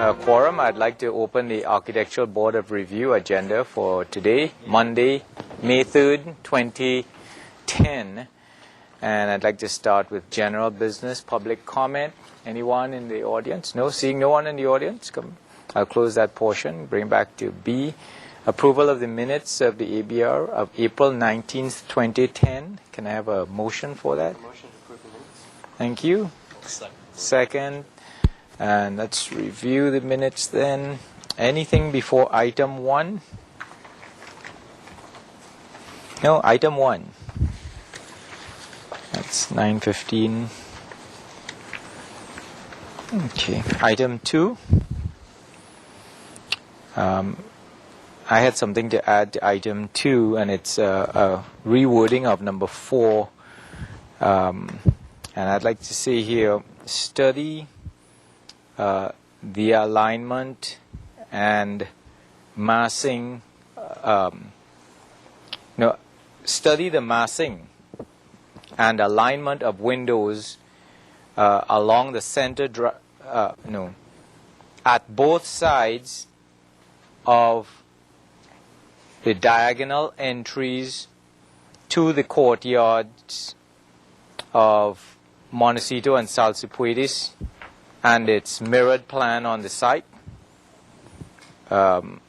quorum, I'd like to open the Architectural Board of Review agenda for today, Monday, May 3rd, 2010. And I'd like to start with general business, public comment. Anyone in the audience? No? Seeing no one in the audience? Come. I'll close that portion, bring back to B. Approval of the minutes of the ABR of April 19th, 2010. Can I have a motion for that? Motion to approve the minutes. Thank you. Second. And let's review the minutes then. Anything before item 1? No, item 1. That's 9:15. Okay, item 2. I had something to add to item 2, and it's a rewording of number 4. And I'd like to say here, study the alignment and massing. Study the massing and alignment of windows along the center. At both sides of the diagonal entries to the courtyards of Montecito and Salsipuedes, and its mirrored plan on the site, comma,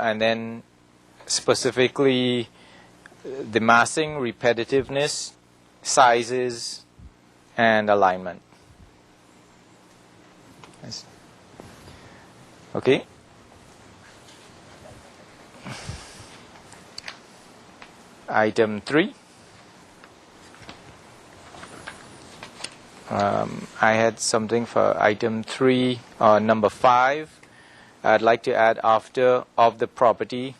and then specifically the massing, repetitiveness, sizes, and alignment. Yes. Okay. Item 3. I had something for item 3, number 5. I'd like to add after of the property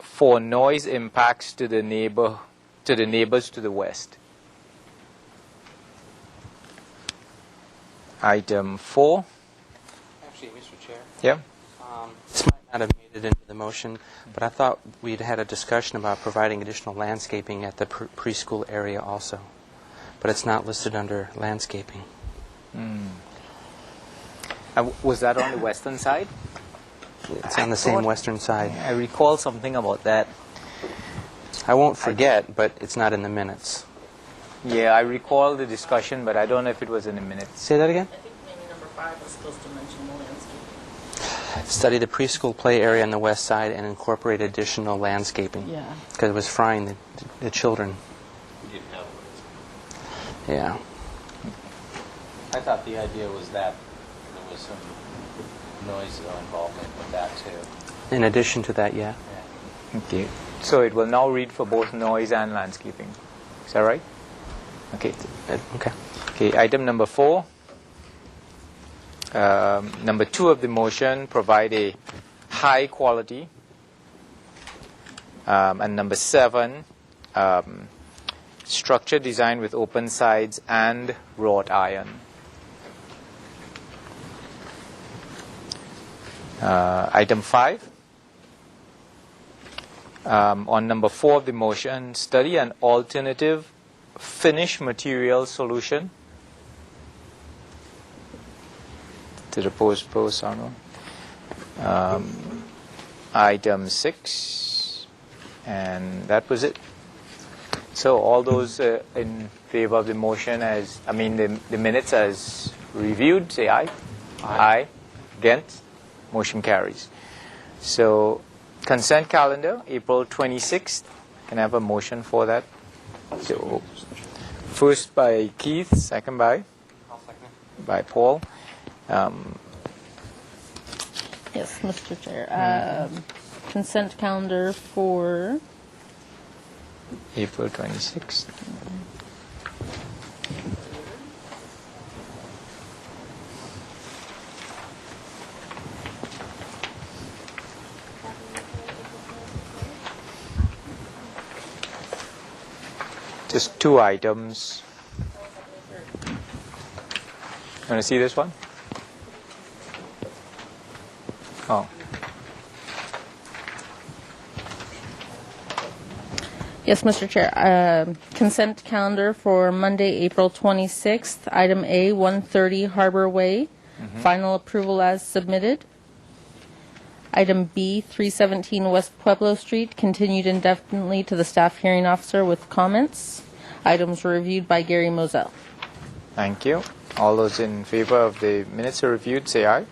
for noise impacts to the neighbors to the west. Item 4. Actually, Mr. Chair. Yeah. This might not have made it into the motion, but I thought we'd had a discussion about providing additional landscaping at the preschool area also. But it's not listed under landscaping. Was that on the western side? It's on the same western side. I recall something about that. I won't forget, but it's not in the minutes. Yeah, I recall the discussion, but I don't know if it was in the minutes. Say that again? I think maybe number 5 was supposed to mention the landscape. Study the preschool play area on the west side and incorporate additional landscaping. Yeah. Because it was frying the children. We didn't have one. Yeah. I thought the idea was that there was some noise involvement with that too. In addition to that, yeah. Okay. So it will now read for both noise and landscaping. Is that right? Okay. Okay. Okay. Item number 4. Number 2 of the motion, provide a high quality. And number 7, structure designed with open sides and wrought iron. Item 5. On number 4 of the motion, study an alternative finish material solution to the post sound. Item 6, and that was it. So all those in favor of the motion the minutes as reviewed, say aye. Aye. Against? Motion carries. So consent calendar, April 26th. Can I have a motion for that? So, first by Keith, second by? I'll second it. By Paul. Yes, Mr. Chair. Consent calendar for April 26th. Just 2 items. You want to see this one? Oh. Yes, Mr. Chair. Consent calendar for Monday, April 26th. Item A, 130 Harbor Way. Final approval as submitted. Item B, 317 West Pueblo Street, continued indefinitely to the staff hearing officer with comments. Items were reviewed by Gary Moselle. Thank you. All those in favor of the minutes are reviewed, say aye.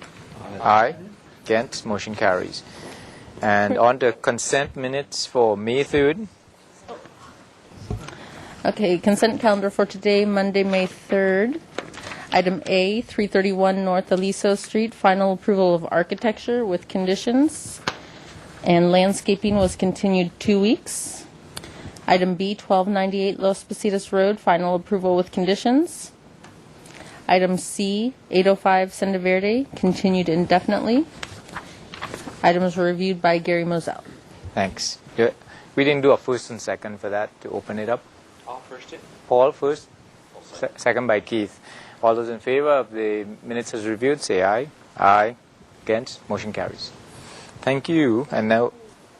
Aye. Against, motion carries. And on to consent minutes for May 3rd. Okay, consent calendar for today, Monday, May 3rd. Item A, 331 North Aliso Street, final approval of architecture with conditions. And landscaping was continued 2 weeks. Item B, 1298 Los Positas Road, final approval with conditions. Item C, 805 Senda Verde, continued indefinitely. Items were reviewed by Gary Moselle. Thanks. Yeah, we didn't do a first and second for that to open it up. All first it? Paul first, second by Keith. All those in favor of the minutes as reviewed, say aye. Aye. Against, motion carries. Thank you. And now,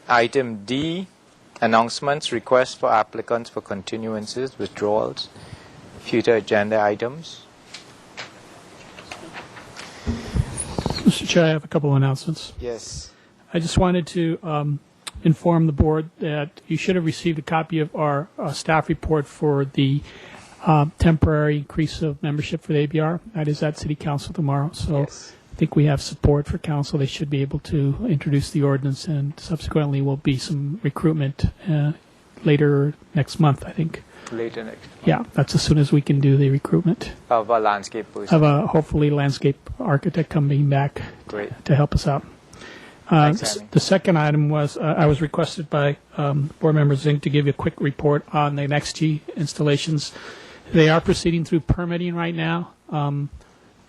item D, announcements, requests for applicants for continuances, withdrawals, future agenda items. Mr. Chair, I have a couple of announcements. Yes. I just wanted to inform the board that you should have received a copy of our staff report for the temporary increase of membership for the ABR. That is at City Council tomorrow. So Yes. I think we have support for Council. They should be able to introduce the ordinance, and subsequently will be some recruitment later next month, I think. Later next. Yeah, that's as soon as we can do the recruitment. Of a landscape person. Have a hopefully landscape architect coming back Great. to help us out. Thanks, Sammy. The second item was I was requested by Board Member Zink to give you a quick report on the NextG installations. They are proceeding through permitting right now.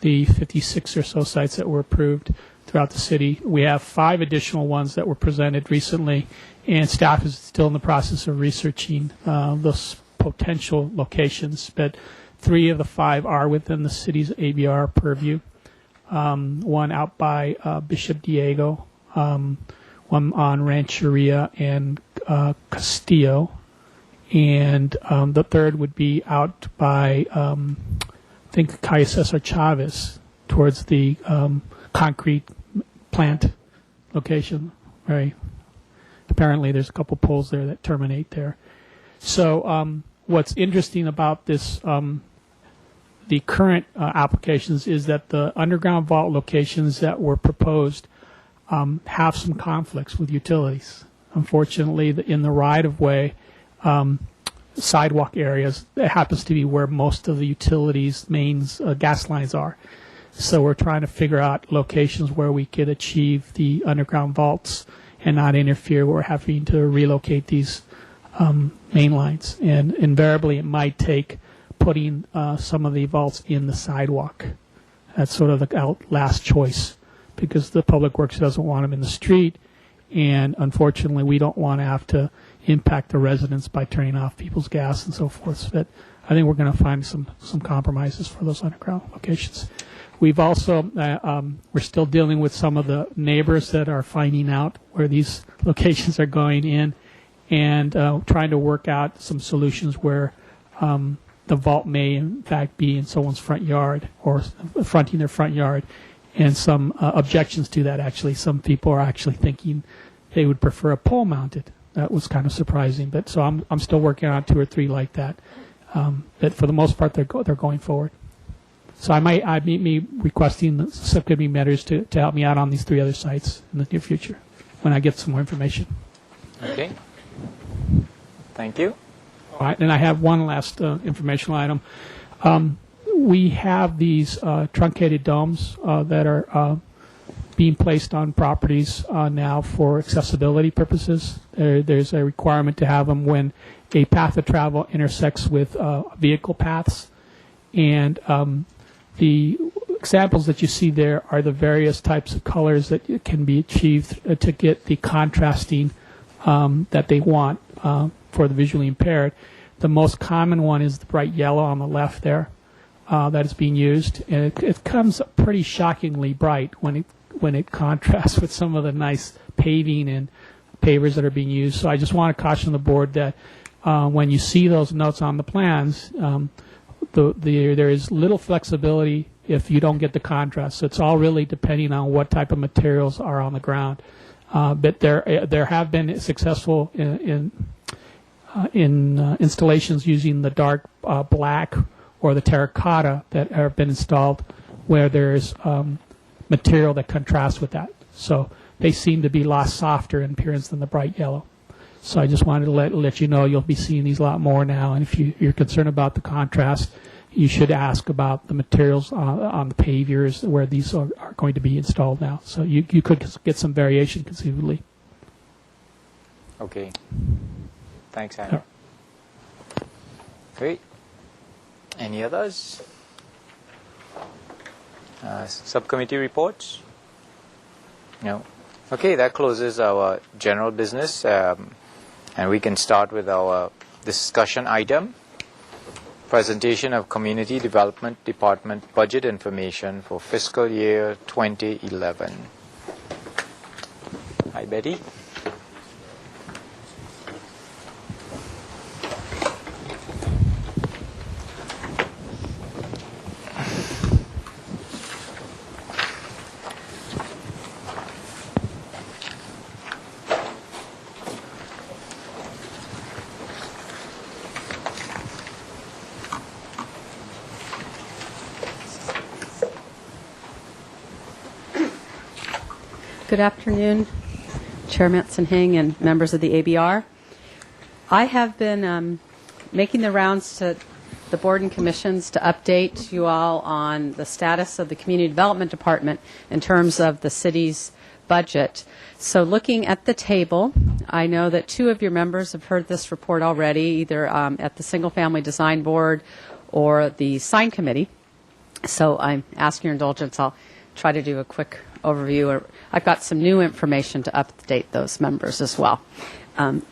The 56 or so sites that were approved throughout the city. We have 5 additional ones that were presented recently, and staff is still in the process of researching those potential locations, but 3 of the 5 are within the city's ABR purview. One out by Bishop Diego, one on Rancheria and Castillo, and the third would be out by, I think, Calle Cesar Chavez, towards the concrete plant location. Right. Apparently, there's a couple poles there that terminate there. So what's interesting about this, the current applications, is that the underground vault locations that were proposed have some conflicts with utilities. Unfortunately, in the right-of-way sidewalk areas, it happens to be where most of the utilities' mains gas lines are. So we're trying to figure out locations where we could achieve the underground vaults and not interfere. We're having to relocate these main lines, and invariably it might take putting some of the vaults in the sidewalk. That's sort of the last choice, because the Public Works doesn't want them in the street, and unfortunately we don't want to have to impact the residents by turning off people's gas and so forth. But I think we're going to find some compromises for those underground locations. We've also we're still dealing with some of the neighbors that are finding out where these locations are going in, and trying to work out some solutions where the vault may in fact be in someone's front yard or fronting their front yard, and some objections to that. Actually, some people are actually thinking they would prefer a pole mounted. That was kind of surprising, but so I'm still working on 2 or 3 like that. But for the most part, they're going forward. So I may be requesting the subcommittee members to help me out on these 3 other sites in the near future when I get some more information. Okay. Thank you. All right, and I have one last informational item. We have these truncated domes that are being placed on properties now for accessibility purposes. There's a requirement to have them when a path of travel intersects with vehicle paths, and the examples that you see there are the various types of colors that can be achieved to get the contrasting that they want for the visually impaired. The most common one is the bright yellow on the left there that is being used, and it comes pretty shockingly bright when it contrasts with some of the nice paving and pavers that are being used. So I just want to caution the board that when you see those notes on the plans, there is little flexibility if you don't get the contrast. So it's all really depending on what type of materials are on the ground. But there have been successful in installations using the dark black or the terracotta that have been installed, where there's material that contrasts with that. So they seem to be a lot softer in appearance than the bright yellow. So I just wanted to let you know you'll be seeing these a lot more now. And if you're concerned about the contrast, you should ask about the materials on the pavers where these are going to be installed now. So you could get some variation conceivably. Okay. Thanks, Anna. Great. Any others? Subcommittee reports? No. Okay, that closes our general business, and we can start with our discussion item. Presentation of Community Development Department budget information for fiscal year 2011. Hi, Betty. Good afternoon, Chair Manson-Hing and members of the ABR. I have been making the rounds to the board and commissions to update you all on the status of the Community Development Department in terms of the city's budget. So looking at the table, I know that 2 of your members have heard this report already, either at the Single Family Design Board or the Sign Committee. So I'm asking your indulgence. I'll try to do a quick overview. I've got some new information to update those members as well.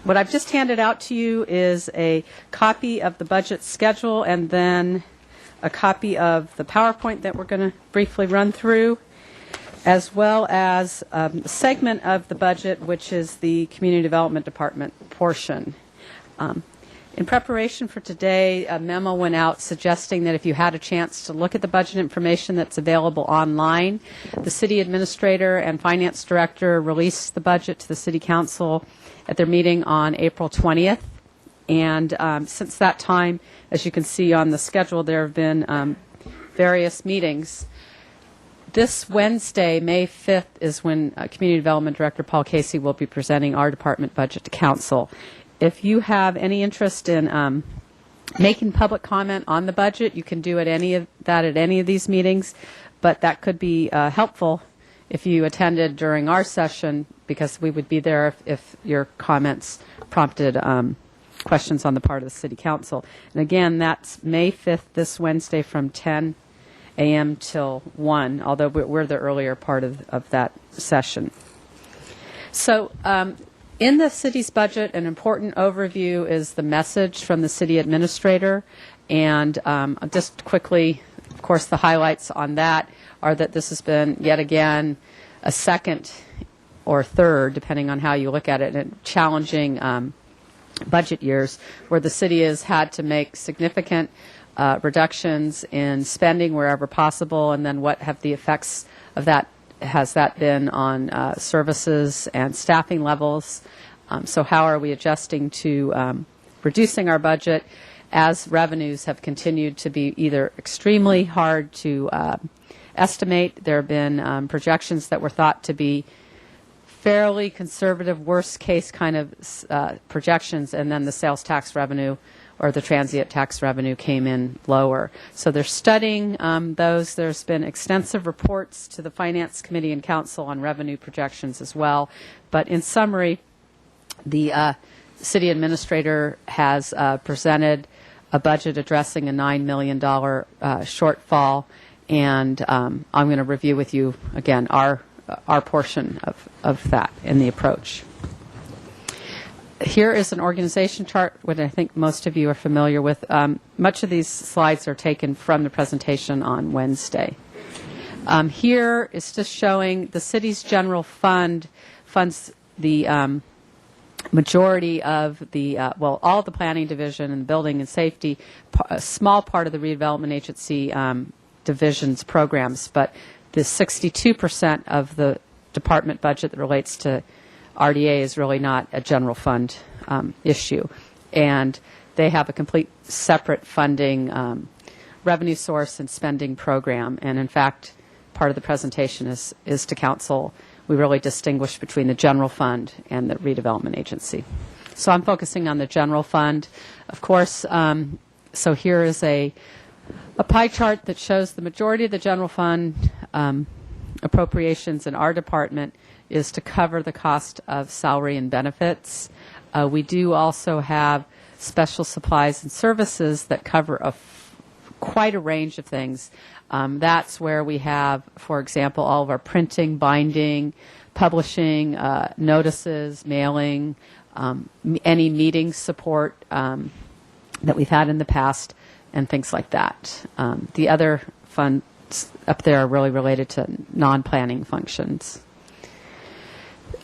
What I've just handed out to you is a copy of the budget schedule and then a copy of the PowerPoint that we're going to briefly run through, as well as a segment of the budget, which is the Community Development Department portion. In preparation for today, a memo went out suggesting that if you had a chance to look at the budget information that's available online, the city administrator and finance director released the budget to the city council at their meeting on April 20th. And since that time, as you can see on the schedule, there have been various meetings. This Wednesday, May 5th, is when Community Development Director Paul Casey will be presenting our department budget to council. If you have any interest in making public comment on the budget, you can do any of these meetings, but that could be helpful if you attended during our session, because we would be there if your comments prompted questions on the part of the City Council. And again, that's May 5th, this Wednesday, from 10 a.m. till 1, although we're the earlier part of that session. So in the city's budget, an important overview is the message from the city administrator. And just quickly, of course, the highlights on that are that this has been, yet again, a second or third, depending on how you look at it, in challenging budget years where the city has had to make significant reductions in spending wherever possible, and then what have the effects of that, has that been on services and staffing levels. So how are we adjusting to reducing our budget as revenues have continued to be either extremely hard to estimate? There have been projections that were thought to be fairly conservative, worst case kind of projections, and then the sales tax revenue or the transient tax revenue came in lower. So they're studying those. There's been extensive reports to the Finance Committee and Council on revenue projections as well. But in summary, the city administrator has presented a budget addressing a $9 million shortfall, and I'm going to review with you, again, our portion of that in the approach. Here is an organization chart, which I think most of you are familiar with. Much of these slides are taken from the presentation on Wednesday. Here is just showing the city's general fund funds the majority of the, all the planning division and building and safety, a small part of the redevelopment agency division's programs, but the 62% of the department budget that relates to RDA is really not a general fund issue. And they have a complete separate funding revenue source and spending program. And in fact, part of the presentation is to council. We really distinguish between the general fund and the redevelopment agency. So I'm focusing on the general fund. Of course, so here is a pie chart that shows the majority of the general fund appropriations in our department is to cover the cost of salary and benefits. We do also have special supplies and services that cover quite a range of things. That's where we have, for example, all of our printing, binding, publishing, notices, mailing, any meeting support that we've had in the past, and things like that. The other funds up there are really related to non-planning functions.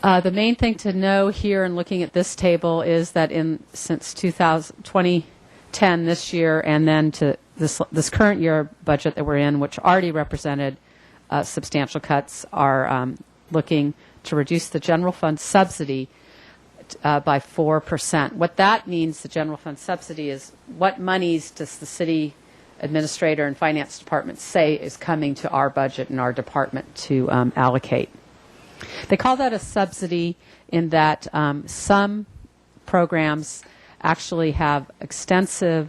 The main thing to know here in looking at this table is that since 2010, this year, and then to this current year budget that we're in, which already represented substantial cuts, are looking to reduce the general fund subsidy by 4%. What that means, the general fund subsidy, is what monies does the city administrator and finance department say is coming to our budget and our department to allocate. They call that a subsidy in that some programs actually have extensive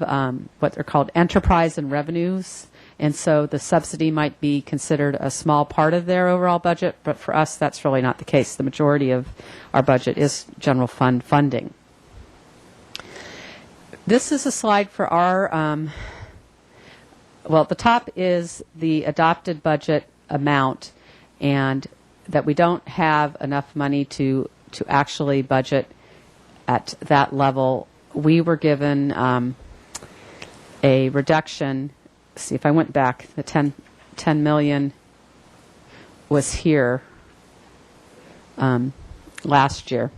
what they're called enterprise and revenues, and so the subsidy might be considered a small part of their overall budget, but for us that's really not the case. The majority of our budget is general fund funding. This is a slide for our, well, at the top is the adopted budget amount, and that we don't have enough money to actually budget at that level. We were given a reduction. See, if I went back, the 10 million was here last year.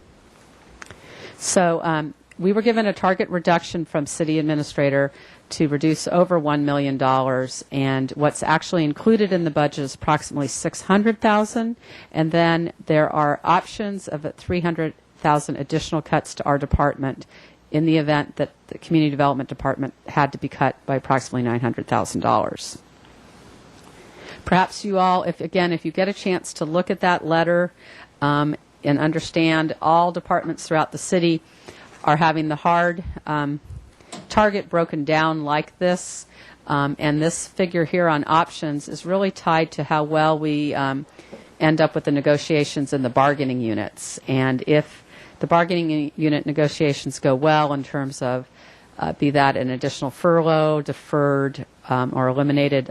So we were given a target reduction from city administrator to reduce over $1 million, and what's actually included in the budget is approximately $600,000, and then there are options of $300,000 additional cuts to our department in the event that the community development department had to be cut by approximately $900,000. Perhaps you all, if you get a chance to look at that letter and understand all departments throughout the city are having the hard target broken down like this, and this figure here on options is really tied to how well we end up with the negotiations in the bargaining units. And if the bargaining unit negotiations go well in terms of be that an additional furlough, deferred or eliminated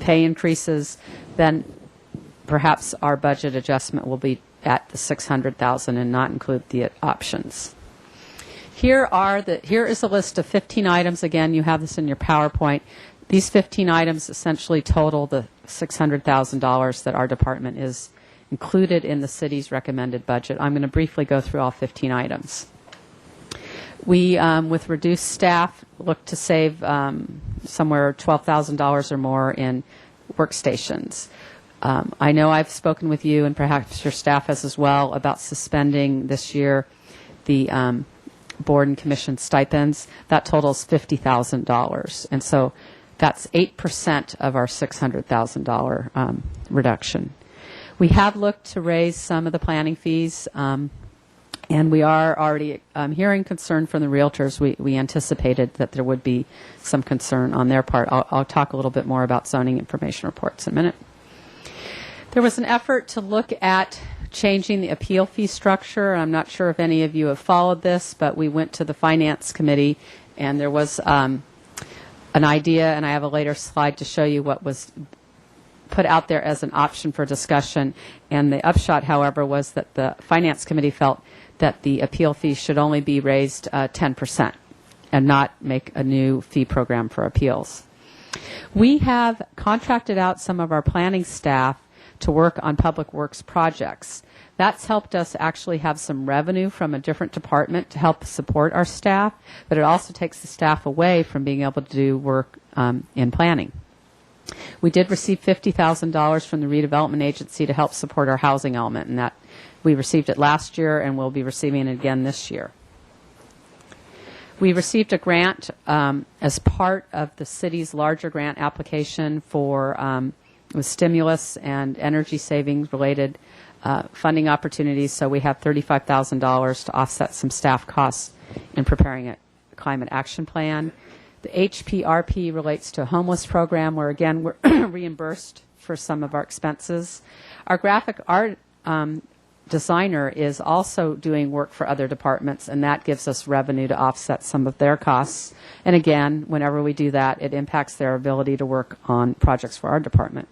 pay increases, then perhaps our budget adjustment will be at the $600,000 and not include the options. Here is a list of 15 items. Again, you have this in your PowerPoint. These 15 items essentially total the $600,000 that our department is included in the city's recommended budget. I'm going to briefly go through all 15 items. We, with reduced staff, look to save somewhere $12,000 or more in workstations. I know I've spoken with you, and perhaps your staff has as well, about suspending this year the board and commission stipends. That totals $50,000, and so that's 8% of our $600,000 reduction. We have looked to raise some of the planning fees, and we are already hearing concern from the realtors. We anticipated that there would be some concern on their part. I'll talk a little bit more about zoning information reports in a minute. There was an effort to look at changing the appeal fee structure. I'm not sure if any of you have followed this, but we went to the Finance Committee, and there was an idea, and I have a later slide to show you what was put out there as an option for discussion. And the upshot, however, was that the Finance Committee felt that the appeal fee should only be raised 10% and not make a new fee program for appeals. We have contracted out some of our planning staff to work on public works projects. That's helped us actually have some revenue from a different department to help support our staff, but it also takes the staff away from being able to do work in planning. We did receive $50,000 from the redevelopment agency to help support our housing element, and that we received it last year and we'll be receiving it again this year. We received a grant as part of the city's larger grant application for with stimulus and energy savings related funding opportunities. So we have $35,000 to offset some staff costs in preparing a climate action plan. The HPRP relates to a homeless program where, again, we're reimbursed for some of our expenses. Our graphic art designer is also doing work for other departments, and that gives us revenue to offset some of their costs. And again, whenever we do that, it impacts their ability to work on projects for our department.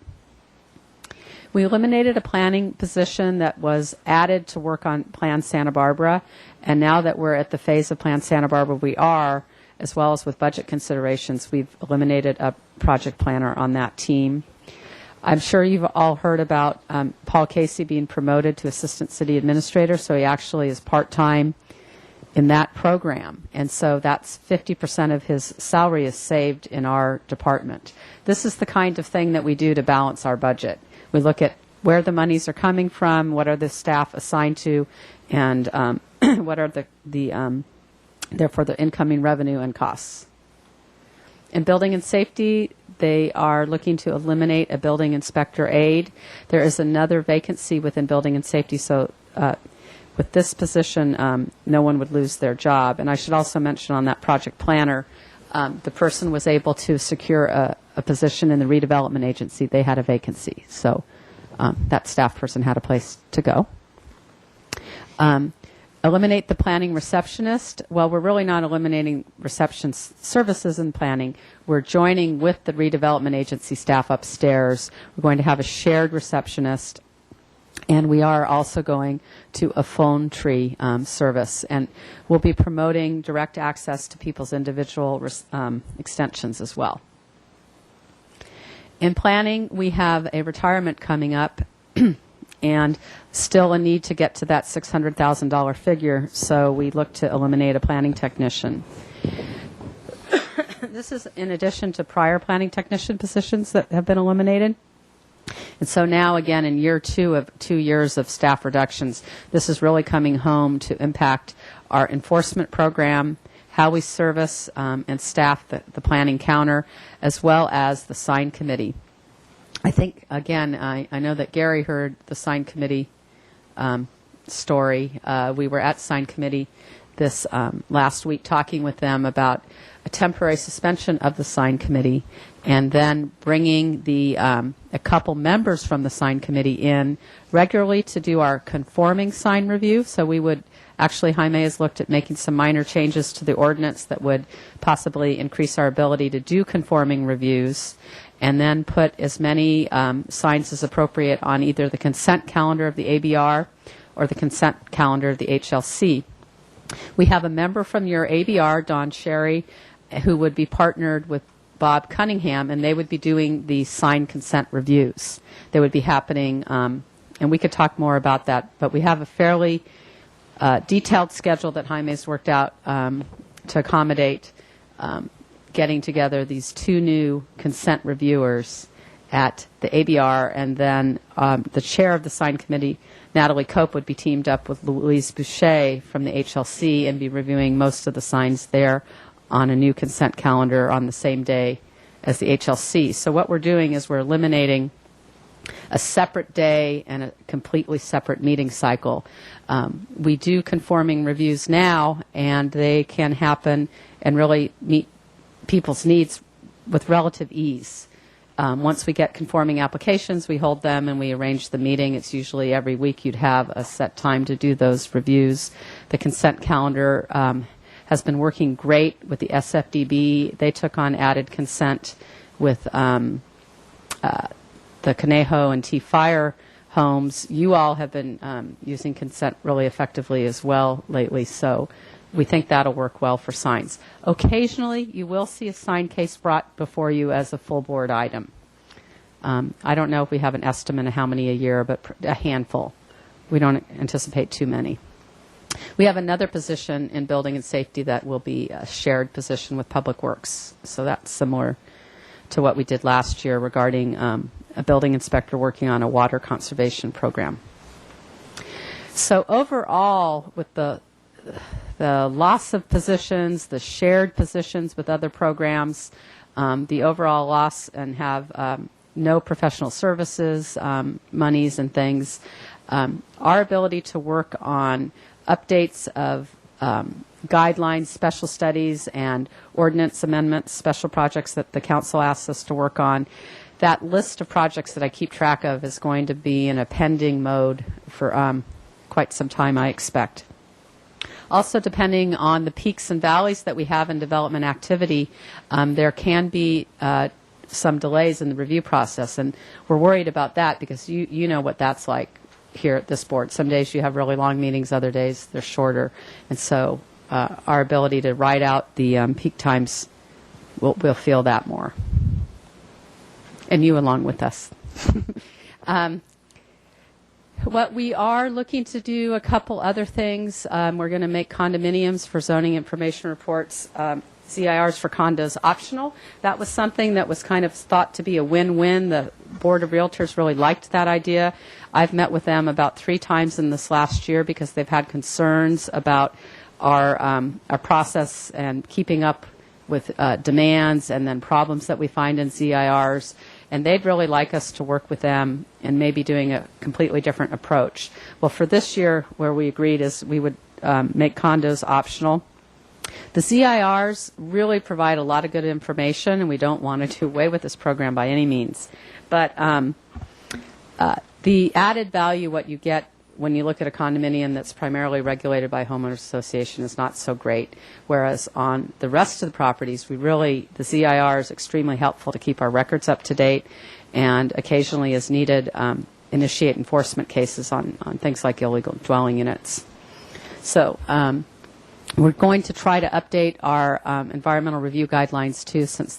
We eliminated a planning position that was added to work on Plan Santa Barbara, and now that we're at the phase of Plan Santa Barbara we are, as well as with budget considerations, we've eliminated a project planner on that team. I'm sure you've all heard about Paul Casey being promoted to Assistant City Administrator, so he actually is part-time in that program. And so that's 50% of his salary is saved in our department. This is the kind of thing that we do to balance our budget. We look at where the monies are coming from, what are the staff assigned to, and what are therefore the incoming revenue and costs. In building and safety, they are looking to eliminate a building inspector aide. There is another vacancy within building and safety, so with this position, no one would lose their job. And I should also mention on that project planner, the person was able to secure a position in the redevelopment agency. They had a vacancy, so that staff person had a place to go. Eliminate the planning receptionist. Well, we're really not eliminating reception services and planning. We're joining with the redevelopment agency staff upstairs. We're going to have a shared receptionist, and we are also going to a phone tree service. And we'll be promoting direct access to people's individual extensions as well. In planning, we have a retirement coming up and still a need to get to that $600,000 figure, so we look to eliminate a planning technician. This is in addition to prior planning technician positions that have been eliminated. And so now, again, in year 2 of 2 years of staff reductions, this is really coming home to impact our enforcement program, how we service and staff the planning counter, as well as the sign committee. I think, again, I know that Gary heard the sign committee story. We were at sign committee this last week talking with them about a temporary suspension of the sign committee and then bringing a couple members from the sign committee in regularly to do our conforming sign review. So we would actually, Jaime has looked at making some minor changes to the ordinance that would possibly increase our ability to do conforming reviews, and then put as many signs as appropriate on either the consent calendar of the ABR or the consent calendar of the HLC. We have a member from your ABR, Don Sherry, who would be partnered with Bob Cunningham, and they would be doing the sign consent reviews. They would be happening, and we could talk more about that, but we have a fairly detailed schedule that Jaime's worked out to accommodate getting together these 2 new consent reviewers at the ABR, and then the chair of the sign committee, Natalie Cope, would be teamed up with Louise Boucher from the HLC and be reviewing most of the signs there on a new consent calendar on the same day as the HLC. So what we're doing is we're eliminating a separate day and a completely separate meeting cycle. We do conforming reviews now, and they can happen and really meet people's needs with relative ease. Once we get conforming applications, we hold them and we arrange the meeting. It's usually every week you'd have a set time to do those reviews. The consent calendar has been working great with the SFDB. They took on added consent with the Conejo and T-Fire homes. You all have been using consent really effectively as well lately, so we think that'll work well for signs. Occasionally, you will see a sign case brought before you as a full board item. I don't know if we have an estimate of how many a year, but a handful. We don't anticipate too many. We have another position in building and safety that will be a shared position with Public Works. So that's similar to what we did last year regarding a building inspector working on a water conservation program. So overall, with the loss of positions, the shared positions with other programs, the overall loss and have no professional services, monies and things, our ability to work on updates of guidelines, special studies, and ordinance amendments, special projects that the council asks us to work on, that list of projects that I keep track of is going to be in a pending mode for quite some time, I expect. Also, depending on the peaks and valleys that we have in development activity, there can be some delays in the review process, and we're worried about that because you know what that's like here at this board. Some days you have really long meetings, other days they're shorter, and so our ability to ride out the peak times, we'll feel that more, and you along with us. What we are looking to do, a couple other things. We're going to make condominiums for zoning information reports, ZIRs for condos optional. That was something that was kind of thought to be a win-win. The Board of Realtors really liked that idea. I've met with them about 3 times in this last year because they've had concerns about our process and keeping up with demands and then problems that we find in ZIRs. And they'd really like us to work with them and maybe doing a completely different approach. Well, for this year, where we agreed is we would make condos optional. The ZIRs really provide a lot of good information, and we don't want to do away with this program by any means. But the added value, what you get when you look at a condominium that's primarily regulated by homeowners association, is not so great. Whereas on the rest of the properties, the ZIR is extremely helpful to keep our records up to date, and occasionally, as needed, initiate enforcement cases on things like illegal dwelling units. So we're going to try to update our environmental review guidelines too, since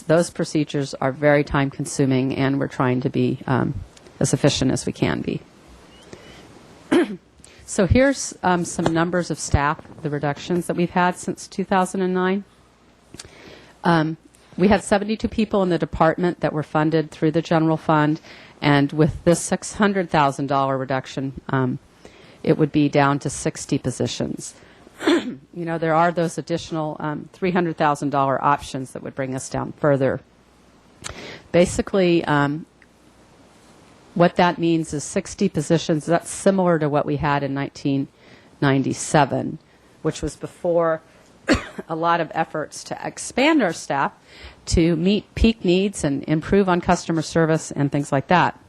those procedures are very time consuming, and we're trying to be as efficient as we can be. So here's some numbers of staff, the reductions that we've had since 2009. We had 72 people in the department that were funded through the general fund, and with this $600,000 reduction, it would be down to 60 positions. You know, there are those additional $300,000 options that would bring us down further. Basically, what that means is 60 positions. That's similar to what we had in 1997, which was before a lot of efforts to expand our staff to meet peak needs and improve on customer service and things like that.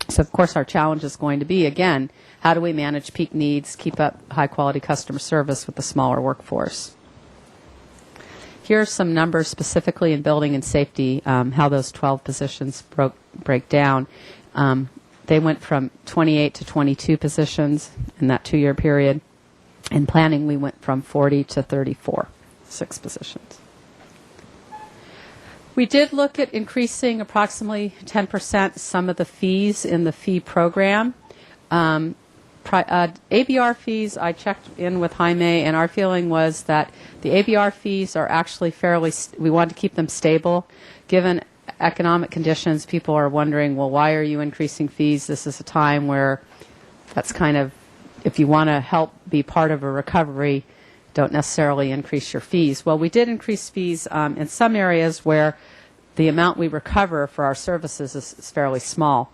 So, of course, our challenge is going to be, again, how do we manage peak needs, keep up high-quality customer service with a smaller workforce? Here are some numbers specifically in building and safety, how those 12 positions break down. They went from 28 to 22 positions in that 2-year period. In planning, we went from 40 to 34, 6 positions. We did look at increasing approximately 10% some of the fees in the fee program. ABR fees, I checked in with Jaime, and our feeling was that the ABR fees are actually we want to keep them stable. Given economic conditions, people are wondering, well, why are you increasing fees? This is a time where that's kind of, if you want to help be part of a recovery, don't necessarily increase your fees. Well, we did increase fees in some areas where the amount we recover for our services is fairly small.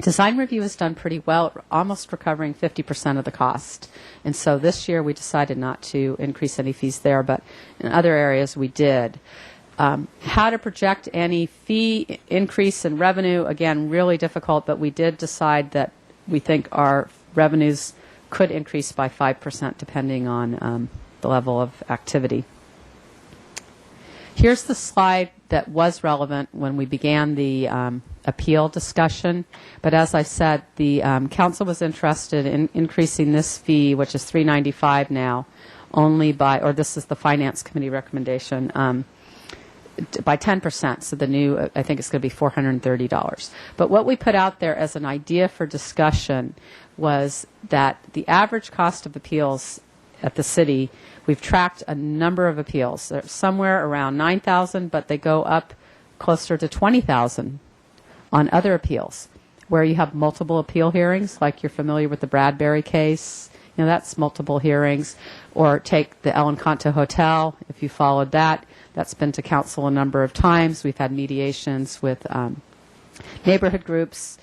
Design review has done pretty well, almost recovering 50% of the cost. And so this year we decided not to increase any fees there, but in other areas we did. How to project any fee increase in revenue, again, really difficult, but we did decide that we think our revenues could increase by 5% depending on the level of activity. Here's the slide that was relevant when we began the appeal discussion, but as I said, the council was interested in increasing this fee, which is $395 now, only by, or this is the Finance Committee recommendation, by 10%. So the new, I think it's going to be $430. But what we put out there as an idea for discussion was that the average cost of appeals at the city, we've tracked a number of appeals. They're somewhere around 9,000, but they go up closer to 20,000 on other appeals, where you have multiple appeal hearings, like you're familiar with the Bradbury case. You know, that's multiple hearings. Or take the El Encanto Hotel, if you followed that. That's been to council a number of times. We've had mediations with neighborhood groups,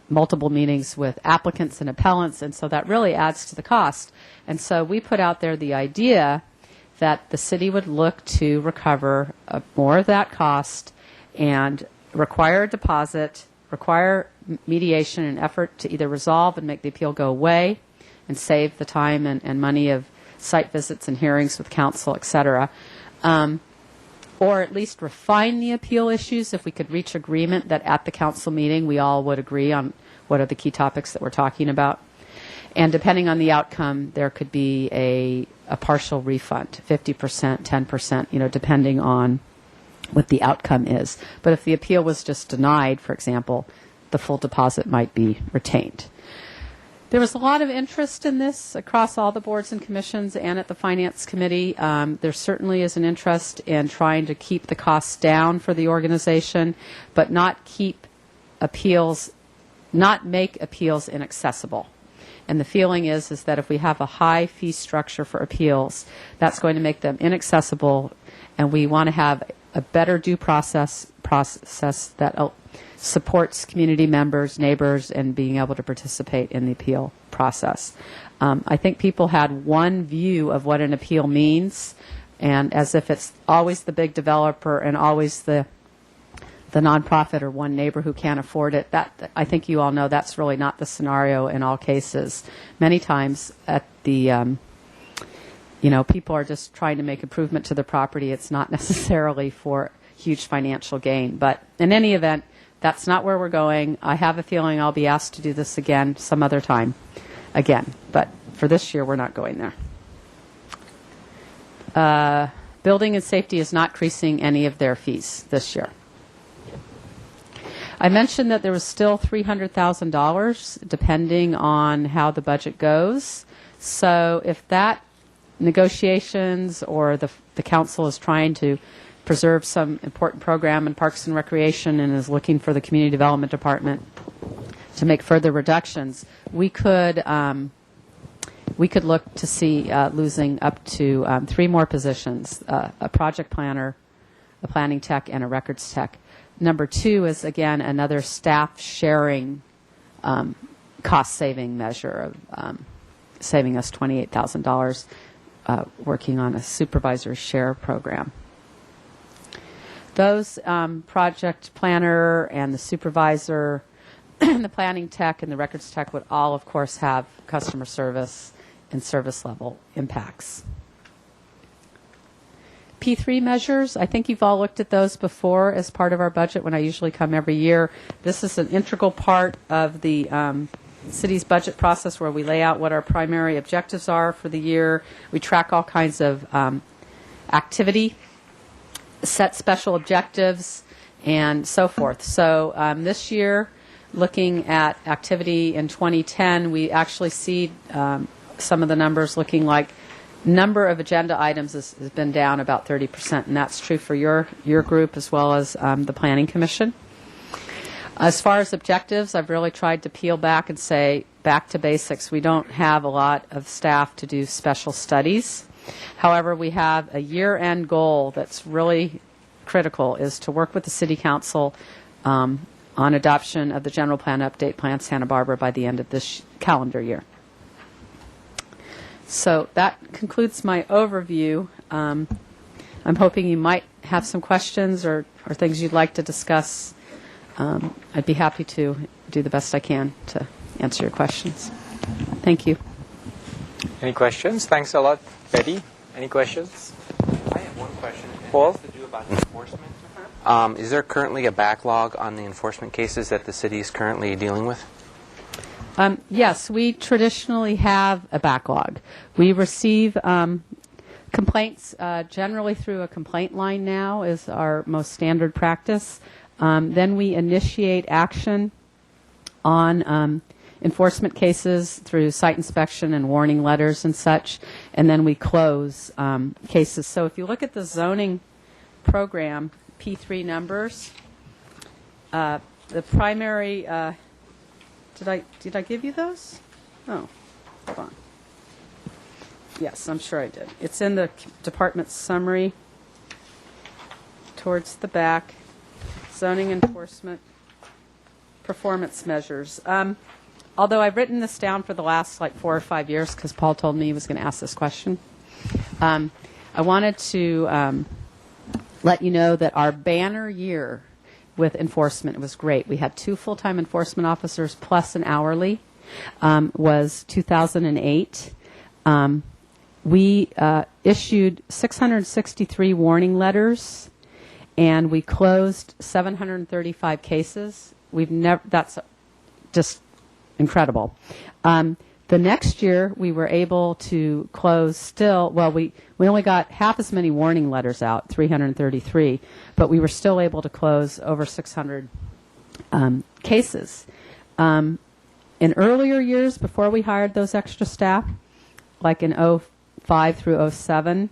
multiple meetings with applicants and appellants, and so that really adds to the cost. And so we put out there the idea that the city would look to recover more of that cost and require a deposit, require mediation and effort to either resolve and make the appeal go away and save the time and money of site visits and hearings with council, et cetera, or at least refine the appeal issues if we could reach agreement that at the council meeting we all would agree on what are the key topics that we're talking about. And depending on the outcome, there could be a partial refund, 50%, 10%, you know, depending on what the outcome is. But if the appeal was just denied, for example, the full deposit might be retained. There was a lot of interest in this across all the boards and commissions and at the Finance Committee. There certainly is an interest in trying to keep the costs down for the organization, but not make appeals inaccessible. And the feeling is that if we have a high fee structure for appeals, that's going to make them inaccessible, and we want to have a better due process that supports community members, neighbors, and being able to participate in the appeal process. I think people had one view of what an appeal means, and as if it's always the big developer and always the nonprofit or one neighbor who can't afford it. That, I think you all know, that's really not the scenario in all cases. Many times at the people are just trying to make improvement to the property. It's not necessarily for huge financial gain. But in any event, that's not where we're going. I have a feeling I'll be asked to do this again some other time again. But for this year, we're not going there. Building and Safety is not increasing any of their fees this year. I mentioned that there was still $300,000 depending on how the budget goes. So if that negotiations or the council is trying to preserve some important program in Parks and Recreation and is looking for the Community Development Department to make further reductions, we could look to see losing up to 3 more positions, a project planner, a planning tech, and a records tech. Number 2 is, again, another staff sharing cost-saving measure of saving us $28,000 working on a supervisor share program. Those project planner and the supervisor, the planning tech and the records tech would all, of course, have customer service and service level impacts. P3 measures, I think you've all looked at those before as part of our budget when I usually come every year. This is an integral part of the city's budget process where we lay out what our primary objectives are for the year. We track all kinds of activity, set special objectives, and so forth. So this year, looking at activity in 2010, we actually see some of the numbers looking like number of agenda items has been down about 30%, and that's true for your group as well as the Planning Commission. As far as objectives, I've really tried to peel back and say back to basics. We don't have a lot of staff to do special studies. However, we have a year-end goal that's really critical, is to work with the City Council on adoption of the General Plan Update Plan Santa Barbara by the end of this calendar year. So that concludes my overview. I'm hoping you might have some questions or things you'd like to discuss. I'd be happy to do the best I can to answer your questions. Thank you. Any questions? Thanks a lot, Betty. Any questions? I have one question. Paul? It has to do about enforcement. Is there currently a backlog on the enforcement cases that the city is currently dealing with? Yes, we traditionally have a backlog. We receive Complaints, generally through a complaint line now is our most standard practice. Then we initiate action on enforcement cases through site inspection and warning letters and such, and then we close cases. So if you look at the zoning program, P3 numbers, the primary, did I give you those? Oh, hold on. Yes, I'm sure I did. It's in the department summary towards the back. Zoning enforcement performance measures. Although I've written this down for the last 4 or 5 years because Paul told me he was going to ask this question. I wanted to let you know that our banner year with enforcement was great. We had 2 full-time enforcement officers plus an hourly. Was 2008. We issued 663 warning letters, and we closed 735 cases. That's just incredible. The next year, we were able to close we only got half as many warning letters out, 333, but we were still able to close over 600 cases. In earlier years, before we hired those extra staff, like in 05 through 07,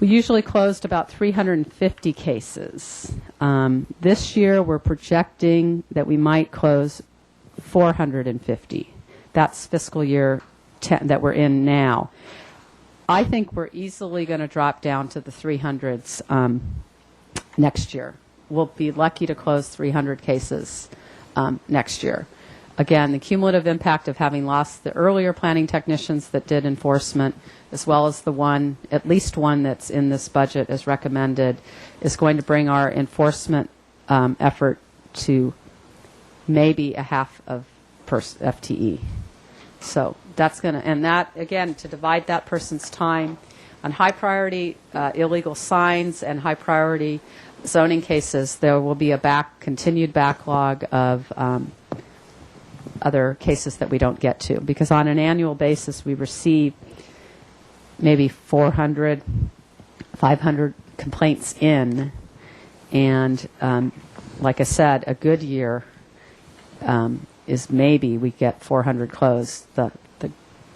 we usually closed about 350 cases. This year, we're projecting that we might close 450. That's fiscal year 10 that we're in now. I think we're easily going to drop down to the 300s next year. We'll be lucky to close 300 cases next year. Again, the cumulative impact of having lost the earlier planning technicians that did enforcement, as well as at least one that's in this budget as recommended, is going to bring our enforcement effort to maybe a half of FTE. So that's going to, and that, again, to divide that person's time on high priority illegal signs and high priority zoning cases, there will be a continued backlog of other cases that we don't get to, because on an annual basis we receive maybe 400, 500 complaints in, and like I said, a good year is maybe we get 400 closed. The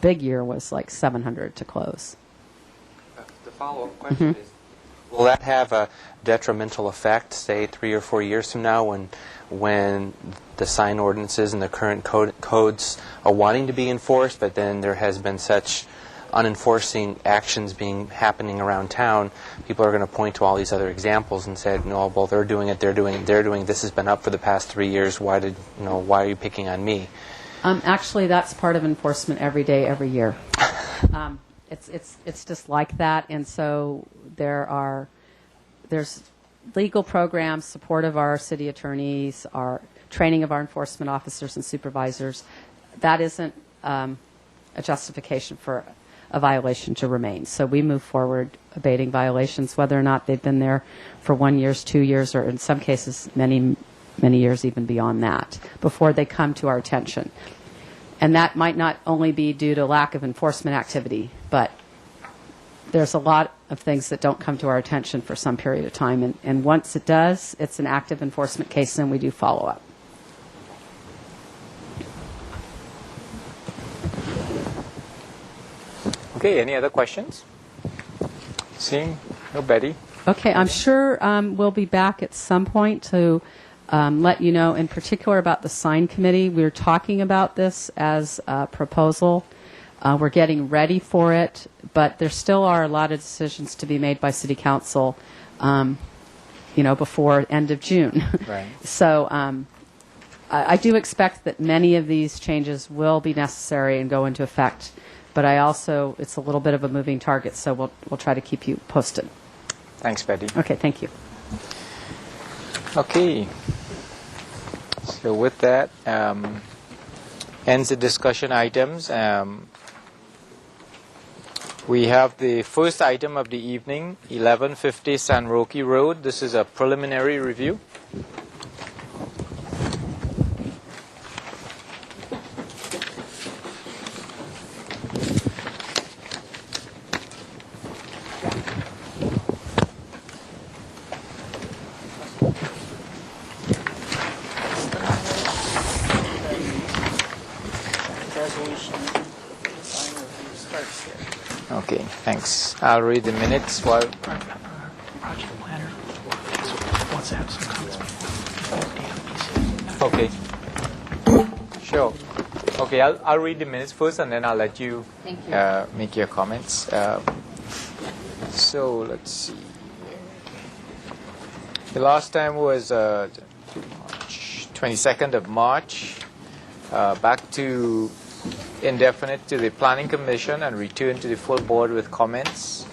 big year was like 700 to close. The follow-up question is, will that have a detrimental effect, say 3 or 4 years from now, when the sign ordinances and the current codes are wanting to be enforced, but then there has been such unenforcing actions happening around town? People are going to point to all these other examples and say, no, well, they're doing this has been up for the past 3 years. Why are you picking on me? Actually, that's part of enforcement every day, every year. It's just like that, and so there's legal programs, support of our city attorneys, our training of our enforcement officers and supervisors. That isn't a justification for a violation to remain. So we move forward abating violations, whether or not they've been there for 1 year, 2 years, or in some cases many, many years even beyond that, before they come to our attention. And that might not only be due to lack of enforcement activity, but there's a lot of things that don't come to our attention for some period of time. And once it does, it's an active enforcement case, and we do follow up. Okay, any other questions? Seeing no Betty. Okay, I'm sure we'll be back at some point to let you know in particular about the sign committee. We're talking about this as a proposal. We're getting ready for it, but there still are a lot of decisions to be made by City Council, before end of June. Right. So I do expect that many of these changes will be necessary and go into effect, but it's a little bit of a moving target, so we'll try to keep you posted. Thanks, Betty. Okay, thank you. Okay. So with that, ends the discussion items. We have the first item of the evening, 1150 San Roque Road. This is a preliminary review. evaluation and design review starts here. Okay, thanks. I'll read the minutes while. Project planner wants to have some comments before. Okay. Sure. Okay, I'll read the minutes first, and then I'll let you, Thank you. make your comments. So let's see. The last time was March, 22nd of March. Back to indefinite to the Planning Commission and return to the full board with comments.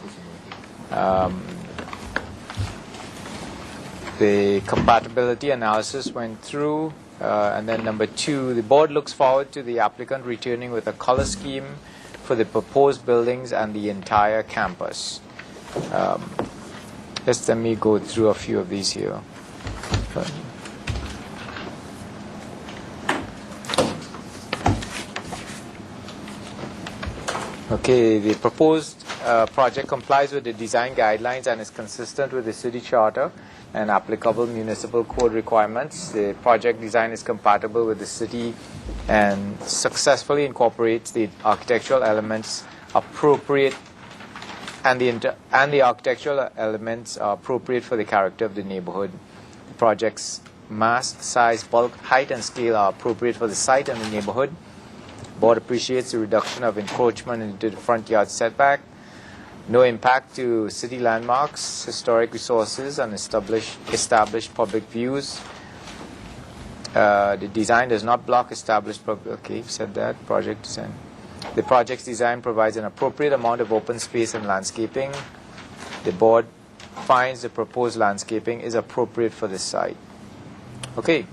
The compatibility analysis went through. And then number 2, the board looks forward to the applicant returning with a color scheme for the proposed buildings and the entire campus. Just let me go through a few of these here. Okay, the proposed project complies with the design guidelines and is consistent with the city charter and applicable municipal code requirements. The project design is compatible with the city and successfully incorporates the architectural elements appropriate and the architectural elements are appropriate for the character of the neighborhood. The project's mass, size, bulk, height, and scale are appropriate for the site and the neighborhood. Board appreciates the reduction of encroachment into the front yard setback. No impact to city landmarks, historic resources, and established public views. The design does not block established public. Okay, said that. Project design. The project's design provides an appropriate amount of open space and landscaping. The board finds the proposed landscaping is appropriate for this site. Okay.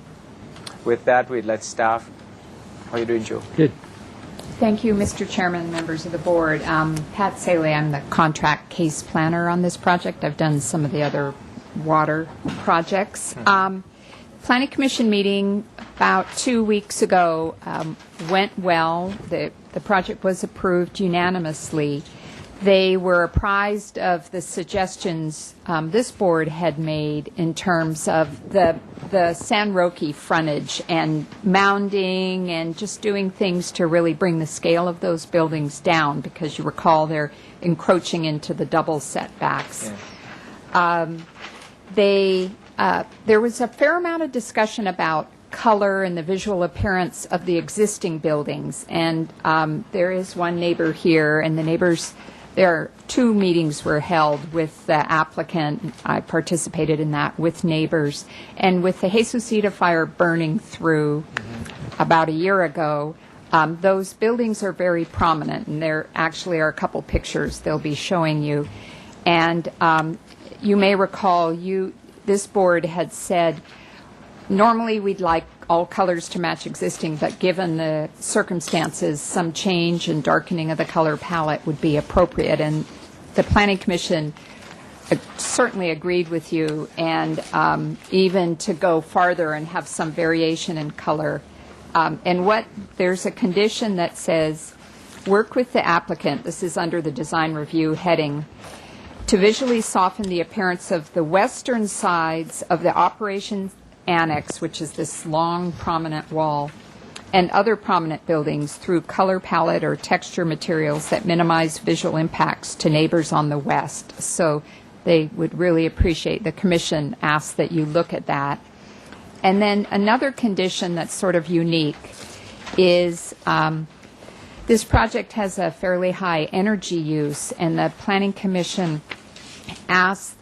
With that, we'd let staff. How are you doing, Joe? Good. Thank you, Mr. Chairman, members of the board. Pat Saley, I'm the contract case planner on this project. I've done some of the other water projects. Planning Commission meeting about 2 weeks ago went well. The project was approved unanimously. They were apprised of the suggestions this board had made in terms of the San Roque frontage and mounding and just doing things to really bring the scale of those buildings down, because you recall they're encroaching into the double setbacks. There was a fair amount of discussion about color and the visual appearance of the existing buildings, and there is one neighbor here, and the neighbors. There are 2 meetings were held with the applicant. I participated in that with neighbors. And with the Jesucita fire burning through about a year ago, those buildings are very prominent. And there actually are a couple pictures they'll be showing you. And you may recall this board had said, normally we'd like all colors to match existing, but given the circumstances, some change and darkening of the color palette would be appropriate. And the Planning Commission certainly agreed with you, and even to go farther and have some variation in color. There's a condition that says, work with the applicant, this is under the design review heading, to visually soften the appearance of the western sides of the operations annex, which is this long prominent wall, and other prominent buildings through color palette or texture materials that minimize visual impacts to neighbors on the west. So they would really appreciate, the commission asks that you look at that. And then another condition that's sort of unique is this project has a fairly high energy use, and the Planning Commission asked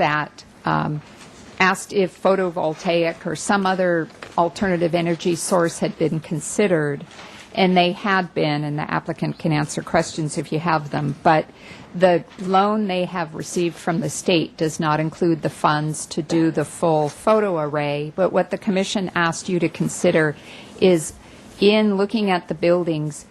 if photovoltaic or some other alternative energy source had been considered, and they had been, and the applicant can answer questions if you have them. But the loan they have received from the state does not include the funds to do the full photo array. But what the commission asked you to consider is, in looking at the buildings,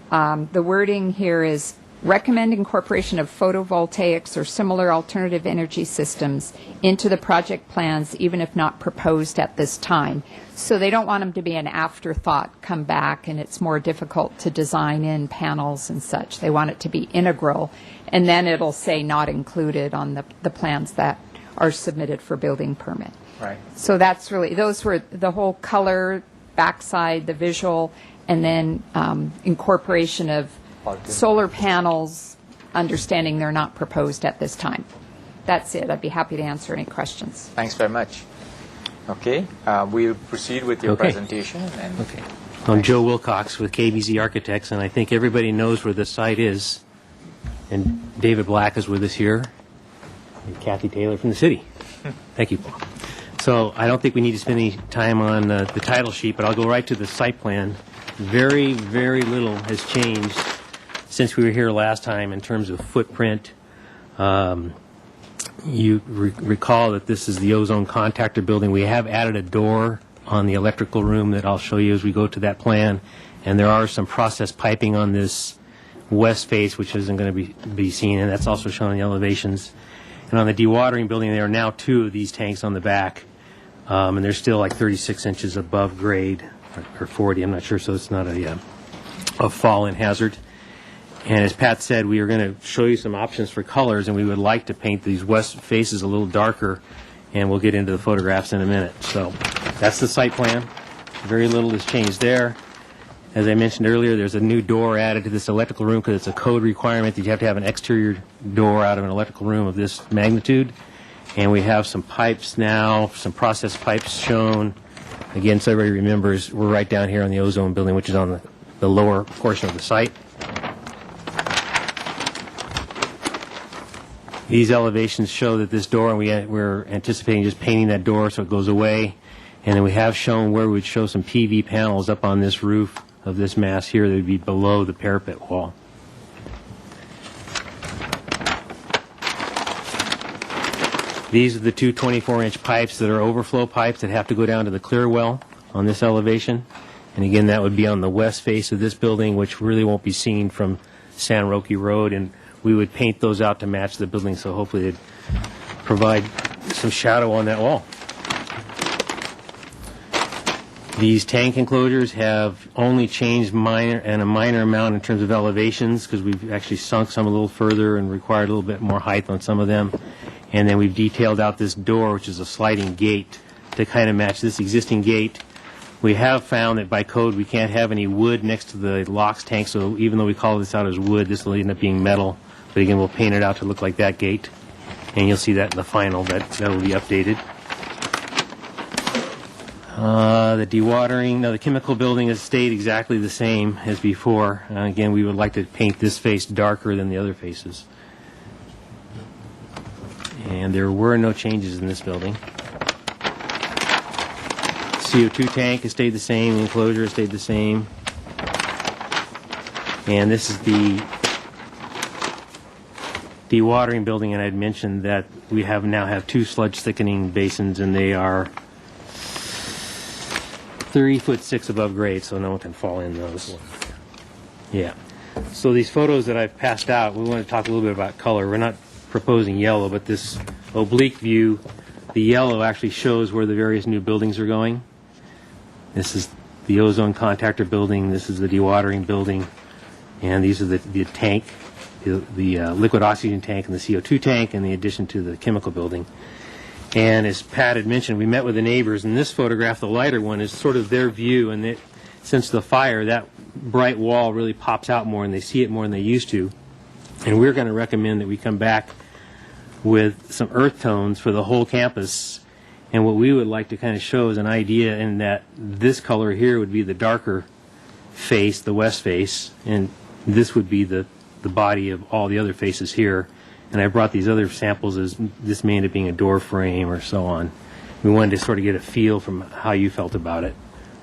the wording here is recommend incorporation of photovoltaics or similar alternative energy systems into the project plans, even if not proposed at this time. So they don't want them to be an afterthought, come back, and it's more difficult to design in panels and such. They want it to be integral, and then it'll say not included on the plans that are submitted for building permit. Right. So that's really, those were the whole color, backside, the visual, and then incorporation of solar panels, understanding they're not proposed at this time. That's it. I'd be happy to answer any questions. Thanks very much. Okay, we'll proceed with your Okay. presentation. And Okay. I'm Joe Wilcox with KBZ Architects, and I think everybody knows where the site is. And David Black is with us here, and Kathy Taylor from the city. Thank you, Paul. So I don't think we need to spend any time on the title sheet, but I'll go right to the site plan. Very, very little has changed since we were here last time in terms of footprint. You recall that this is the ozone contactor building. We have added a door on the electrical room that I'll show you as we go to that plan. And there are some process piping on this west face, which isn't going to be seen, and that's also shown in the elevations. And on the dewatering building, there are now 2 of these tanks on the back, and they're still like 36 inches above grade, or 40, I'm not sure, so it's not a fall-in hazard. And as Pat said, we are going to show you some options for colors, and we would like to paint these west faces a little darker, and we'll get into the photographs in a minute. So that's the site plan. Very little has changed there. As I mentioned earlier, there's a new door added to this electrical room because it's a code requirement that you have to have an exterior door out of an electrical room of this magnitude. And we have some pipes now, some process pipes shown. Again, so everybody remembers, we're right down here on the ozone building, which is on the lower portion of the site. These elevations show that this door, and we're anticipating just painting that door so it goes away. And then we have shown where we'd show some PV panels up on this roof of this mass here that would be below the parapet wall. These are the 2 24-inch pipes that are overflow pipes that have to go down to the clear well on this elevation. And again, that would be on the west face of this building, which really won't be seen from San Roque Road. And we would paint those out to match the building, so hopefully it'd provide some shadow on that wall. These tank enclosures have only changed a minor amount in terms of elevations, because we've actually sunk some a little further and required a little bit more height on some of them. And then we've detailed out this door, which is a sliding gate, to kind of match this existing gate. We have found that by code we can't have any wood next to the LOX tank, so even though we call this out as wood, this will end up being metal. But again, we'll paint it out to look like that gate. And you'll see that in the final, that will be updated. The dewatering, the chemical building has stayed exactly the same as before. Again, we would like to paint this face darker than the other faces. And there were no changes in this building. CO2 tank has stayed the same, the enclosure has stayed the same. And this is the dewatering building, and I'd mentioned that we now have 2 sludge thickening basins, and they are 3'6" above grade, so no one can fall in those. Yeah. So these photos that I've passed out, we want to talk a little bit about color. We're not proposing yellow, but this oblique view, the yellow actually shows where the various new buildings are going. This is the ozone contactor building, this is the dewatering building, and these are the tank, the liquid oxygen tank and the CO2 tank, in the addition to the chemical building. And as Pat had mentioned, we met with the neighbors. In this photograph, the lighter one, is sort of their view. And since the fire, that bright wall really pops out more, and they see it more than they used to. And we're going to recommend that we come back with some earth tones for the whole campus. And what we would like to kind of show is an idea in that this color here would be the darker face, the west face, and this would be the body of all the other faces here. And I brought these other samples as this may end up being a door frame or so on. We wanted to sort of get a feel from how you felt about it.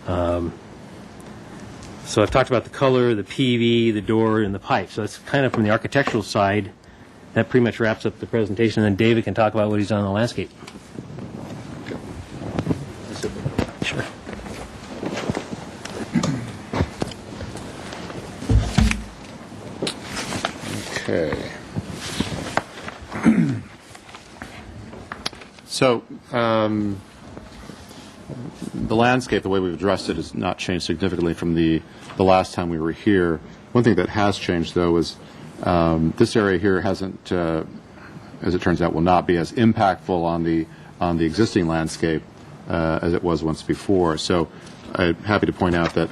So I've talked about the color, the PV, the door, and the pipe. So that's kind of from the architectural side. That pretty much wraps up the presentation. And then David can talk about what he's done on the landscape. Sure. Okay. So the landscape, the way we've addressed it, has not changed significantly from the last time we were here. One thing that has changed, though, is this area here hasn't, as it turns out, will not be as impactful on the existing landscape as it was once before. So I'm happy to point out that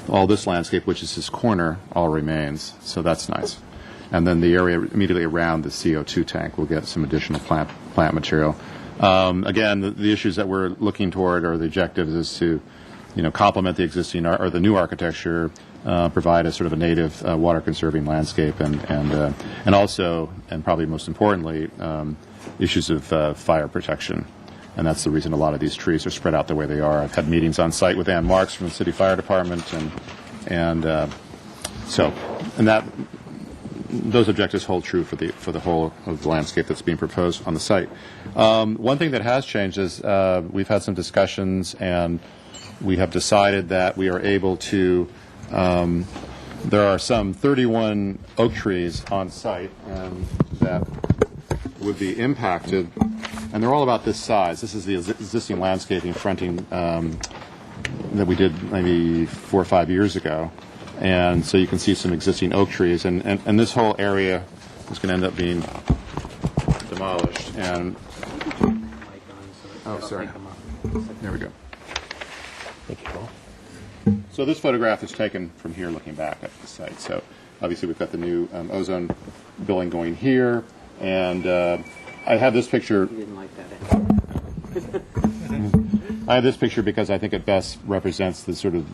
all this landscape, which is this corner, all remains. So that's nice. And then the area immediately around the CO2 tank will get some additional plant material. Again, the issues that we're looking toward, or the objectives, is to, complement the existing or the new architecture, provide a sort of a native water-conserving landscape, and also, and probably most importantly, issues of fire protection. And that's the reason a lot of these trees are spread out the way they are. I've had meetings on site with Ann Marks from the City Fire Department, and those objectives hold true for the whole of the landscape that's being proposed on the site. One thing that has changed is we've had some discussions, and we have decided that we are able to. There are some 31 oak trees on site, and that would be impacted, and they're all about this size. This is the existing landscaping fronting that we did maybe 4 or 5 years ago. And so you can see some existing oak trees, and this whole area is going to end up being demolished. And sorry. There we go. Thank you, Paul. So this photograph is taken from here, looking back at the site. So obviously we've got the new ozone building going here, and I have this picture. You didn't like that. I have this picture because I think it best represents the sort of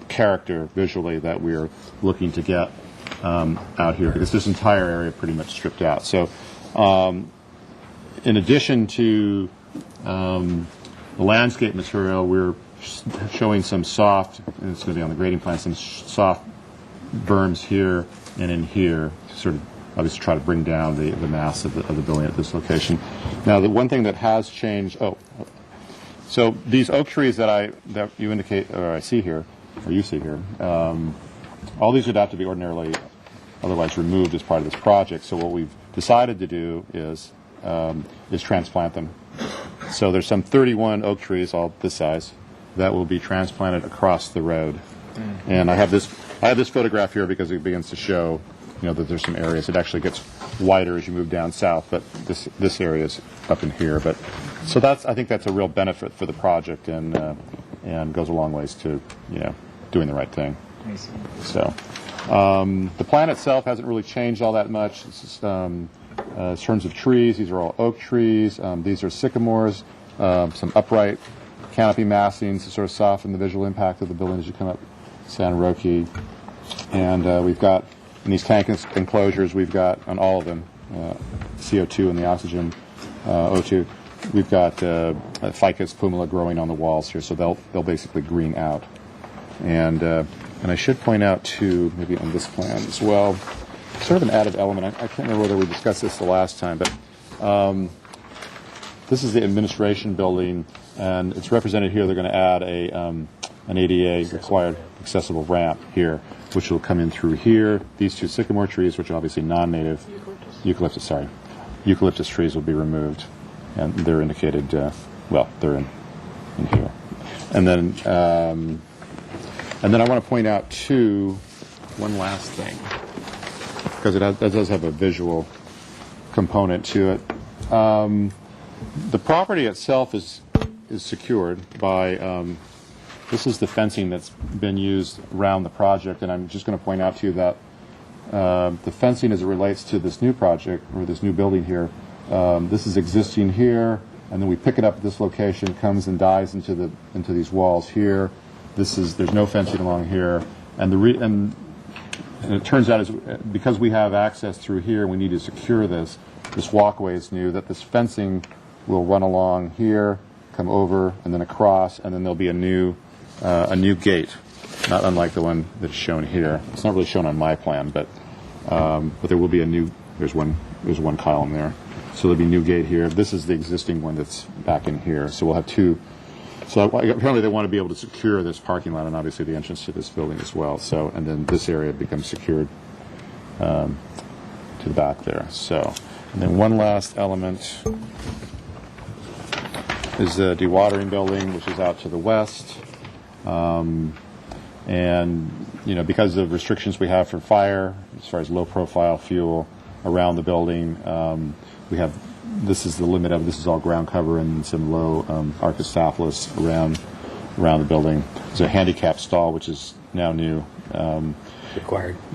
character visually that we're looking to get out here, because this entire area pretty much stripped out. So in addition to the landscape material, we're showing some soft, and it's going to be on the grading plan, some soft berms here and in here to sort of obviously try to bring down the mass of the building at this location. Now, the one thing that has changed, so these oak trees that you indicate, or I see here, or you see here, all these would have to be ordinarily otherwise removed as part of this project. So what we've decided to do is transplant them. So there's some 31 oak trees, all this size, that will be transplanted across the road. And I have this photograph here because it begins to show, that there's some areas. It actually gets wider as you move down south, but this area is up in here. But so I think that's a real benefit for the project, and goes a long ways to doing the right thing. I see. So the plan itself hasn't really changed all that much. It's just, in terms of trees, these are all oak trees. These are sycamores, some upright canopy massings to sort of soften the visual impact of the building as you come up San Roque. And we've got, in these tank enclosures, we've got, on all of them, CO2 and the oxygen, O2, we've got Ficus pumila growing on the walls here, so they'll basically green out. And I should point out, too, maybe on this plan as well, sort of an added element. I can't remember whether we discussed this the last time, but this is the administration building, and it's represented here. They're going to add an ADA required accessible ramp here, which will come in through here. These two sycamore trees, which are obviously non-native eucalyptus trees, will be removed, and they're indicated. They're in here, and then I want to point out too one last thing, because it does have a visual component to it. The property itself is secured by. This is the fencing that's been used around the project, and I'm just going to point out to you that the fencing, as it relates to this new project or this new building here, this is existing here, and then we pick it up at this location, comes and dives into these walls here. There's no fencing along here, and it turns out because we have access through here, we need to secure this walkway is new, that this fencing will run along here, come over, and then across, and then there'll be a new gate, not unlike the one that's shown here. It's not really shown on my plan, but there will be a new. There's one column there, so there'll be a new gate here. This is the existing one that's back in here. So we'll have two. So apparently they want to be able to secure this parking lot and obviously the entrance to this building as well. So, and then this area becomes secured to the back there. So, and then one last element is the dewatering building, which is out to the west. And, because of restrictions we have for fire, as far as low-profile fuel around the building, this is the limit of it. This is all ground cover and some low Arctostaphylos around the building. there's a handicap stall, which is now new.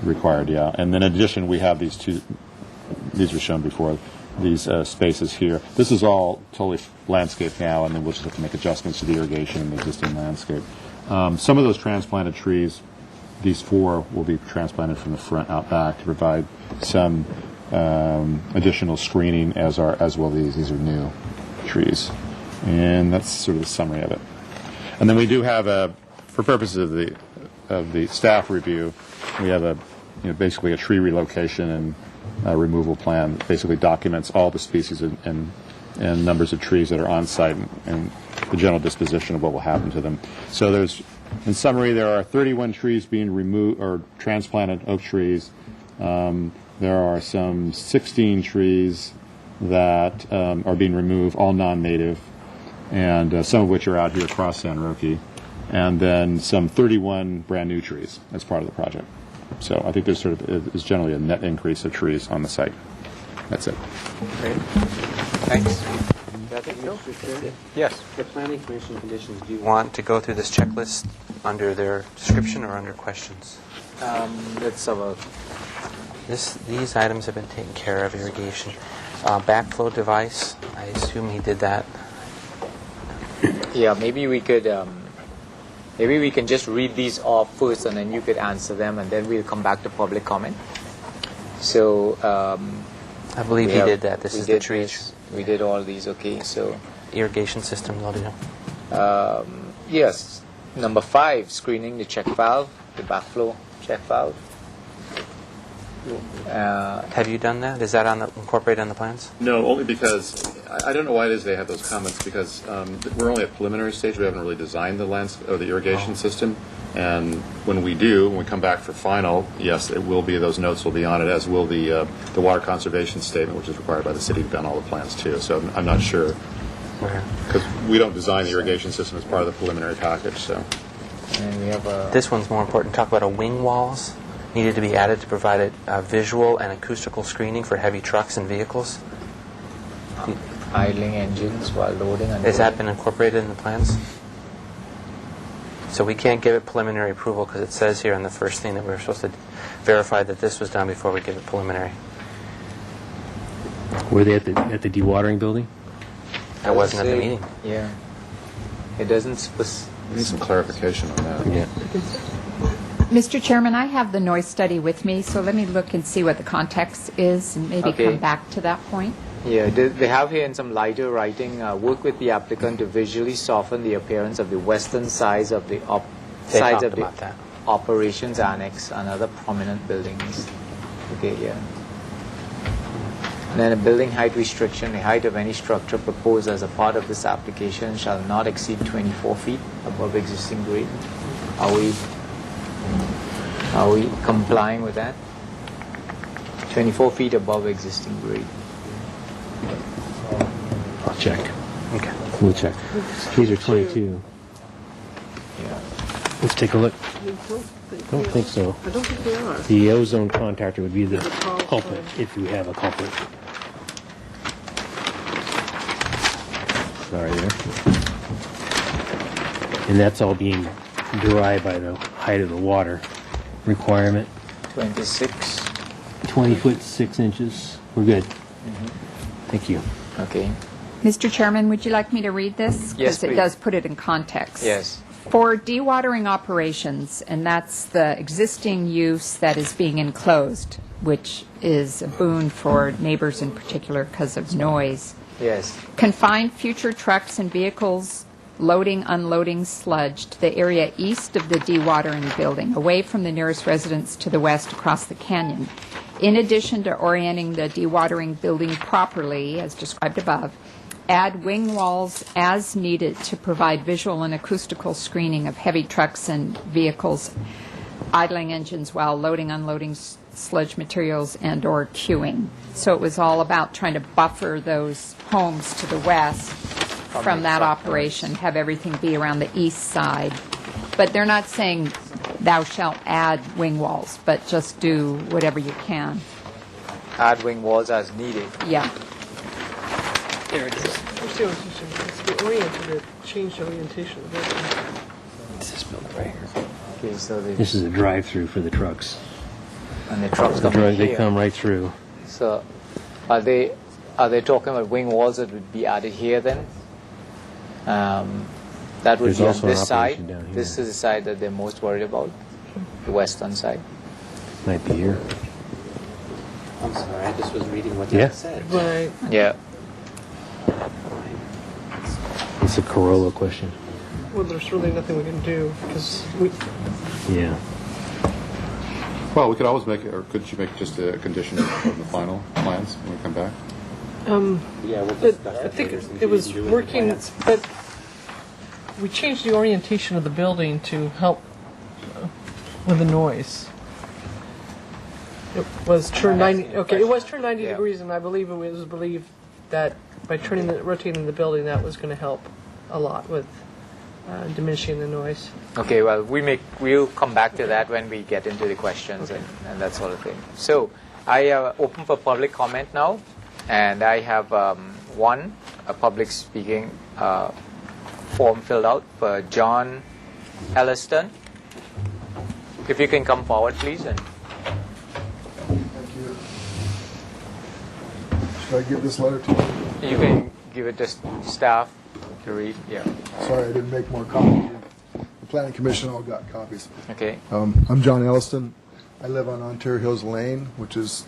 Required, yeah. And then in addition, we have these two, these were shown before, these spaces here. This is all totally landscaped now, and then we'll just have to make adjustments to the irrigation and the existing landscape. Some of those transplanted trees, these 4 will be transplanted from the front out back to provide some additional screening, as well these are new trees. And that's sort of the summary of it. And then we do have for purposes of the staff review, we have basically a tree relocation and removal plan that basically documents all the species and numbers of trees that are on site and the general disposition of what will happen to them. So in summary, there are 31 trees being removed or transplanted, oak trees. There are some 16 trees that are being removed, all non-native, and some of which are out here across San Roque, and then some 31 brand new trees as part of the project. So I think there's is generally a net increase of trees on the site. That's it. Great. Thanks. Yes. The Planning Commission conditions, do you want to go through this checklist under their description or under questions? Let's have a... These items have been taken care of, irrigation. Backflow device, I assume he did that. Yeah, maybe we could... maybe we can just read these off first, and then you could answer them, and then we'll come back to public comment. So... I believe he did that. This is the trees. We did all these, okay. So... Irrigation systems, I'll do. Yes. Number 5, screening the check valve, the backflow check valve. Have you done that? Is that incorporated on the plans? No, only because I don't know why it is they have those comments, because we're only at preliminary stage. We haven't really designed the the irrigation system, and when we come back for final, yes, it will be, those notes will be on it, as will the water conservation statement, which is required by the city to be on all the plans too. So I'm not sure, because we don't design the irrigation system as part of the preliminary package. So and we have this one's more important. Talk about wing walls needed to be added to provide a visual and acoustical screening for heavy trucks and vehicles. idling engines while loading and Has that been incorporated in the plans? So we can't give it preliminary approval because it says here on the first thing that we're supposed to verify that this was done before we give it preliminary. Were they at the dewatering building? I wasn't at the meeting. Yeah. It doesn't... We need some clarification on that. Yeah. Mr. Chairman, I have the noise study with me, so let me look and see what the context is and maybe Okay. come back to that point. Yeah, they have here in some lighter writing, work with the applicant to visually soften the appearance of the western sides of the They sides talked of the about that. operations annex and other prominent buildings. Okay, yeah. And then a building height restriction, the height of any structure proposed as a part of this application shall not exceed 24 feet above existing grade. Are we complying with that? 24 feet above existing grade. I'll check. Okay. We'll check. These are 22. Yeah. Let's take a look. Don't think so. I don't think they are. The ozone contactor would be the culprit, if you have a culprit. Sorry there. And that's all being derived by the height of the water requirement. 26. 20 foot 6 inches. We're good. Thank you. Okay. Mr. Chairman, would you like me to read this? Yes, Because it please. does put it in context. Yes. For dewatering operations, and that's the existing use that is being enclosed, which is a boon for neighbors in particular because of noise. Yes. Confine future trucks and vehicles loading, unloading sludge to the area east of the dewatering building, away from the nearest residence to the west across the canyon. In addition to orienting the dewatering building properly, as described above, add wing walls as needed to provide visual and acoustical screening of heavy trucks and vehicles, idling engines while loading, unloading sludge materials and or queuing. So it was all about trying to buffer those homes to the west from that operation, have everything be around the east side. But they're not saying thou shalt add wing walls, but just do whatever you can. Add wing walls as needed. Yeah. There it is. I see what you're saying. It's the oriented, change the orientation of it. It's this Okay, so This is a drive-through for the trucks. and the trucks The come drive, they here. come right through. So, are they talking about wing walls that would be added here then? That would There's be on also an this side. operation down here. This is the side that they're most worried about, the western side. Might be here. I'm sorry, I just was reading what Yeah. that said. Right. Yeah. It's a Corolla question. Well, there's really nothing we can do because we. Yeah. Well, we could always make it, or could you make just a condition of the final plans when we come back? Yeah, we'll But discuss I that think later, since it you was didn't do any working, plans. but we changed the orientation of the building to help with the noise. It was turned 90. Okay, it was turned 90 Yeah. degrees, and I believe it was believed that by rotating the building, that was going to help a lot with diminishing the noise. Okay, well, we'll come back to that when we get into the questions and that sort of thing. So, I open for public comment now, and I have a public speaking form filled out for John Elliston. If you can come forward, please. And Thank you. Should I give this letter to you? you can give it to staff to read. Yeah. Sorry, I didn't make more copies. The Planning Commission all got copies. Okay. I'm John Elliston. I live on Ontario Hills Lane, which is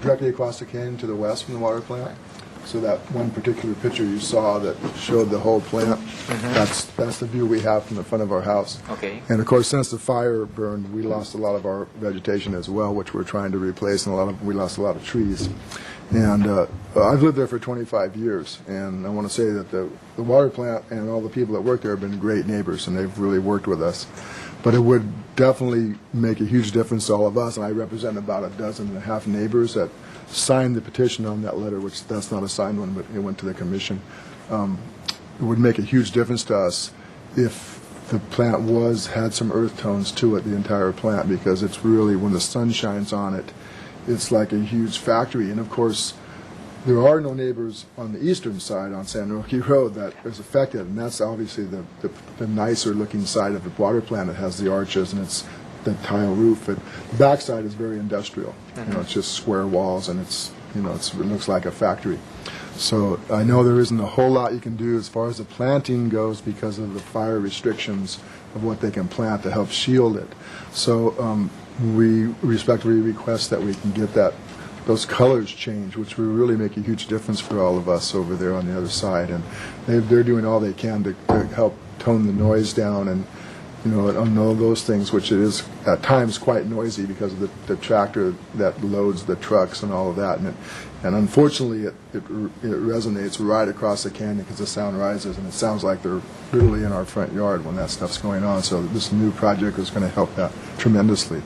directly across the canyon to the west from the water plant. So that one particular picture you saw that showed the whole plant, that's the view we have from the front of our house. Okay. And of course, since the fire burned, we lost a lot of our vegetation as well, which we're trying to replace, and we lost a lot of trees. And I've lived there for 25 years, and I want to say that the water plant and all the people that work there have been great neighbors, and they've really worked with us. But it would definitely make a huge difference to all of us, and I represent about 12.5 neighbors that signed the petition on that letter, which that's not a signed one, but it went to the commission. It would make a huge difference to us if the plant had some earth tones to it, the entire plant, because it's really, when the sun shines on it, it's like a huge factory. And of course, there are no neighbors on the eastern side on San Roque Road that is affected, and that's obviously the nicer looking side of the water plant. It has the arches and it's the tile roof. The backside is very industrial. You know, it's just square walls, and it looks like a factory. So I know there isn't a whole lot you can do as far as the planting goes because of the fire restrictions of what they can plant to help shield it. So we respectfully request that we can get those colors changed, which will really make a huge difference for all of us over there on the other side. And they're doing all they can to help tone the noise down and, on all those things, which it is at times quite noisy because of the tractor that loads the trucks and all of that. And unfortunately, it resonates right across the canyon because the sound rises, and it sounds like they're literally in our front yard when that stuff's going on. So this new project is going to help that tremendously.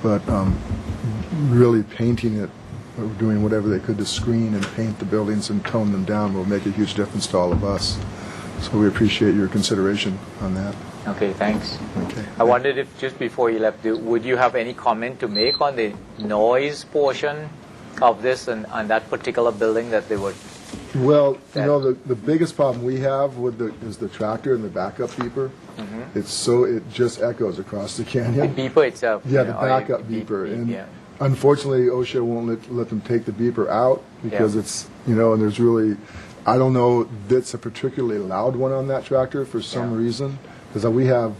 But really painting it, or doing whatever they could to screen and paint the buildings and tone them down will make a huge difference to all of us. So we appreciate your consideration on that. Okay, thanks. Okay. I wondered if just before you left, would you have any comment to make on the noise portion of this and on that particular building that they would? Well, the biggest problem we have is the tractor and the backup beeper. It just echoes across the canyon. The beeper itself. Yeah, the backup beeper. And unfortunately, OSHA won't let them take the beeper out because it's, and there's really, I don't know, that's a particularly loud one on that tractor for some reason. Because we have,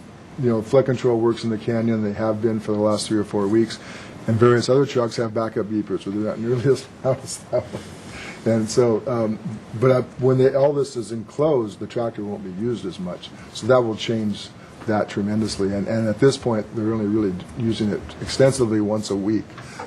flood control works in the canyon. They have been for the last 3 or 4 weeks. And various other trucks have backup beepers, so they're not nearly as loud as that one. And so, when all this is enclosed, the tractor won't be used as much. So that will change that tremendously. And at this point, they're only really using it extensively once a week.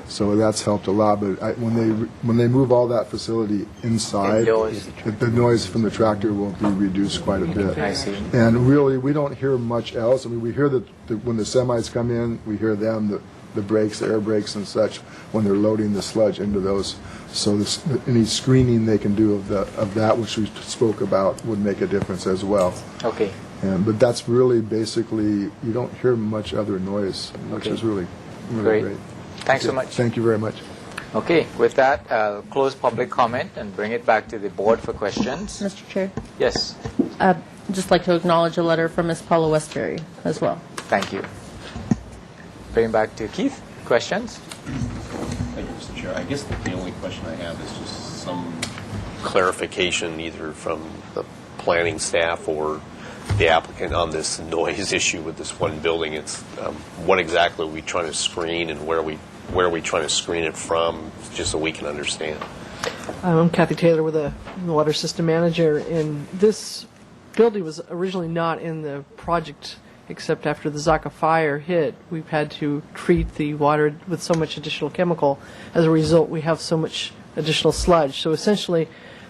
So that's helped a lot. But when they move all that facility inside, the noise from the tractor will be reduced quite a bit. I see. And really, we don't hear much else. I mean, we hear that when the semis come in, we hear them, the brakes, the air brakes and such, when they're loading the sludge into those. So any screening they can do of that, which we spoke about, would make a difference as well. Okay. But that's really basically, you don't hear much other noise, which is really great. Thanks so much. Thank you very much. Okay, with that, I'll close public comment and bring it back to the board for questions. Mr. Chair, Yes. just like to acknowledge a letter from Ms. Paula Westbury as well. Thank you. Bring back to Keith. Questions? Thank you, Mr. Chair. I guess the only question I have is just some clarification either from the planning staff or the applicant on this noise issue with this one building. It's what exactly are we trying to screen and where are we trying to screen it from, just so we can understand. I'm Kathy Taylor with the Water System Manager, and this building was originally not in the project except after the Zaka fire hit. We've had to treat the water with so much additional chemical. As a result, we have so much additional sludge. So essentially,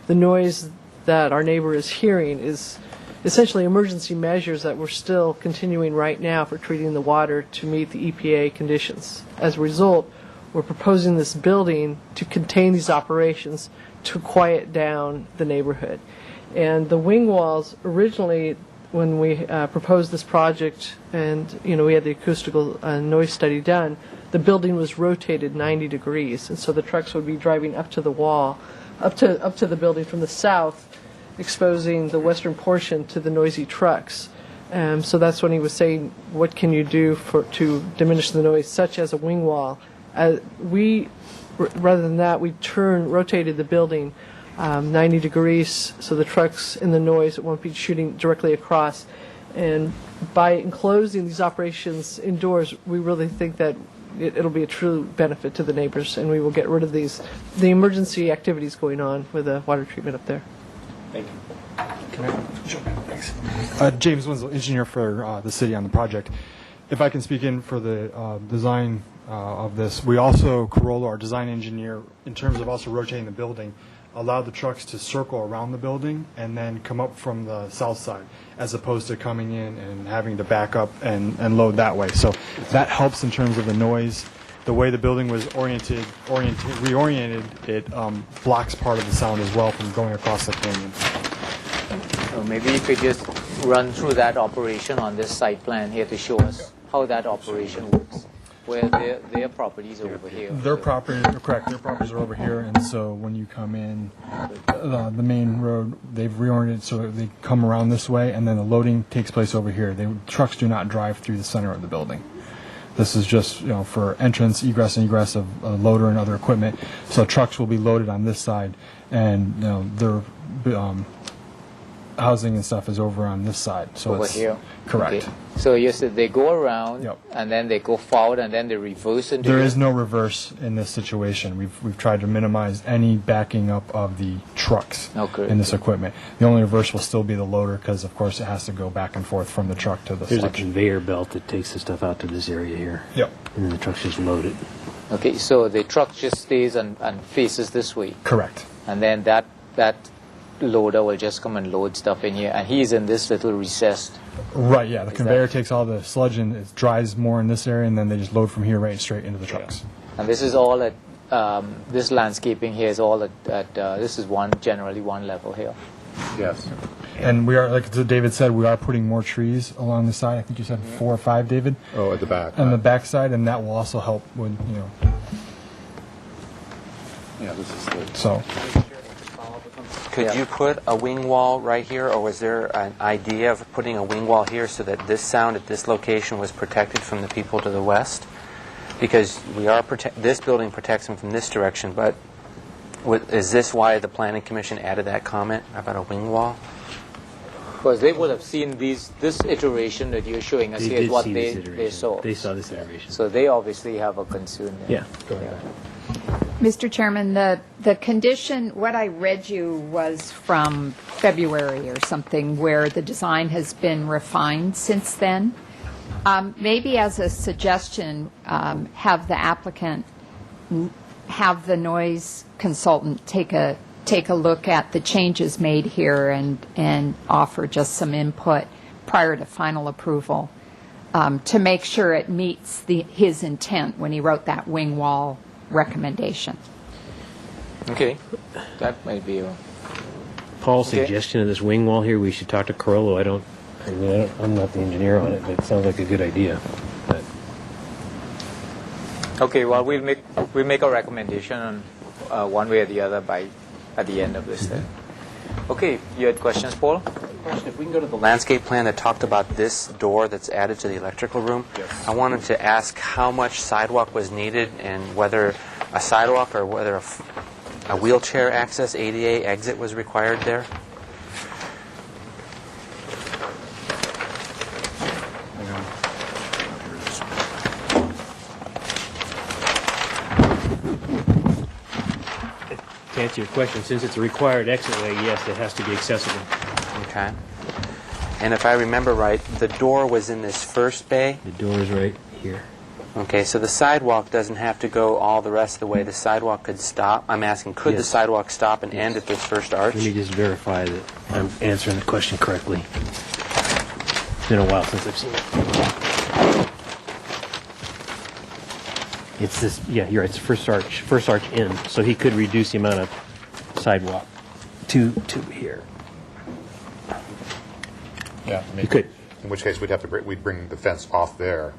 the noise that our neighbor is hearing is essentially emergency measures that we're still continuing right now for treating the water to meet the EPA conditions. As a result, we're proposing this building to contain these operations to quiet down the neighborhood. And the wing walls, originally, when we proposed this project and we had the acoustical noise study done, the building was rotated 90 degrees, and so the trucks would be driving up to the wall, up to the building from the south, exposing the western portion to the noisy trucks. So that's when he was saying, what can you do to diminish the noise, such as a wing wall? Rather than that, we rotated the building 90 degrees, so the trucks and the noise, it won't be shooting directly across. And by enclosing these operations indoors, we really think that it'll be a true benefit to the neighbors, and we will get rid of the emergency activities going on with the water treatment up there. Thank you. Thanks. James Winslow, engineer for the city on the project. If I can speak in for the design of this, we also, Corolla, our design engineer, in terms of also rotating the building, allowed the trucks to circle around the building and then come up from the south side, as opposed to coming in and having to back up and load that way. So that helps in terms of the noise. The way the building was reoriented, it blocks part of the sound as well from going across the canyon. So maybe you could just run through that operation on this site plan here to show us how that operation works. Where their properties are over here. Their property, correct. Their properties are over here, and so when you come in, the main road, they've reoriented so they come around this way, and then the loading takes place over here. Trucks do not drive through the center of the building. This is just for entrance, egress, and egress of loader and other equipment. So trucks will be loaded on this side, and their housing and stuff is over on this side. So over it's here. correct. Okay. So you said they go around, Yep. and then they go forward, and then they reverse into. There is no reverse in this situation. We've tried to minimize any backing up of the trucks Okay. in this equipment. The only reverse will still be the loader, because of course it has to go back and forth from the truck to the There's a sludge. conveyor belt that takes the stuff out to this area here. Yep. And then the trucks just load it. Okay, so the truck just stays and faces this way, Correct. and then that loader will just come and load stuff in here, and he's in this little recessed. Right, yeah. The Is conveyor that- takes all the sludge and it dries more in this area, and then they just load from here right straight into the trucks. And this is all at this landscaping here is all at this is generally one level here. Yes. And we are, like David said, we are putting more trees along the side. I think you said 4 or 5, David? Oh, at the back. On the back side, and that will also help with, Yeah, this is the... so. Could you put a wing wall right here, or was there an idea of putting a wing wall here so that this sound at this location was protected from the people to the west? Because this building protects them from this direction, but is this why the Planning Commission added that comment about a wing wall? Because they would have seen this iteration that you're showing us They here is did what see this they iteration. saw. They saw this iteration. So they obviously have a concern there. Yeah. Mr. Chairman, the condition, what I read you was from February or something, where the design has been refined since then. Maybe as a suggestion, have the applicant, have the noise consultant take a look at the changes made here and offer just some input prior to final approval to make sure it meets his intent when he wrote that wing wall recommendation. Okay, that might be a... Paul's Okay. suggestion of this wing wall here, we should talk to Corollo. I'm not the engineer on it, but it sounds like a good idea. But Okay, well, we'll make a recommendation on one way or the other at the end of this then. Okay, you had questions, Paul? Question, if we can go to the landscape plan that talked about this door that's added to the electrical room, I wanted to ask how much sidewalk was needed and whether a sidewalk or whether a wheelchair access ADA exit was required there. To answer your question, since it's a required exit way, yes, it has to be accessible. Okay. And if I remember right, the door was in this first bay? The door is right here. Okay, so the sidewalk doesn't have to go all the rest of the way. The sidewalk could stop. I'm asking, could the Yes. sidewalk stop and end at this first arch? Let me just verify that I'm answering the question correctly. It's been a while since I've seen it. It's this, yeah, you're right, it's first arch in, so he could reduce the amount of sidewalk to here. Yeah. You could. In which case, we'd bring the fence off there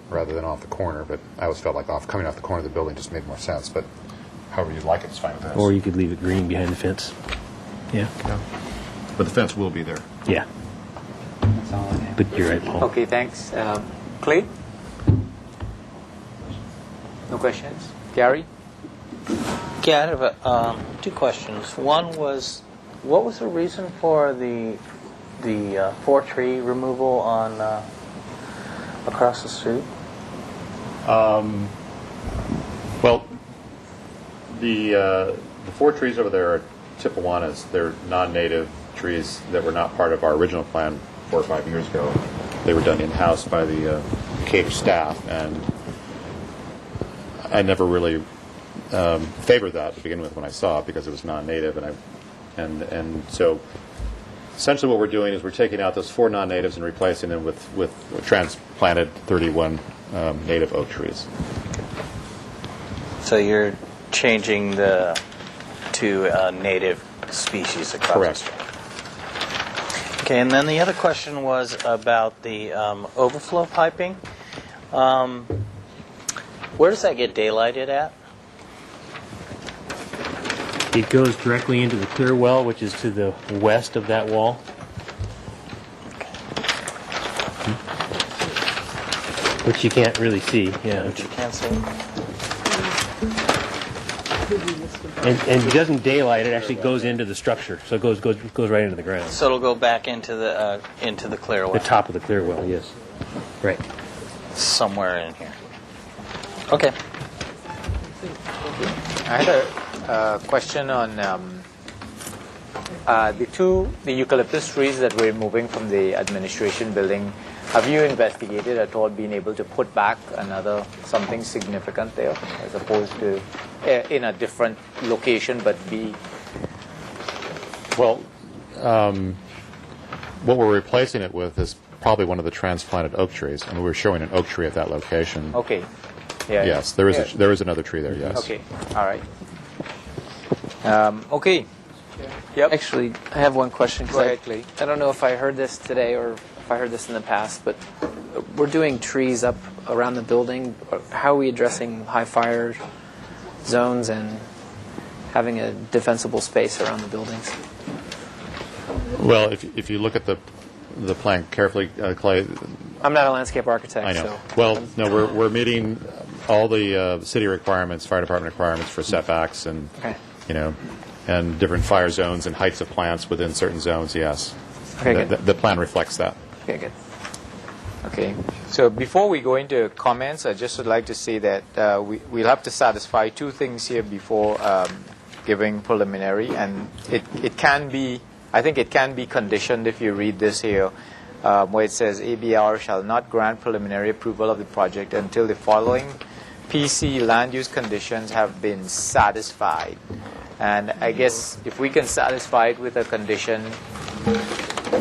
rather than off the corner, but I always felt like coming off the corner of the building just made more sense, but however you'd like it, it's fine with us. Or you could leave it green behind the fence. Yeah. But the fence will be there. Yeah. But you're right, Paul. Okay, thanks. Clay? No questions? Gary? Yeah, I have two questions. One was, what was the reason for the 4-tree removal on across the street? Well, the 4 trees over there are Tipuanas. They're non-native trees that were not part of our original plan 4 or 5 years ago. They were done in-house by the Cape staff, and I never really favored that to begin with when I saw it because it was non-native, and so essentially what we're doing is we're taking out those 4 non-natives and replacing them with transplanted 31 native oak trees. So you're changing to native species across Correct. the street. Okay, and then the other question was about the overflow piping. Where does that get daylighted at? It goes directly into the clear well, which is to the west of that wall. Which you can't really see. Yeah. Which you can't see. And it doesn't daylight, it actually goes into the structure. So it goes right into the ground. So it'll go back into the clear well. The top of the clear well, yes. Right. Somewhere in here. Okay. I had a question on the eucalyptus trees that we're moving from the administration building. Have you investigated at all being able to put back something significant there as opposed to in a different location but be... Well, what we're replacing it with is probably one of the transplanted oak trees, and we're showing an oak tree at that location. Okay. Yeah. Yes, there is another tree there, yes. Okay. All right. Okay. Yep. Actually, I have one question. Go ahead, Clay. I don't know if I heard this today or if I heard this in the past, but we're doing trees up around the building. How are we addressing high fire zones and having a defensible space around the buildings? Well, if you look at the plan carefully, Clay. I'm not a landscape architect. I know. So Well, no, we're meeting all the city requirements, fire department requirements for setbacks, and Okay. and different fire zones and heights of plants within certain zones. Yes. Okay, good. The plan reflects that. Okay, good. Okay. So before we go into comments, I just would like to say that we'll have to satisfy 2 things here before giving preliminary, and it can be, I think it can be conditioned if you read this here, where it says ABR shall not grant preliminary approval of the project until the following PC land use conditions have been satisfied. And I guess if we can satisfy it with a condition,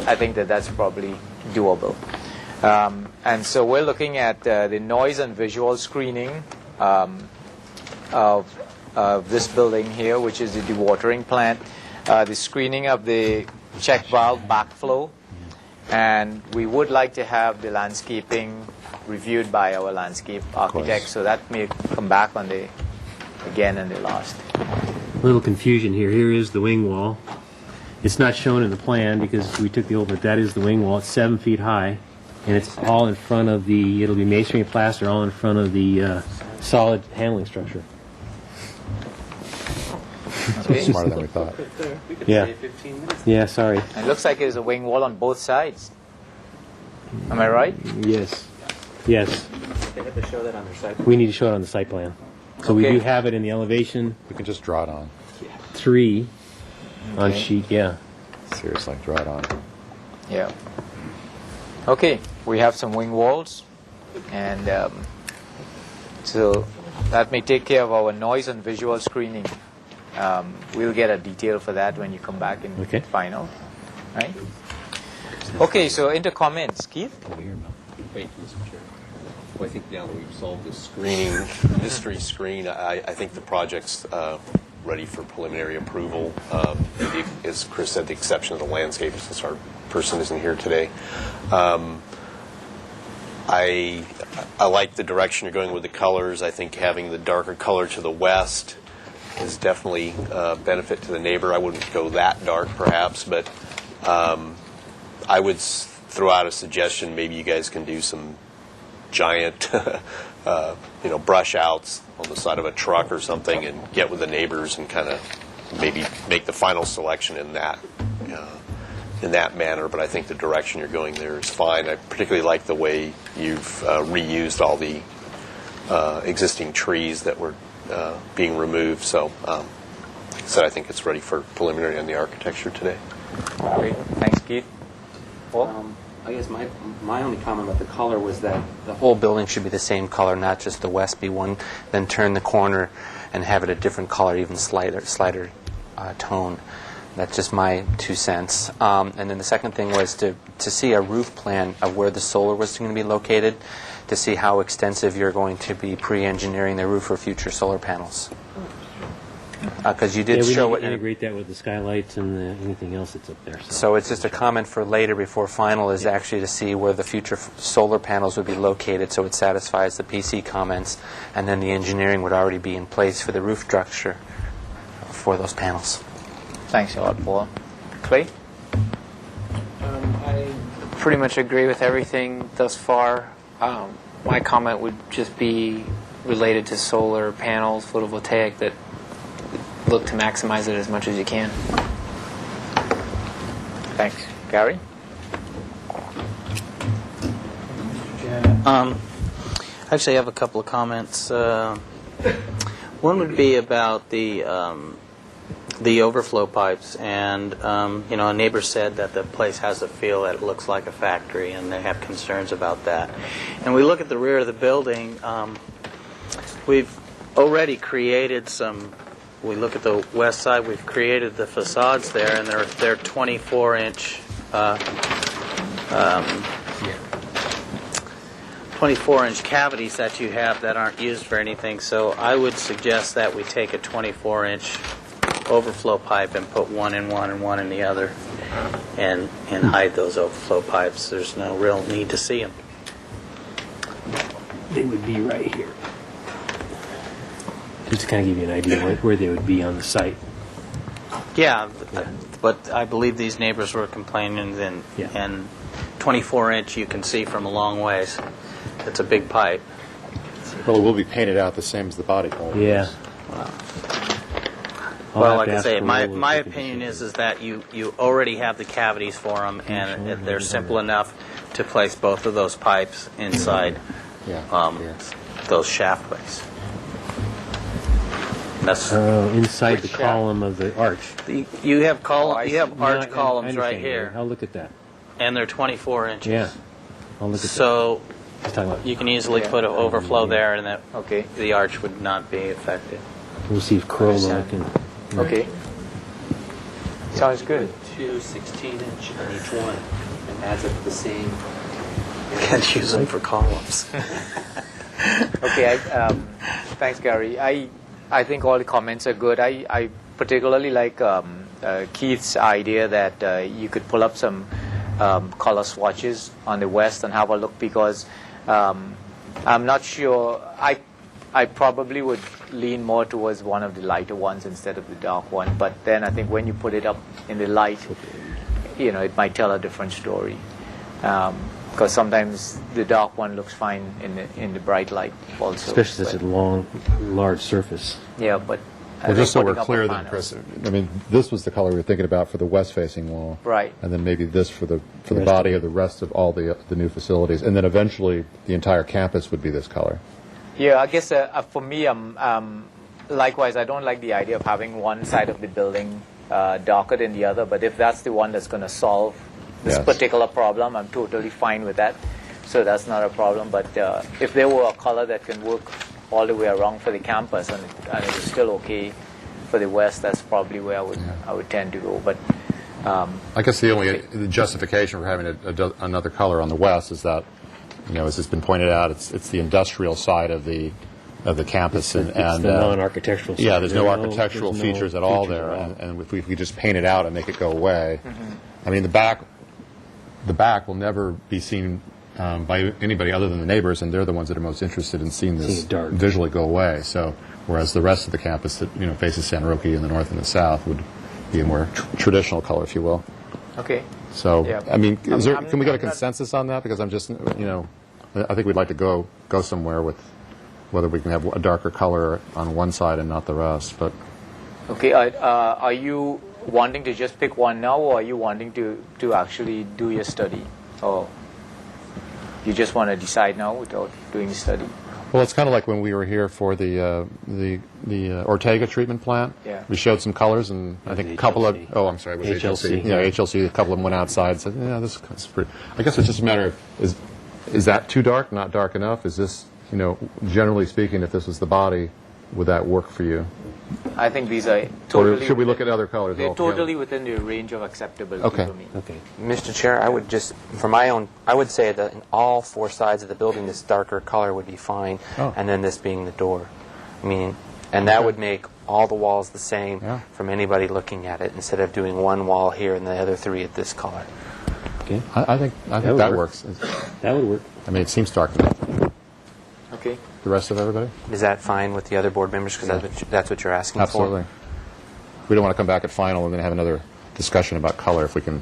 I think that's probably doable. And so we're looking at the noise and visual screening of this building here, which is the dewatering plant, the screening of the check valve backflow, and we would like to have the landscaping reviewed by our landscape architect, so that may come back on the last. A little confusion here. Here is the wing wall. It's not shown in the plan because we took the old, but that is the wing wall. It's 7 feet high, and it's all in front of the, it'll be masonry and plaster, all in front of the solid handling structure. Smarter than we thought. Yeah. Yeah, sorry. It looks like there's a wing wall on both sides. Am I right? Yes. Yes. They have to show that on their site. We need to show it on the site plan. So we Okay. do have it in the elevation We can just draw it on. 3 on Okay. sheet, yeah. Seriously, draw it on. Yeah. Okay, we have some wing walls, and so that may take care of our noise and visual screening. We'll get a detail for that when you come back in Okay. final, right? Okay, so into comments, Keith. Thank you, Mr. Chair. Well, I think now that we've solved the screening, mystery screen, I think the project's ready for preliminary approval. As Chris said, the exception of the landscape, since our person isn't here today. I like the direction you're going with the colors. I think having the darker color to the west is definitely a benefit to the neighbor. I wouldn't go that dark, perhaps, but I would throw out a suggestion. Maybe you guys can do some giant, brush outs on the side of a truck or something, and get with the neighbors and kind of maybe make the final selection in that manner. But I think the direction you're going there is fine. I particularly like the way you've reused all the existing trees that were being removed. So, like I said, I think it's ready for preliminary on the architecture today. Great, thanks, Keith. Paul? I guess my only comment about the color was that the whole building should be the same color, not just the west be one, then turn the corner and have it a different color, even slighter tone. That's just my 2 cents. And then the second thing was to see a roof plan of where the solar was going to be located, to see how extensive you're going to be pre-engineering the roof for future solar panels. Because you did we show need it to in integrate that with the skylights and anything else that's up there. So it's just a comment for later before final is actually to see where the future solar panels would be located so it satisfies the PC comments, and then the engineering would already be in place for the roof structure for those panels. Thanks a lot, Paul. Clay? I pretty much agree with everything thus far. My comment would just be related to solar panels, photovoltaic, that look to maximize it as much as you can. Thanks. Gary? Actually, I have a couple of comments. One would be about the overflow pipes, and a neighbor said that the place has a feel that it looks like a factory, and they have concerns about that. And we look at the rear of the building. We've already created some. We look at the west side. We've created the facades there, and they're 24-inch. 24-inch cavities that you have that aren't used for anything. So I would suggest that we take a 24-inch overflow pipe and put one in one and one in the other, and hide those overflow pipes. There's no real need to see them. They would be right here. Just to kind of give you an idea where they would be on the site. Yeah, but I believe these neighbors were complaining, and 24-inch you can see from a long ways. It's a big pipe. Well, it will be painted out the same as the body color. Yeah. Well, like I say, my opinion is that you already have the cavities for them, and they're simple enough to place both of those pipes inside those shaft bays. That's inside the column of the arch. you have arch I columns right understand. here, I'll look at that. and they're 24 inches. Yeah. I'll look at So that. Talking about, you can easily put an overflow there, and that Okay. the arch would not be affected. we'll see if Corolla can. Okay. Sounds good. 2 16-inch on each one, and adds up to the same. Can't use them for columns. Okay, thanks, Gary. I think all the comments are good. I particularly like Keith's idea that you could pull up some color swatches on the west and have a look, because I'm not sure. I probably would lean more towards one of the lighter ones instead of the dark one. But then I think when you put it up in the light, it might tell a different story. Because sometimes the dark one looks fine in the bright light also. Especially such a long, large surface. Yeah, but Well, just so we're putting up clear a then, panel. Chris, I mean, this was the color we were thinking about for the west-facing wall. Right. And then maybe this for the Rest body of of the rest of all the new facilities. And then eventually, the entire campus would be this color. Yeah, I guess for me, likewise, I don't like the idea of having one side of the building darker than the other, but if that's the one that's going to solve this Yes. particular problem, I'm totally fine with that. So that's not a problem. But if there were a color that can work all the way around for the campus and it was still okay for the west, that's probably where I would tend to go. But I guess the only justification for having another color on the west is that, as it's been pointed out, it's the industrial side of the campus, It's the non-architectural side. Yeah, there's no There's architectural no features at all features there, at all. and if we just paint it out and make it go away, I mean, the back will never be seen by anybody other than the neighbors, and they're the ones that are most interested in seeing this Seeing it dark. visually go away. So, whereas the rest of the campus that faces San Roque in the north and the south would be a more traditional color, if you will. okay. So, Yeah. I mean, can we get a I'm not- consensus on that? Because I'm just, I think we'd like to go somewhere with whether we can have a darker color on one side and not the rest. But Okay, are you wanting to just pick one now, or are you wanting to actually do your study? Or you just want to decide now without doing the study? well, it's kind of like when we were here for the Ortega treatment plant. Yeah. We showed some colors, and I think a couple of I'm sorry, it was HLC. HLC. Yeah, HLC. A couple of them went outside and said, "Yeah, this is pretty." I guess it's just a matter of is that too dark? Not dark enough? Is this generally speaking, if this was the body, would that work for you? I think these are Or totally. should we look within- at other colors? They're altogether? totally within the range of acceptability Okay. for me. Okay. Mr. Chair, I would just, for my own, I would say that in all four sides of the building, this darker color would be fine, Oh. and then this being the door. I mean, and that would make all the walls the same Yeah. from anybody looking at it, instead of doing one wall here and the other three at this color. Okay. I think would that work. works. That would work. I mean, it seems dark enough. Okay. The rest of everybody? Is that fine with the other board members? Because that's what you're asking Absolutely. We don't want to come back at final and then have another discussion about color if we can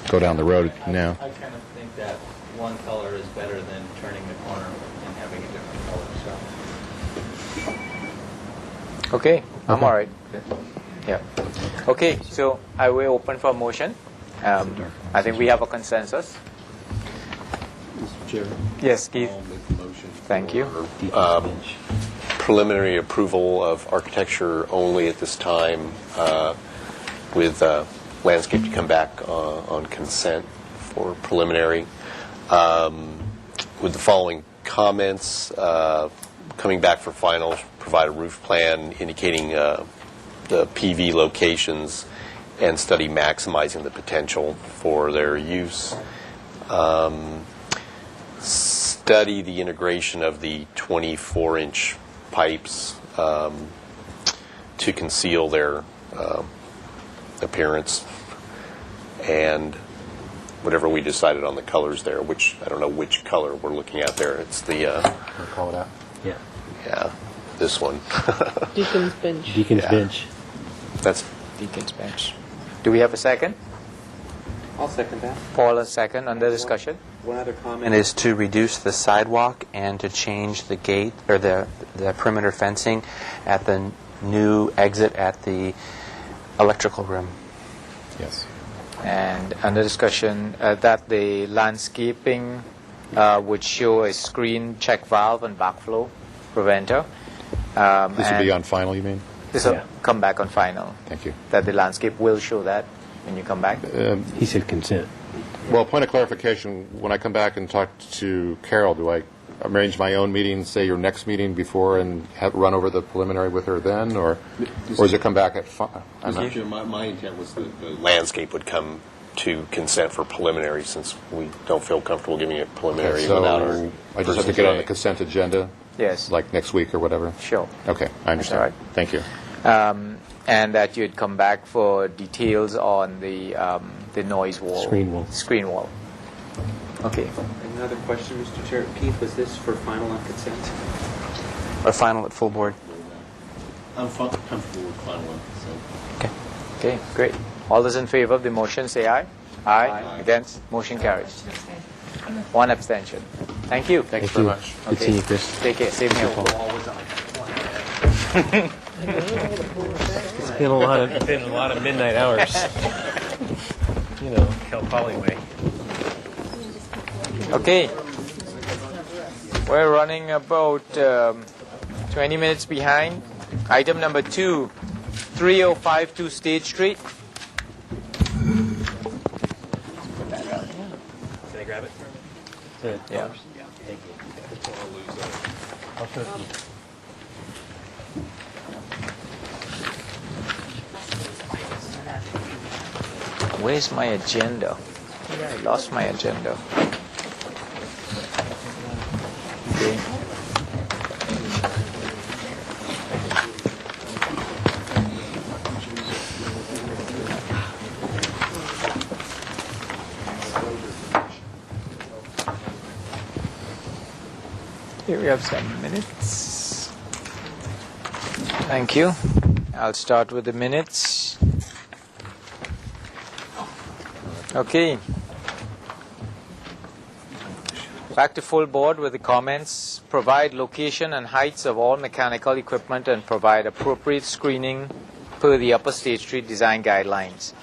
go down the road now. I kind of think that one color is better than turning the corner and having a different color. So Okay, I'm Okay. all right. Yeah. Okay, so I will open for a motion. I think we have a consensus. Mr. Chair? Yes, Keith. I'll make the motion. Thank you. for, preliminary approval of architecture only at this time, with landscape to come back on consent for preliminary. With the following comments, coming back for final, provide a roof plan indicating the PV locations and study maximizing the potential for their use. Study the integration of the 24-inch pipes to conceal their appearance, and whatever we decided on the colors there, which I don't know which color we're looking at there. It's the Call it out. yeah, this one. Deacon's Bench. Deacon's Yeah. Bench. That's Deacon's Bench. Do we have a second? I'll second that. Paul, a second under discussion? One other comment is to reduce the sidewalk and to change the gate or the perimeter fencing at the new exit at the electrical room. Yes. And under discussion that the landscaping would show a screen check valve and backflow preventer. This would be on final, you mean? This will come back on final. Thank you. That the landscape will show that when you come back. He said consent. Well, point of clarification, when I come back and talk to Carol, do I arrange my own meeting, say your next meeting before, and run over the preliminary with her then, or does it come back at Mr. Chair, my intent was that the landscape would come to consent for preliminary, since we don't feel comfortable giving it preliminary without our. So I just have to get on the consent agenda, Yes. like next week or whatever? Sure. Okay, I understand. all right. Thank you. And that you'd come back for details on the noise wall. Screen wall. Screen wall. Okay. Another question, Mr. Chair. Keith, was this for final on consent? Or final at full board? I'm comfortable with final one. So. Okay, great. All those in favor of the motion say aye. Aye. Against? Motion carries. One abstention. Thank you. Thanks very much. Good seeing you, Chris. Take care. Same here. It's been a lot of midnight hours. You know, Cal Poly way. Okay. We're running about 20 minutes behind. Item number 2, 3052 State Street. Can I grab it? Yeah. Where's my agenda? I lost my agenda. Okay. Here we have some minutes. Thank you. I'll start with the minutes. Okay. Back to full board with the comments. Provide location and heights of all mechanical equipment and provide appropriate screening per the Upper State Street design guidelines.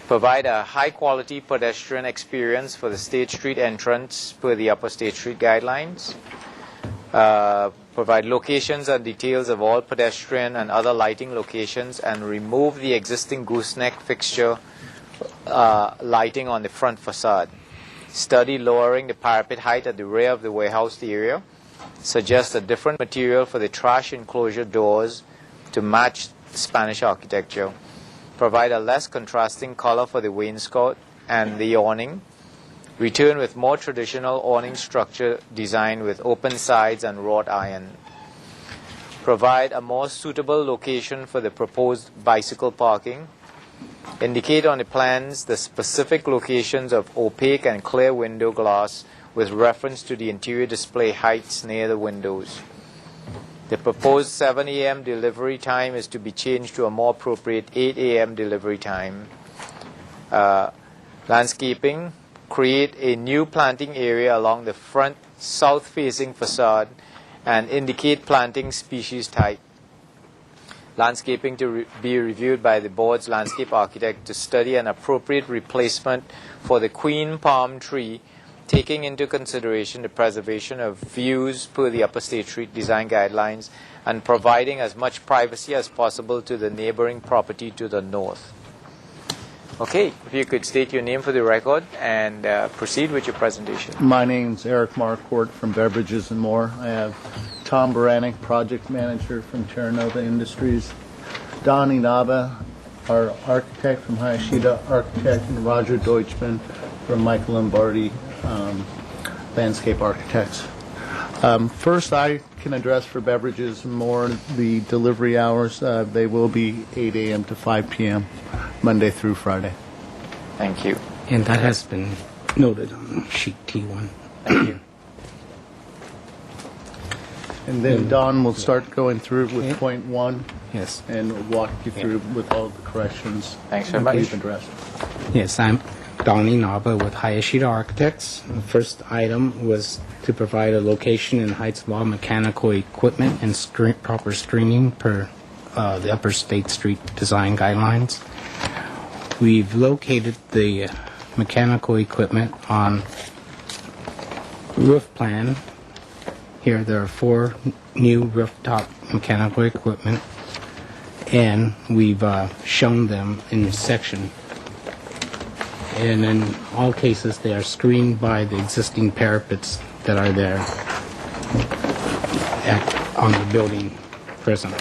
Provide a high-quality pedestrian experience for the State Street entrance per the Upper State Street guidelines. Provide locations and details of all pedestrian and other lighting locations and remove the existing gooseneck fixture lighting on the front facade. Study lowering the parapet height at the rear of the warehouse area. Suggest a different material for the trash enclosure doors to match Spanish architecture. Provide a less contrasting color for the wainscot and the awning. Return with more traditional awning structure design with open sides and wrought iron. Provide a more suitable location for the proposed bicycle parking. Indicate on the plans the specific locations of opaque and clear window glass with reference to the interior display heights near the windows. The proposed 7 a.m. delivery time is to be changed to a more appropriate 8 a.m. delivery time. Landscaping. Create a new planting area along the front south-facing facade and indicate planting species type. Landscaping to be reviewed by the board's landscape architect to study an appropriate replacement for the queen palm tree, taking into consideration the preservation of views per the Upper State Street design guidelines and providing as much privacy as possible to the neighboring property to the north. Okay, if you could state your name for the record and proceed with your presentation. My name's Eric Marquardt from Beverages and More. I have Tom Baranek, project manager from Terranova Industries, Don Inaba, our architect from Hayashida Architect, and Roger Deutschman from Michael Lombardi Landscape Architects. First, I can address for Beverages and More the delivery hours. They will be 8 a.m. to 5 p.m. Monday through Friday. Thank you. And that has been noted on sheet T1. Thank you. And then Don will start going through with point 1. Yes. And walk you through with all the corrections. Thanks very much. We've addressed. Yes, I'm Don Inaba with Hayashida Architects. The first item was to provide a location and heights of all mechanical equipment and proper screening per the Upper State Street design guidelines. We've located the mechanical equipment on roof plan. Here there are 4 new rooftop mechanical equipment, and we've shown them in section. And in all cases, they are screened by the existing parapets that are there on the building presently.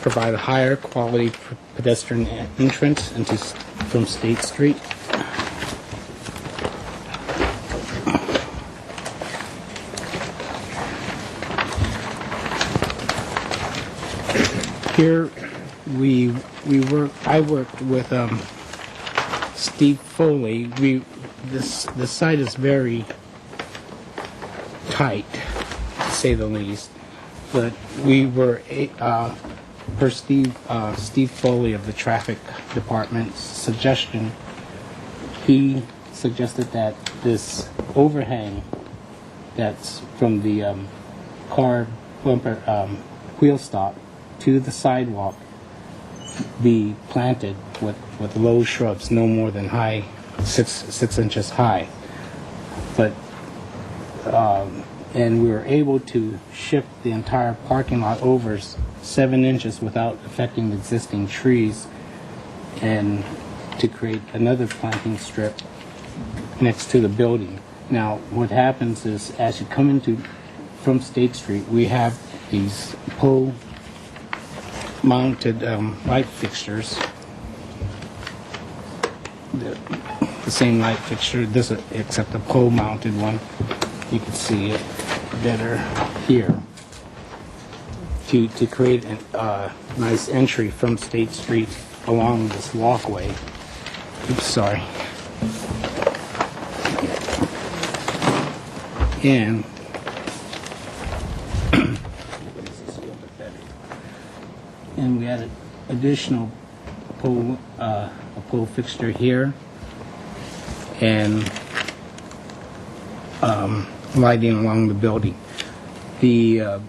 Provide a higher quality pedestrian entrance from State Street. Here I worked with Steve Foley. The site is very tight, to say the least. But we were per Steve Foley of the Traffic Department's suggestion, he suggested that this overhang that's from the car bumper wheel stop to the sidewalk be planted with low shrubs, no more than six inches high. But and we were able to shift the entire parking lot over 7 inches without affecting the existing trees, and to create another planting strip next to the building. Now, what happens is, as you come into from State Street, we have these pole-mounted light fixtures. The same light fixture, this except the pole-mounted one. You can see it better here. To create a nice entry from State Street along this walkway. Oops, sorry. And we added additional pole, a pole fixture here, and lighting along the building. The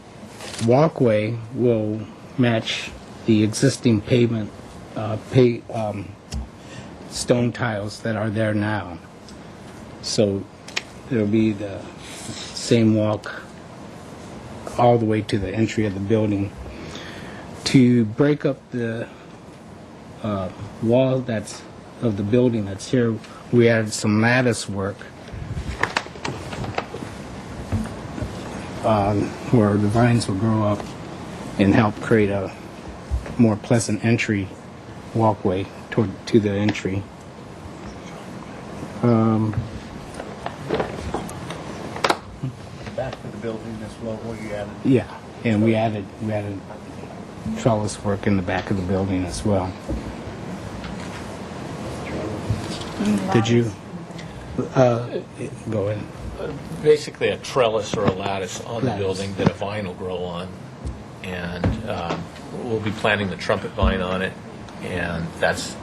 walkway will match the existing pavement stone tiles that are there now. So it'll be the same walk all the way to the entry of the building. To break up the wall that's of the building that's here, we added some lattice work where the vines will grow up and help create a more pleasant entry walkway to the entry. Back to the building as well, what you added. Yeah, and we added trellis work in the back of the building as well. Did you go ahead? Basically a trellis or a lattice on the building that a vine will grow on, and we'll be planting the trumpet vine on it, and that's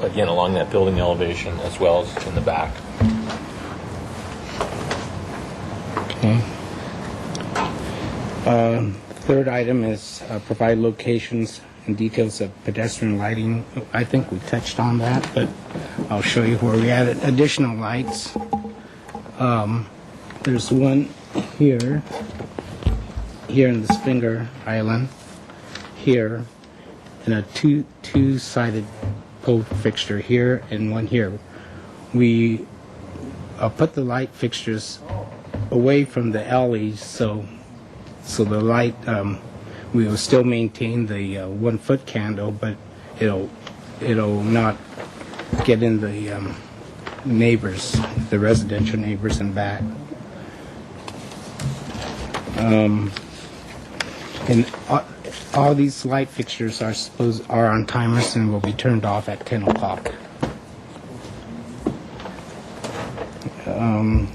again along that building elevation as well as in the back. Okay. Third item is provide locations and details of pedestrian lighting. I think we touched on that, but I'll show you where we added additional lights. There's one here in this finger island, here, and a two-sided pole fixture here and one here. We put the light fixtures away from the alleys, so the light, we will still maintain the 1 foot candle, but it'll not get in the neighbors, the residential neighbors in back. And all these light fixtures are on timers and will be turned off at 10 o'clock.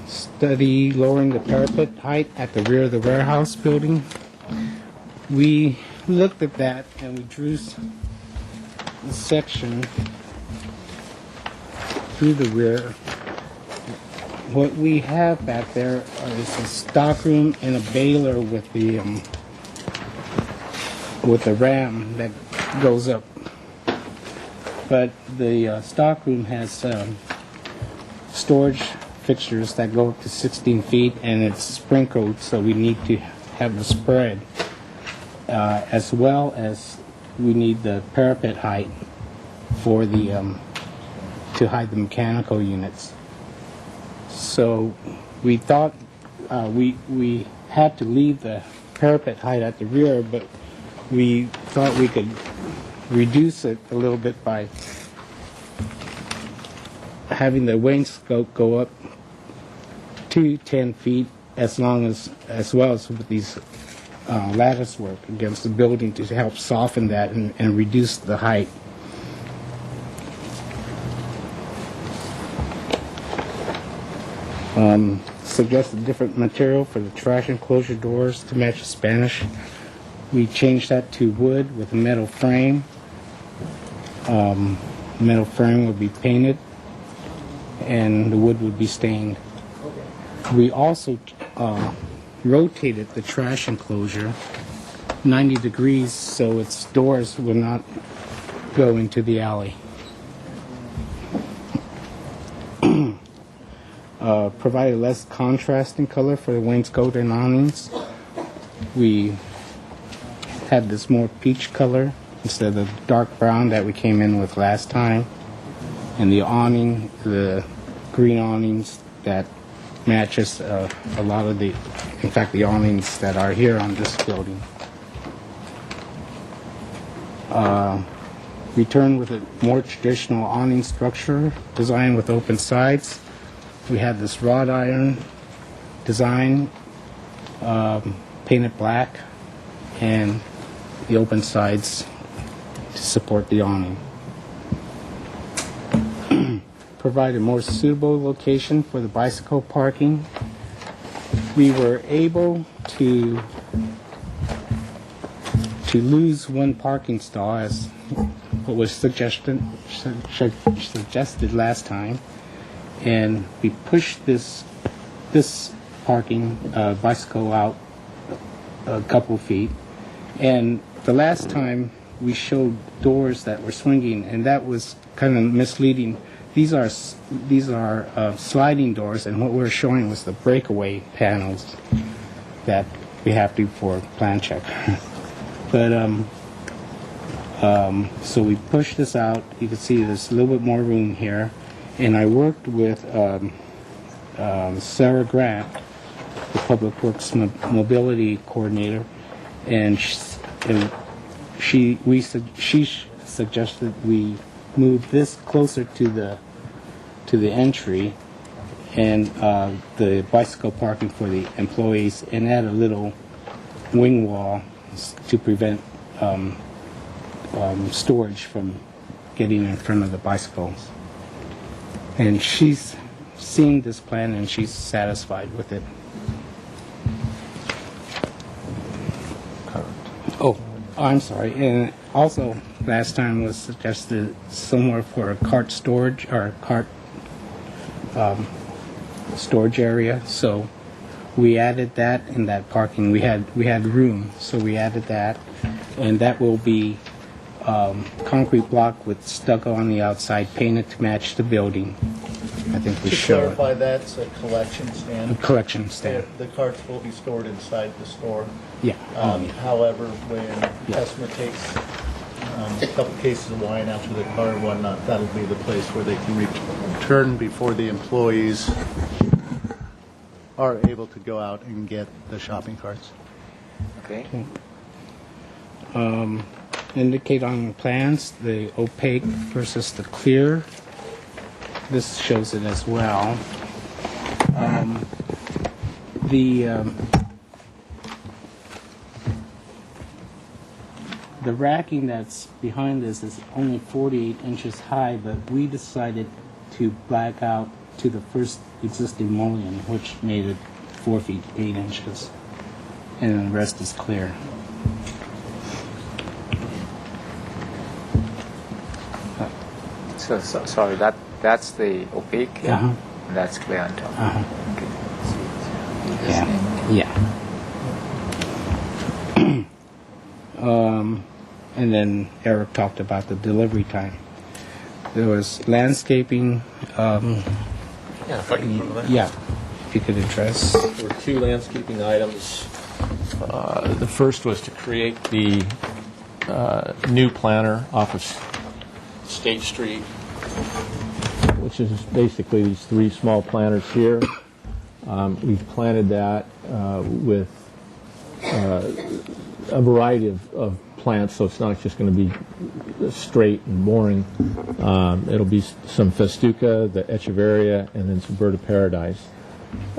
Study lowering the parapet height at the rear of the warehouse building. We looked at that and we drew a section through the rear. What we have back there is a stockroom and a baler with the ram that goes up. But the stockroom has storage fixtures that go up to 16 feet, and it's sprinkled, so we need to have the spread, as well as we need the parapet height for the to hide the mechanical units. So we thought we had to leave the parapet height at the rear, but we thought we could reduce it a little bit by having the wainscot go up to 10 feet, as well as with these lattice work against the building to help soften that and reduce the height. Suggest a different material for the trash enclosure doors to match the Spanish We changed that to wood with a metal frame. Metal frame would be painted, and the wood would be stained. We also rotated the trash enclosure 90 degrees so its doors would not go into the alley. Provided less contrast in color for the wainscot and awnings. We had this more peach color instead of the dark brown that we came in with last time. And the awning, the green awnings that matches a lot of the, in fact, the awnings that are here on this building. Returned with a more traditional awning structure design with open sides. We had this wrought iron design, painted black, and the open sides to support the awning. Provide a more suitable location for the bicycle parking. We were able to lose one parking stall as what was suggested last time, and we pushed this parking bicycle out a couple feet. And the last time we showed doors that were swinging, and that was kind of misleading. These are sliding doors, and what we're showing was the breakaway panels that we have to for plan check. But so we pushed this out. You can see there's a little bit more room here, and I worked with Sarah Grant, the Public Works Mobility Coordinator, and she suggested we move this closer to the entry and the bicycle parking for the employees, and add a little wing wall to prevent storage from getting in front of the bicycles. And she's seen this plan and she's satisfied with it. Oh, I'm sorry. And also, last time was suggested somewhere for a cart storage or cart storage area. So we added that in that parking. We had room, so we added that, and that will be concrete block with stucco on the outside, painted to match the building. I think we To showed. clarify, that's a collection stand. A collection stand. The carts will be stored inside the store. Yeah. However, when the customer takes a couple cases of wine out to their car and whatnot, that'll be the place where they can return before the employees are able to go out and get the shopping carts. Okay. Indicate on the plans the opaque versus the clear. This shows it as well. The racking that's behind this is only 48 inches high, but we decided to black out to the first existing mullion, which made it 4 feet 8 inches, and the rest is clear. So sorry, that's the opaque, Uh-huh. and that's clear on top. Uh-huh. Okay. Yeah. And then Eric talked about the delivery time. There was landscaping. Yeah, if I can. Yeah, if you could address. There were two landscaping items. The first was to create the new planter off of State Street, which is basically these three small planters here. We've planted that with a variety of plants, so it's not just going to be straight and boring. It'll be some festuca, the echeveria, and then some bird of paradise.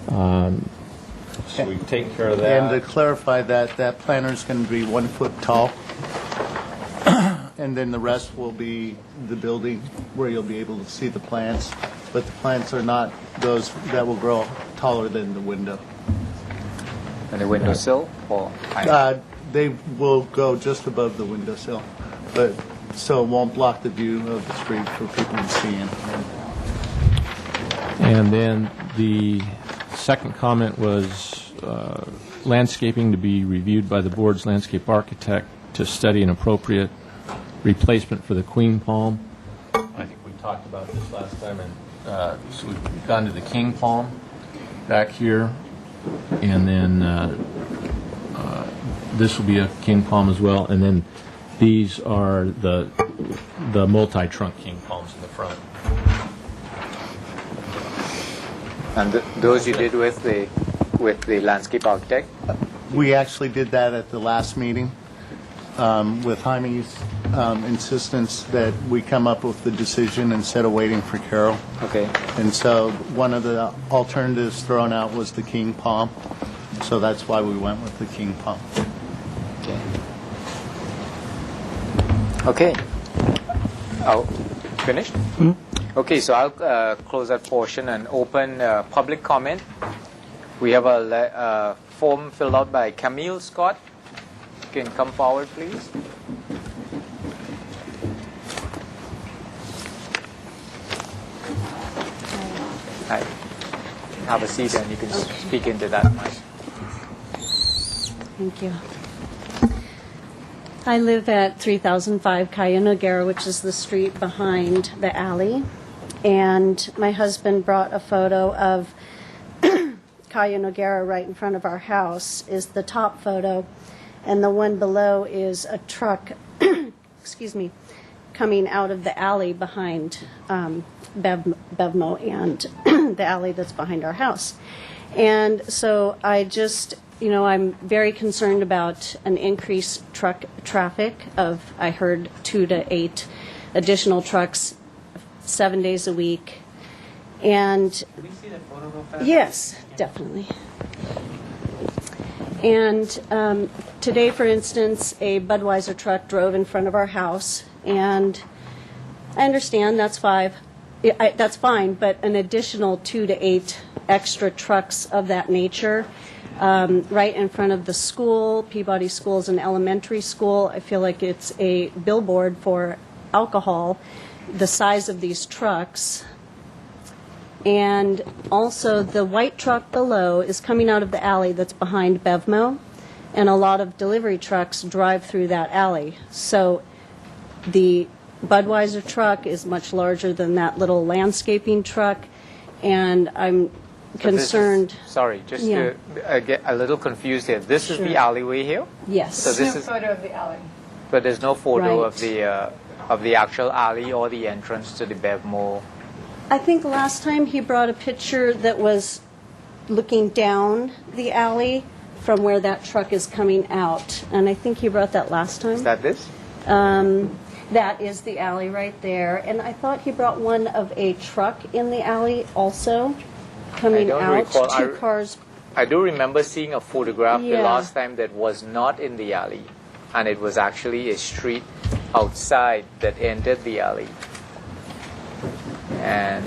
So we take care of that. And to clarify that planter is going to be 1 foot tall, and then the rest will be the building where you'll be able to see the plants. But the plants are not those that will grow taller than the window. And the windowsill or height? They will go just above the windowsill, but so it won't block the view of the street for people to see in. And then the second comment was landscaping to be reviewed by the board's landscape architect to study an appropriate replacement for the queen palm. I think we talked about this last time, and so we've gone to the king palm back here, and then this will be a king palm as well, and then these are the multi-trunk king palms in the front. And those you did with the landscape architect? We actually did that at the last meeting with Jaime's insistence that we come up with the decision instead of waiting for Carol. Okay. And so one of the alternatives thrown out was the king palm. So that's why we went with the king palm. Okay. Oh, finished? Okay, so I'll close that portion and open public comment. We have a form filled out by Camille Scott. You can come forward, please. Hi. Have a seat and you can speak into that mic. Thank you. I live at 3005 Cayo Noguera, which is the street behind the alley. And my husband brought a photo of Cayo Noguera right in front of our house is the top photo. And the one below is a truck, excuse me, coming out of the alley behind Bevmo and the alley that's behind our house. And so I just, I'm very concerned about an increased truck traffic of, I heard 2 to 8 additional trucks 7 days a week. And can we see that photo real fast? yes, definitely. And today, for instance, a Budweiser truck drove in front of our house, and I understand that's that's fine, but an additional 2 to 8 extra trucks of that nature right in front of the school. Peabody School is an elementary school. I feel like it's a billboard for alcohol, the size of these trucks. And also the white truck below is coming out of the alley that's behind Bevmo, and a lot of delivery trucks drive through that alley. So the Budweiser truck is much larger than that little landscaping truck, and I'm concerned. To get a little confused here. This is the alleyway here? Yes. So this is photo of the alley. But there's no photo Right. of the actual alley or the entrance to the Bevmo. I think last time he brought a picture that was looking down the alley from where that truck is coming out, and I think he brought that last time. Is that this? That is the alley right there, and I thought he brought one of a truck in the alley also coming I don't out. recall. Two cars. I do remember seeing a photograph the Yeah. last time that was not in the alley, and it was actually a street outside that entered the alley. And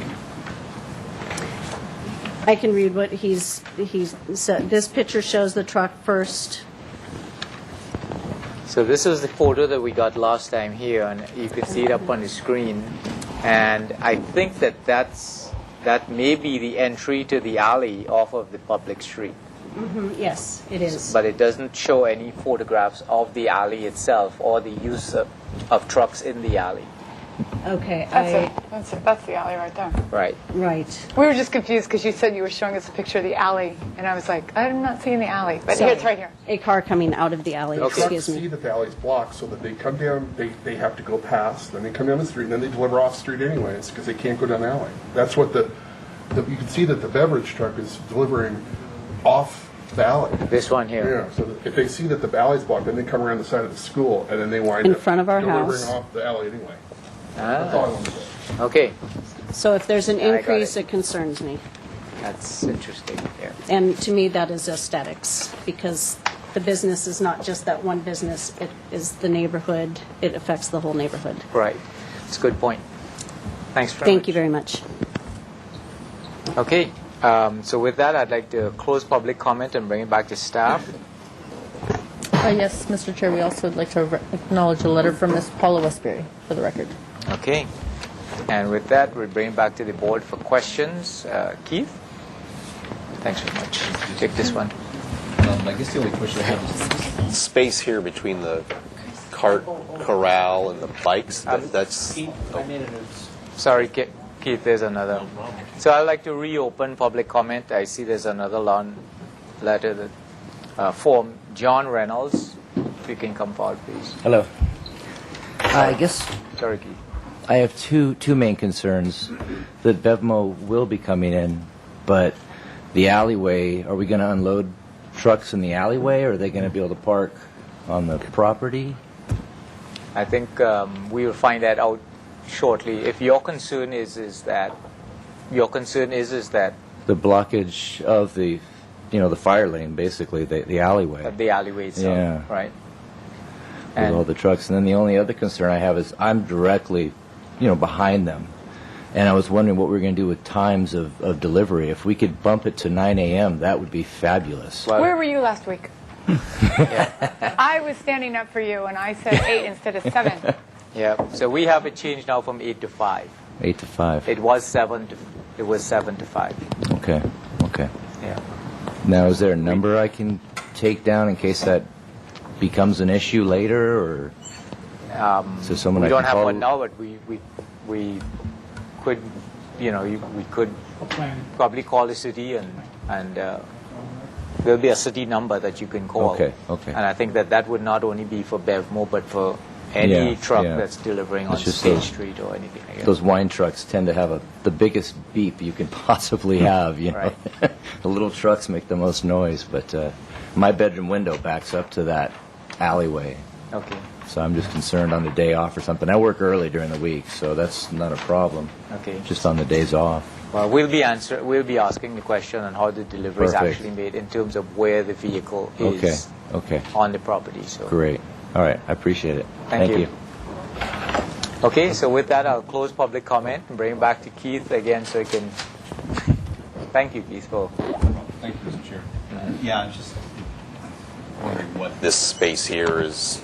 I can read what he's said. This picture shows the truck first. so this is the photo that we got last time here, and you can see it up on the screen. And I think that may be the entry to the alley off of the public street. Yes, it is. But it doesn't show any photographs of the alley itself or the use of trucks in the alley. Okay, That's the alley right there. Right. Right. We were just confused because you said you were showing us a picture of the alley, and I was like, I'm not seeing the alley. But Sorry. it's right here. A car coming out of the alley, excuse me. See that the alley's blocked, so that they come down, they have to go past, then they come down the street, and then they deliver off street anyways, because they can't go down the alley. That's what you can see that the beverage truck is delivering off the alley. This one here. Yeah, so that if they see that the alley's blocked, then they come around the side of the school, and then they wind In up front of our delivering house. off the alley anyway. That's all I wanted to say. Okay. So if there's an I got increase, it. it concerns me. That's interesting. Yeah. And to me, that is aesthetics, because the business is not just that one business. It is the neighborhood. It affects the whole neighborhood. Right. It's a good point. Thanks very much. Thank you very much. Okay. So with that, I'd like to close public comment and bring it back to staff. Yes, Mr. Chair, we also would like to acknowledge a letter from Ms. Paula Westbury for the record. Okay. And with that, we'll bring it back to the board for questions. Keith? Thanks very much. Take this one. I guess the only question I have is space here between the cart corral and the bikes. That's. I made a note. Sorry, Keith, there's another. So I'd like to reopen public comment. I see there's another long letter that form. John Reynolds, if you can come forward, please. Hello. I guess Sorry, Keith. I have two main concerns. That BevMo will be coming in, but the alleyway, are we going to unload trucks in the alleyway, or are they going to be able to park on the property? I think we will find that out shortly. If your concern is that The blockage of the fire lane, basically, the alleyway. the alleyway itself, Yeah. right? With all the trucks. And then the only other concern I have is I'm directly, behind them. And I was wondering what we were going to do with times of delivery. If we could bump it to 9 a.m., that would be fabulous. Where were you last week? I was standing up for you, and I said 8 instead of 7. Yeah. So we have it changed now from 8 to 5. 8 to 5. It was 7 to 5. Okay. Yeah. Now, is there a number I can take down in case that becomes an issue later, or is there someone We I don't can have call? one now, but we could, we could probably call the city and there'll be a city number that you can call. Okay. And I think that would not only be for BevMo, but for any Yeah, truck yeah. that's delivering It's on just State those- Street or anything like that. Those wine trucks tend to have the biggest beep you can possibly have. Right. The little trucks make the most noise, but my bedroom window backs up to that alleyway. Okay. So I'm just concerned on the day off or something. I work early during the week, so that's not a problem. Okay. Just on the days off. Well, we'll be asking the question on how the delivery is Perfect. actually made in terms of where the vehicle is Okay. on the property. So. Great. All right. I appreciate it. Thank you. Okay, so with that, I'll close public comment and bring it back to Keith again so he can. Thank you, Keith, for. Thank you, Mr. Chair. Yeah, I was just wondering what this space here is.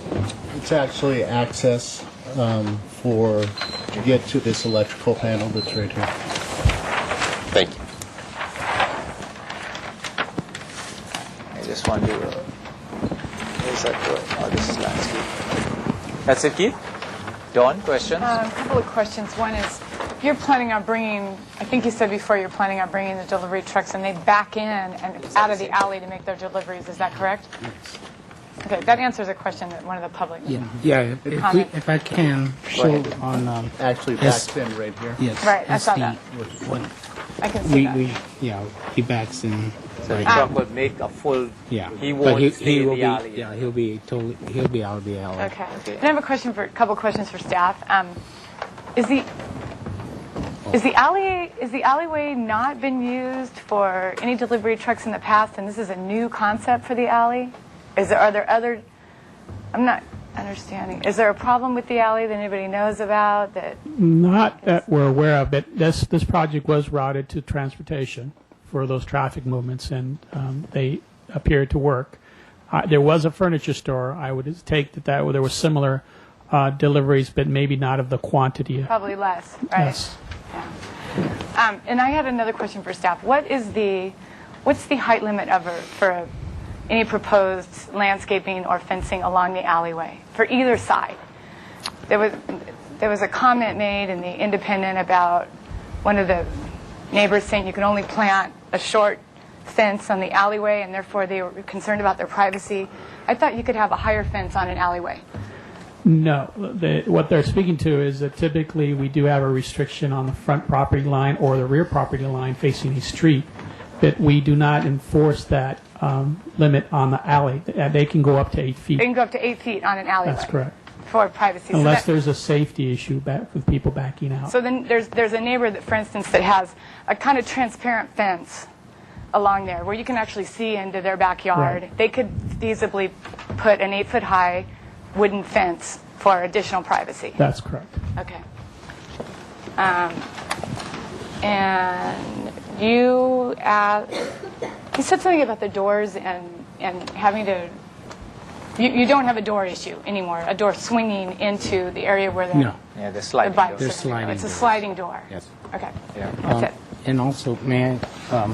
It's actually access to get to this electrical panel that's right here. Thank you. I just want to. Where's that going? Oh, this is landscape. That's it, Keith? Dawn, questions? A couple of questions. One is, you're planning on bringing, I think you said before you're planning on bringing the delivery trucks and they back in and out of the alley to make their deliveries. Is that correct? Okay, that answers a question that one of the public. If I can show on Actually backs in right here. Yes. Right, I saw SD, that. what I can see that. he backs in. So the truck would make a full. Yeah, He but won't stay in will the be, alley. Yeah, he'll be out of the alley. Okay. And I have a couple questions for staff. Is the alleyway not been used for any delivery trucks in the past, and this is a new concept for the alley? Are there other? I'm not understanding. Is there a problem with the alley that anybody knows about? Not that we're aware of, but this project was routed to transportation for those traffic movements, and they appeared to work. There was a furniture store. I would take that there was similar deliveries, but maybe not of the quantity. Probably less, right? Yes. Yeah. And I had another question for staff. What's the height limit for any proposed landscaping or fencing along the alleyway for either side? There was a comment made in the Independent about one of the neighbors saying you can only plant a short fence on the alleyway, and therefore they were concerned about their privacy. I thought you could have a higher fence on an alleyway. No, what they're speaking to is that typically we do have a restriction on the front property line or the rear property line facing a street, but we do not enforce that limit on the alley. They can go up to 8 feet. They can go up to 8 feet on an alleyway. That's correct. For privacy. Unless there's a safety issue with people backing out. So then there's a neighbor that, for instance, that has a kind of transparent fence along there where you can actually see into their backyard. Right. They could feasibly put an 8-foot-high wooden fence for additional privacy. That's correct. Okay. And you said something about the doors and having to You don't have a door issue anymore, a door swinging into the area where the, No. Yeah, the the sliding bike door. They're system- sliding It's a doors. sliding door. Yes. Okay. Yeah. That's it. And also, may I,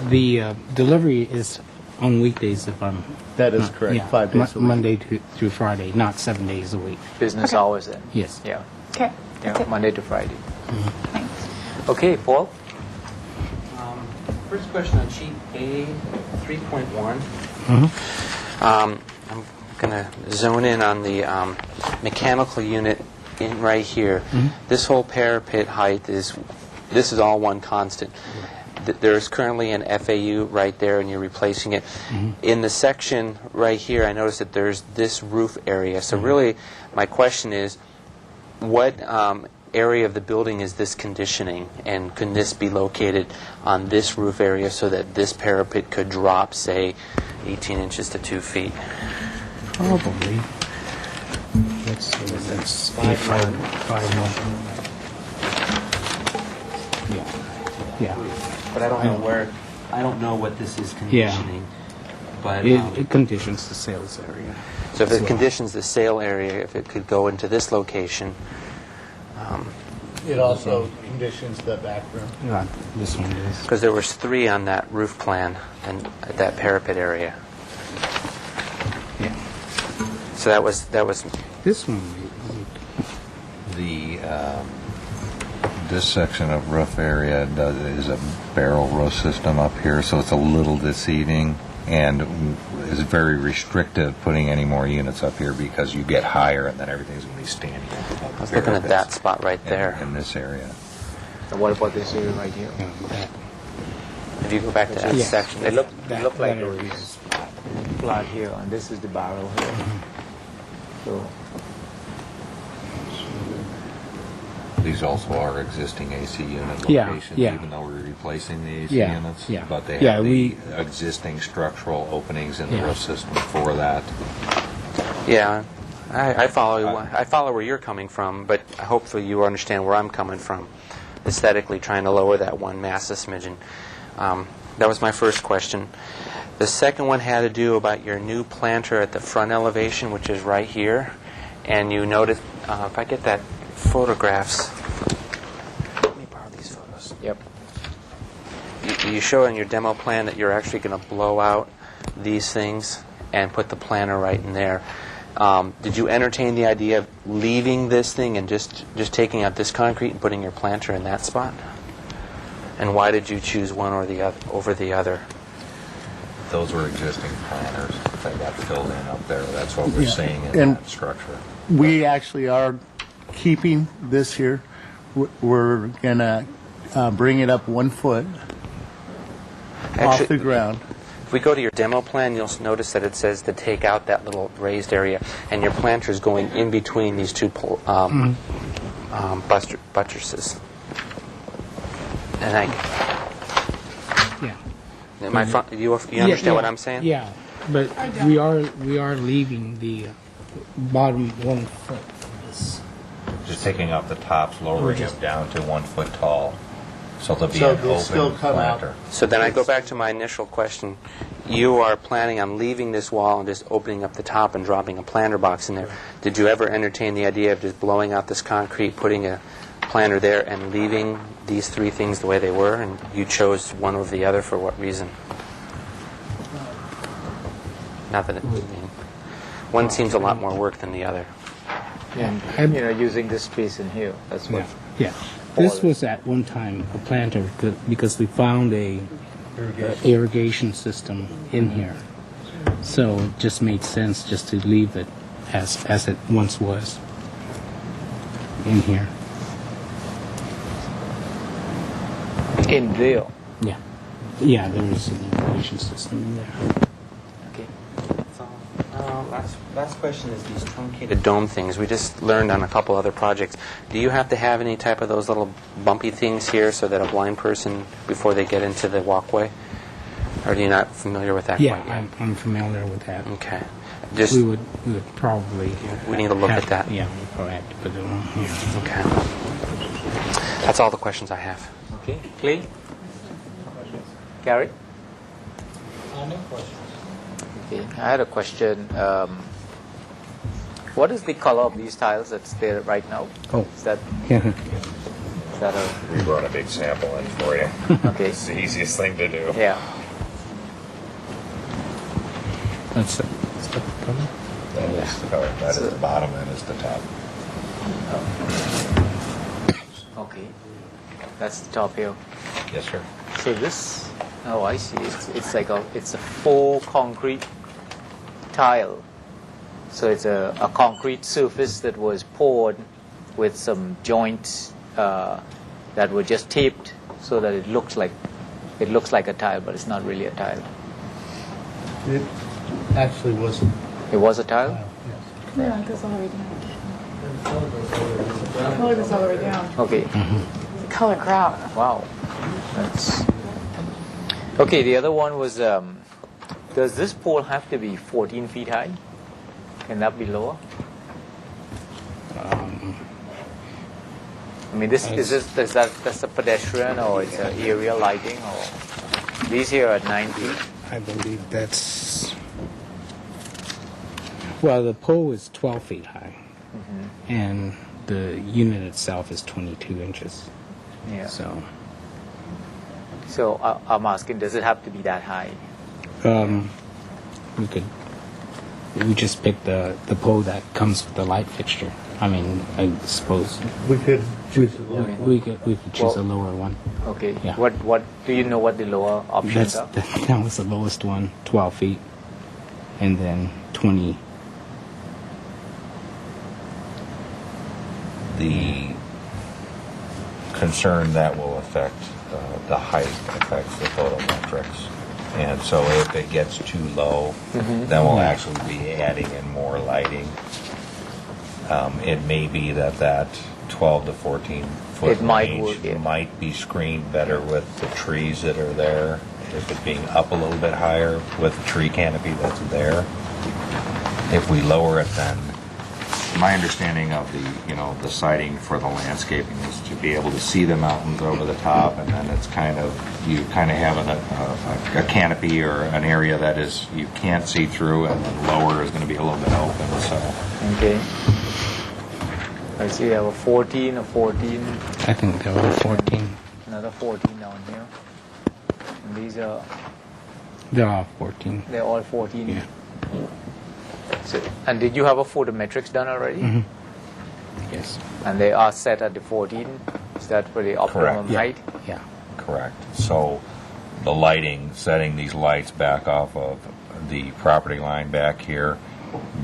the delivery is on weekdays if I'm... That is correct, 5 days a week. Monday through Friday, not 7 days a week. Business Okay. hours then? Yes. Yeah. Okay. Yeah, Monday to Friday. Thanks. Okay, Paul? First question on sheet A, 3.1. I'm going to zone in on the mechanical unit in right here. This whole parapet height is all one constant. There's currently an FAU right there, and you're replacing it. In the section right here, I noticed that there's this roof area. So really, my question is, what area of the building is this conditioning, and can this be located on this roof area so that this parapet could drop, say, 18 inches to 2 feet? Probably. Let's see, that's 5 Yeah. But I don't know where. I don't know what this is conditioning. But It conditions the sales area. so if it conditions the sale area, if it could go into this location. It also conditions the back room. This one is. Because there was 3 on that roof plan and that parapet area. Yeah. So that was This one, This section of roof area is a barrel roof system up here, so it's a little deceiving and is very restrictive putting any more units up here because you get higher and then everything's going to be standing. I was looking at that spot right there. In this area. And what about this area right here? If you go back to that Yes. section, It looked like that it area was flat here, and this is the barrel here. So, These also are existing AC unit Yeah, locations, yeah. even though we're replacing the AC Yeah, units. yeah. But they Yeah, have we- the existing structural openings in the Yeah. roof system for that. yeah, I follow. I follow where you're coming from, but hopefully you understand where I'm coming from. Aesthetically, trying to lower that one mass a smidgen. That was my first question. The second one had to do about your new planter at the front elevation, which is right here. And you notice, if I get that photographs. Let me borrow these photos. yep. You show in your demo plan that you're actually going to blow out these things and put the planter right in there. Did you entertain the idea of leaving this thing and just taking out this concrete and putting your planter in that spot? And why did you choose one or the other over the other? Those were existing planters. They got filled in up there. That's what we're Yeah. seeing in And- that structure. We actually are keeping this here. We're going to bring it up 1 foot off the ground. If we go to your demo plan, you'll notice that it says to take out that little raised area, and your planter is going in between these two buttresses. And you understand what I'm saying? Yeah, but we are leaving the bottom 1 foot from this. Just taking out the tops, lowering them down to 1 foot tall. So there'll be So an they'll still open come out. planter. So then I go back to my initial question. You are planning on leaving this wall and just opening up the top and dropping a planter box in there. Did you ever entertain the idea of just blowing out this concrete, putting a planter there, and leaving these 3 things the way they were? And you chose one over the other for what reason? Not that it, one seems a lot more work than the other. And, using this space in here, that's what. Yeah. This was at one time a planter because we found a irrigation system in here. So it just made sense just to leave it as it once was in here. In there. Yeah. Yeah, there is an irrigation system in there. Okay. Last question is these truncated dome things. We just learned on a couple other projects. Do you have to have any type of those little bumpy things here so that a blind person, before they get into the walkway? Or are you not familiar with that Yeah, quite yet? I'm familiar with that. Okay. We would probably... We need to look have- at that. Yeah, we probably have to put it on here. Okay. That's all the questions I have. Okay. Clay? Gary? No questions. Okay. I had a question. What is the color of these tiles that's there right now? Oh. Is that a... We brought a big sample in for you. Okay. It's the easiest thing to do. Yeah. That's it. That is the color. That is the bottom and is the top. Okay. That's the top here. Yes, sir. So this, oh, I see. It's like it's a full concrete tile. So it's a concrete surface that was poured with some joints that were just taped so that it looks like a tile, but it's not really a tile. It actually wasn't. It was a tile? Yeah, it goes all the way down. The color goes all the way down. Okay. The color grout. Wow. That's okay. The other one was, does this pole have to be 14 feet high? Can that be lower? I mean, that's a pedestrian or it's an area lighting, or these here are at 9 feet? I believe that's... Well, the pole is 12 feet high, and the unit itself is 22 inches. Yeah. So I'm asking, does it have to be that high? we just picked the pole that comes with the light fixture. I mean, I suppose We could choose a lower one. we could choose a lower one. Okay. Yeah. What do you know what the lower options are? That was the lowest one, 12 feet, and then 20. The concern that will affect the height affects the photometrics. And so if it gets too low, then we'll actually be adding in more lighting. It may be that 12 to 14 foot It might range work, yeah. might be screened better with the trees that are there. If it being up a little bit higher with the tree canopy that's there. If we lower it, then my understanding of the sighting for the landscaping is to be able to see the mountains over the top, and then it's you have a canopy or an area that is you can't see through, and then lower is going to be a little bit open. So Okay. I see you have a 14, a 14, I think there were 14. another 14 down here. And these are, They're all 14. they're all 14. Yeah. So, and did you have a photometrics done already? Yes. And they are set at the 14? Is that for the optimum Correct. Yeah. height? Yeah. correct. So the lighting, setting these lights back off of the property line back here,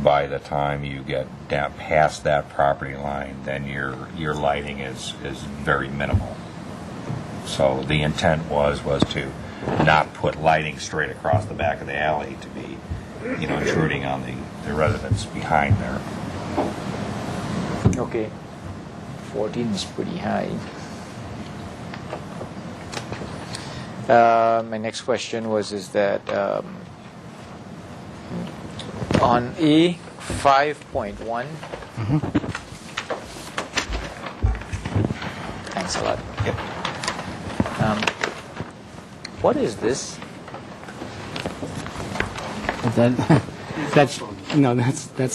by the time you get down past that property line, then your lighting is very minimal. So the intent was to not put lighting straight across the back of the alley to be, intruding on the residents behind there. Okay. 14 is pretty high. My next question is that on E 5.1. Thanks a lot. Yep. What is this? That's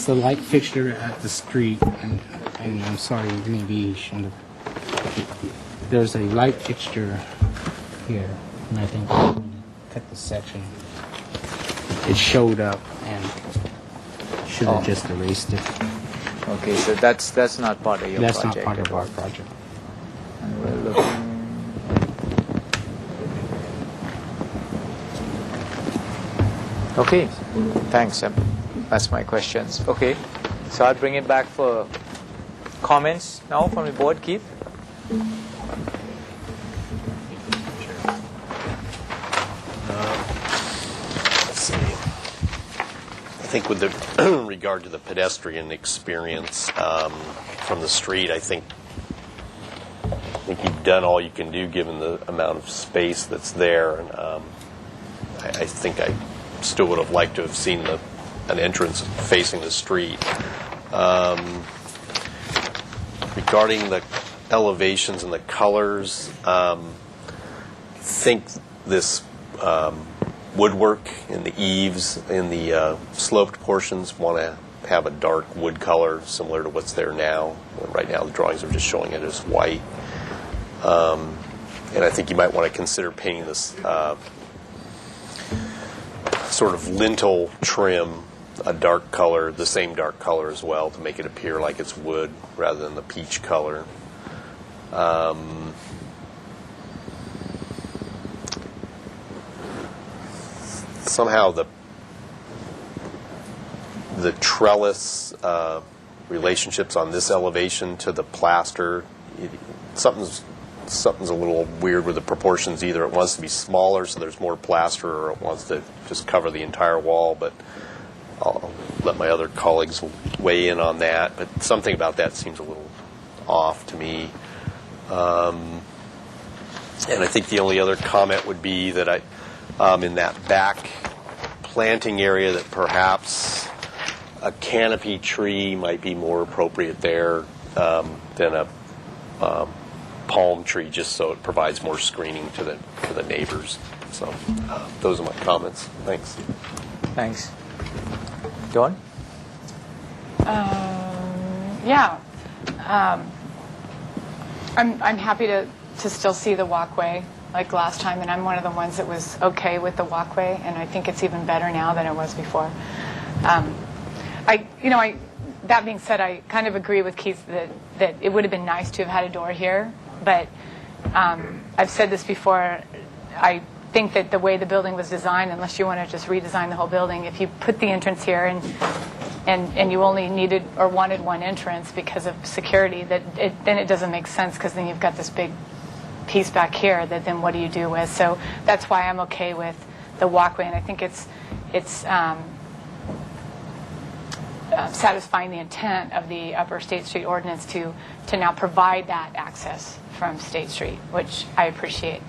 the light fixture at the street, and I'm sorry, maybe you shouldn't have. There's a light fixture here, and I think cut the section. It showed up, and should have just erased it. Okay, so that's not part of your That's project. not part of our project. And we're looking. Okay, thanks. That's my questions. Okay, so I'll bring it back for comments now from the board. Keith? Let's see. I think with the regard to the pedestrian experience from the street, I think you've done all you can do given the amount of space that's there. And I think I still would have liked to have seen an entrance facing the street. Regarding the elevations and the colors, think this woodwork in the eaves, in the sloped portions, want to have a dark wood color similar to what's there now. Right now the drawings are just showing it as white. And I think you might want to consider painting this sort of lintel trim a dark color, the same dark color as well, to make it appear like it's wood rather than the peach color. Somehow the trellis relationships on this elevation to the plaster, something's a little weird with the proportions. Either it wants to be smaller so there's more plaster, or it wants to just cover the entire wall, but I'll let my other colleagues weigh in on that. But something about that seems a little off to me. And I think the only other comment would be that in that back planting area, that perhaps a canopy tree might be more appropriate there than a palm tree, just so it provides more screening to the neighbors. So those are my comments. Thanks. Thanks. Dawn? Yeah. I'm happy to still see the walkway like last time, and I'm one of the ones that was okay with the walkway, and I think it's even better now than it was before. That being said, I kind of agree with Keith that it would have been nice to have had a door here, but I've said this before, I think that the way the building was designed, unless you want to just redesign the whole building, if you put the entrance here and you only needed or wanted one entrance because of security, then it doesn't make sense, because then you've got this big piece back here that then what do you do with? So that's why I'm okay with the walkway, and I think it's satisfying the intent of the Upper State Street ordinance to now provide that access from State Street, which I appreciate.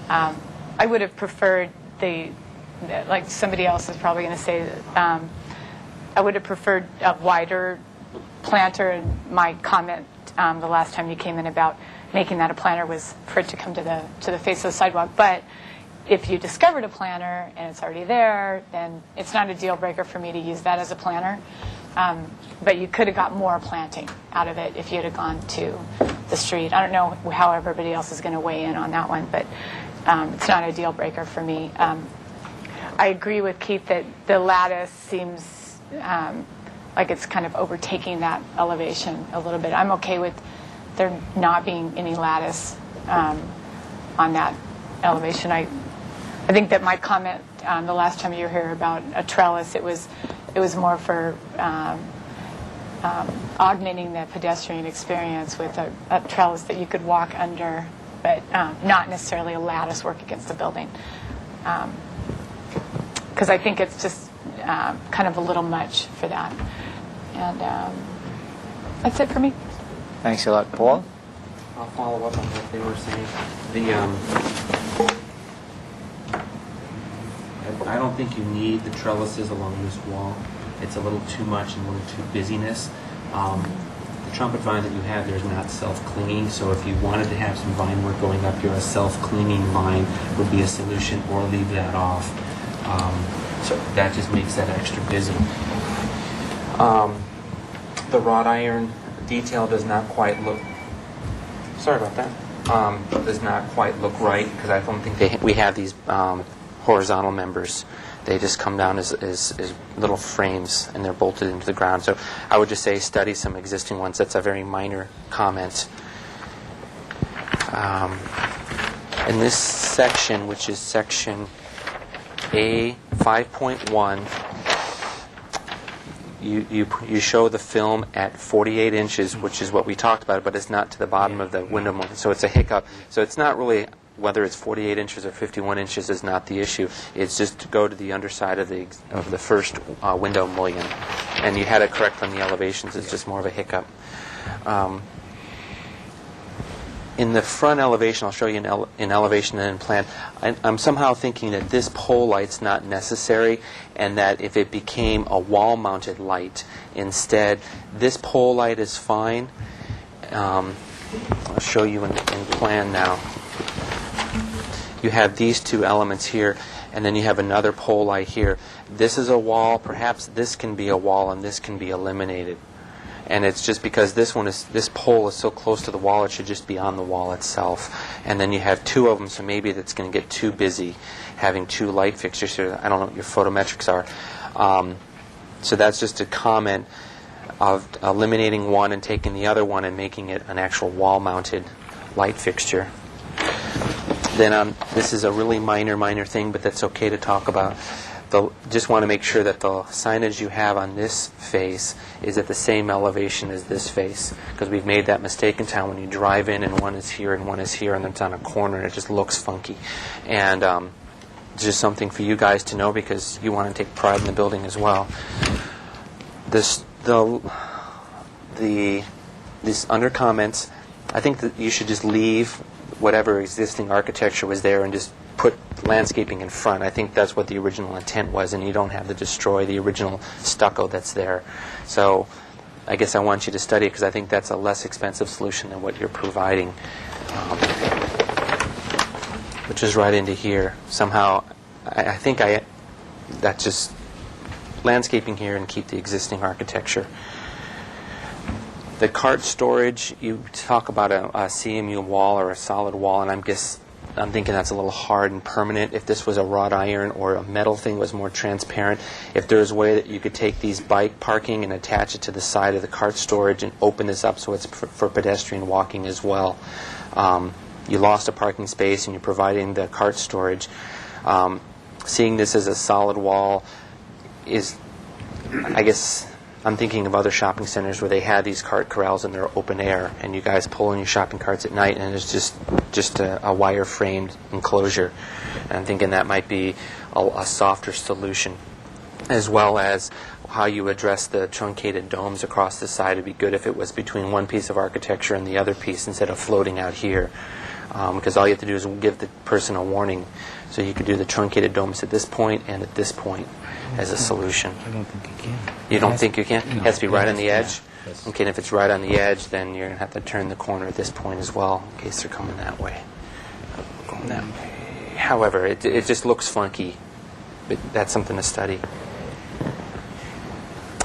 I would have preferred like somebody else is probably going to say, I would have preferred a wider planter, and my comment the last time you came in about making that a planter was for it to come to the face of the sidewalk. But if you discovered a planter and it's already there, then it's not a deal breaker for me to use that as a planter. But you could have got more planting out of it if you had gone to the street. I don't know how everybody else is going to weigh in on that one, but it's not a deal breaker for me. I agree with Keith that the lattice seems like it's kind of overtaking that elevation a little bit. I'm okay with there not being any lattice on that elevation. I think that my comment the last time you were here about a trellis, it was more for augmenting the pedestrian experience with a trellis that you could walk under, but not necessarily a lattice work against the building. Because I think it's just kind of a little much for that. And that's it for me. Thanks a lot. Paul? I'll follow up on what they were saying. I don't think you need the trellises along this wall. It's a little too much and a little too busyness. The trumpet vine that you have there is not self-clinging, so if you wanted to have some vine work going up here, a self-clinging vine would be a solution, or leave that off. So that just makes that extra busy. The wrought iron detail does not quite look... Sorry about that. Does not quite look right, because I don't think we have these horizontal members. They just come down as little frames, and they're bolted into the ground. So I would just say study some existing ones. That's a very minor comment. In this section, which is section A 5.1, you show the film at 48 inches, which is what we talked about, but it's not to the bottom of the window mullion. So it's a hiccup. So it's not really... Whether it's 48 inches or 51 inches is not the issue. It's just to go to the underside of the first window mullion. And you had it correct on the elevations. It's just more of a hiccup. In the front elevation, I'll show you in elevation and in plan, I'm somehow thinking that this pole light's not necessary, and that if it became a wall-mounted light instead, this pole light is fine. I'll show you in plan now. You have these two elements here, and then you have another pole light here. This is a wall. Perhaps this can be a wall, and this can be eliminated. And it's just because this pole is so close to the wall, it should just be on the wall itself. And then you have two of them, so maybe that's going to get too busy having two light fixtures here. I don't know what your photometrics are. So that's just a comment of eliminating one and taking the other one and making it an actual wall-mounted light fixture. Then this is a really minor thing, but that's okay to talk about. Just want to make sure that the signage you have on this face is at the same elevation as this face, because we've made that mistake in town when you drive in and one is here and one is here and it's on a corner and it just looks funky. And it's just something for you guys to know because you want to take pride in the building as well. This under comments, I think that you should just leave whatever existing architecture was there and just put landscaping in front. I think that's what the original intent was, and you don't have to destroy the original stucco that's there. So I guess I want you to study it because I think that's a less expensive solution than what you're providing, which is right into here. Somehow, I think that's just landscaping here and keep the existing architecture. The cart storage, you talk about a CMU wall or a solid wall, and I'm thinking that's a little hard and permanent. If this was a wrought iron or a metal thing was more transparent, if there's a way that you could take these bike parking and attach it to the side of the cart storage and open this up so it's for pedestrian walking as well. You lost a parking space and you're providing the cart storage. Seeing this as a solid wall is, I guess, I'm thinking of other shopping centers where they had these cart corrals and they're open air, and you guys pull in your shopping carts at night, and it's just a wire-framed enclosure. And I'm thinking that might be a softer solution, as well as how you address the truncated domes across the side. It'd be good if it was between one piece of architecture and the other piece instead of floating out here, because all you have to do is give the person a warning. So you could do the truncated domes at this point and at this point as a solution. I don't think you can. You don't think you can? No. It has to be right on the edge? Yeah. Yes. Okay, and if it's right on the edge, then you're going to have to turn the corner at this point as well, in case they're coming that way. Going that way. However, it just looks funky, but that's something to study.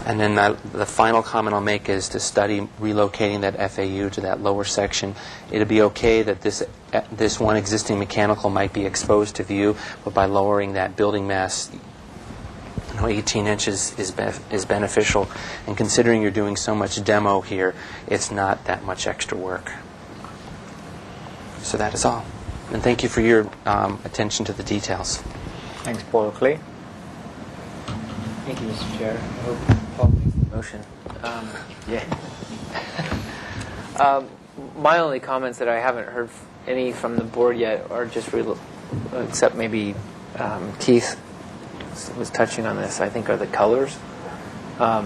And then the final comment I'll make is to study relocating that FAU to that lower section. It'd be okay that this one existing mechanical might be exposed to view, but by lowering that building mass, 18 inches is beneficial. And considering you're doing so much demo here, it's not that much extra work. So that is all. And thank you for your attention to the details. Thanks, Paul Clay. Thank you, Mr. Chair. I hope Paul makes the motion. My only comments that I haven't heard any from the board yet are just except maybe Keith was touching on this, I think, are the colors. I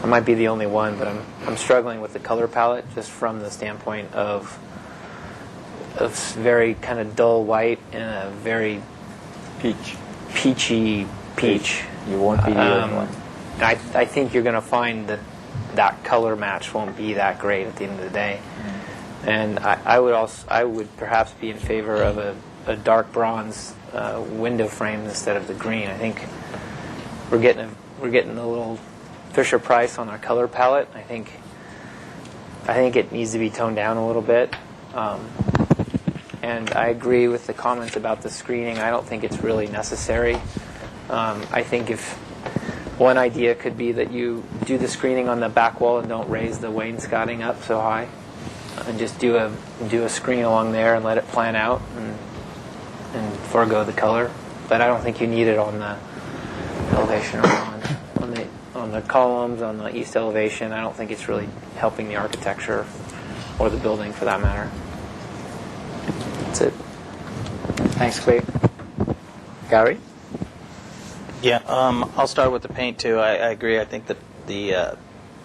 might be the only one, but I'm struggling with the color palette just from the standpoint of very kind of dull white and a very peachy peach. You won't be the only one. I think you're going to find that color match won't be that great at the end of the day. And I would perhaps be in favor of a dark bronze window frame instead of the green. I think we're getting a little Fisher Price on our color palette. I think it needs to be toned down a little bit. And I agree with the comments about the screening. I don't think it's really necessary. I think if one idea could be that you do the screening on the back wall and don't raise the wainscoting up so high, and just do a screen along there and let it plan out and forego the color. But I don't think you need it on the elevation or on the columns on the east elevation. I don't think it's really helping the architecture or the building for that matter. That's it. Thanks, Clay. Gary? Yeah, I'll start with the paint too. I agree. I think that the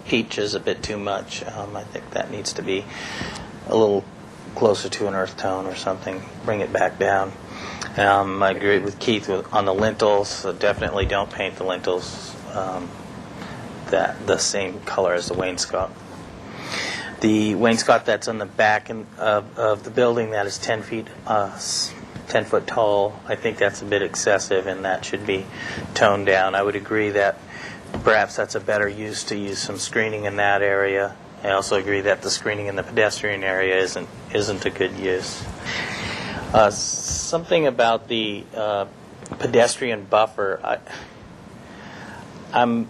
peach is a bit too much. I think that needs to be a little closer to an earth tone or something. Bring it back down. I agree with Keith on the lintels. So definitely don't paint the lintels the same color as the wainscot. The wainscot that's on the back of the building, that is 10 feet 10-foot tall. I think that's a bit excessive, and that should be toned down. I would agree that perhaps that's a better use to use some screening in that area. I also agree that the screening in the pedestrian area isn't a good use. Something about the pedestrian buffer. I'm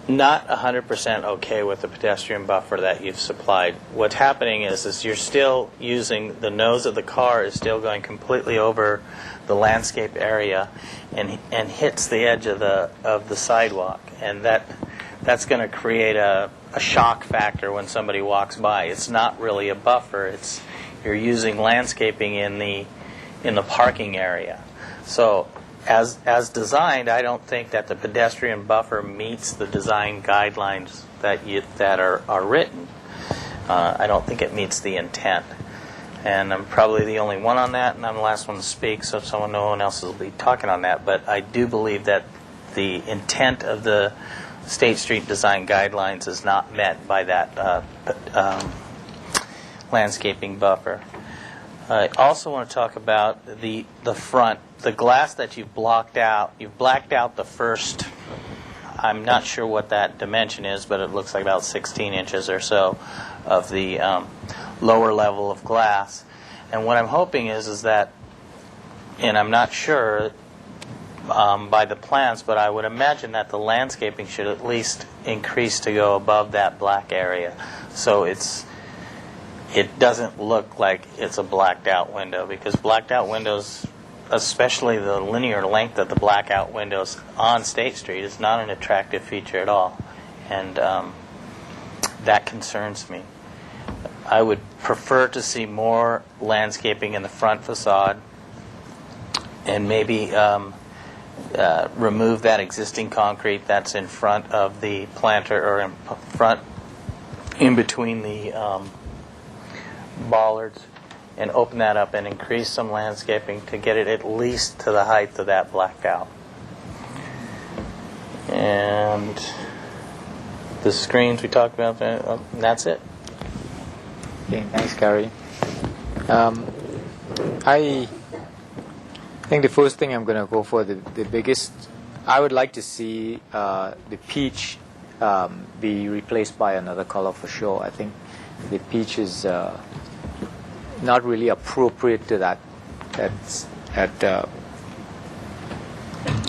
not 100% okay with the pedestrian buffer that you've supplied. What's happening is you're still using the nose of the car is still going completely over the landscape area and hits the edge of the sidewalk, and that's going to create a shock factor when somebody walks by. It's not really a buffer. You're using landscaping in the parking area. So as designed, I don't think that the pedestrian buffer meets the design guidelines that are written. I don't think it meets the intent. And I'm probably the only one on that, and I'm the last one to speak, so no one else will be talking on that. But I do believe that the intent of the State Street design guidelines is not met by that landscaping buffer. I also want to talk about the front, the glass that you've blocked out. You've blacked out the first, I'm not sure what that dimension is, but it looks like about 16 inches or so of the lower level of glass. And what I'm hoping is that, and I'm not sure by the plans, but I would imagine that the landscaping should at least increase to go above that black area. So it doesn't look like it's a blacked out window, because blacked out windows, especially the linear length of the blackout windows on State Street, is not an attractive feature at all. And that concerns me. I would prefer to see more landscaping in the front facade, and maybe remove that existing concrete that's in front of the planter, or in between the bollards, and open that up and increase some landscaping to get it at least to the height of that blacked out. And the screens we talked about, and that's it. Okay, thanks, Gary. I think the first thing I'm going to go for, the biggest, I would like to see the peach be replaced by another color for sure. I think the peach is not really appropriate to that.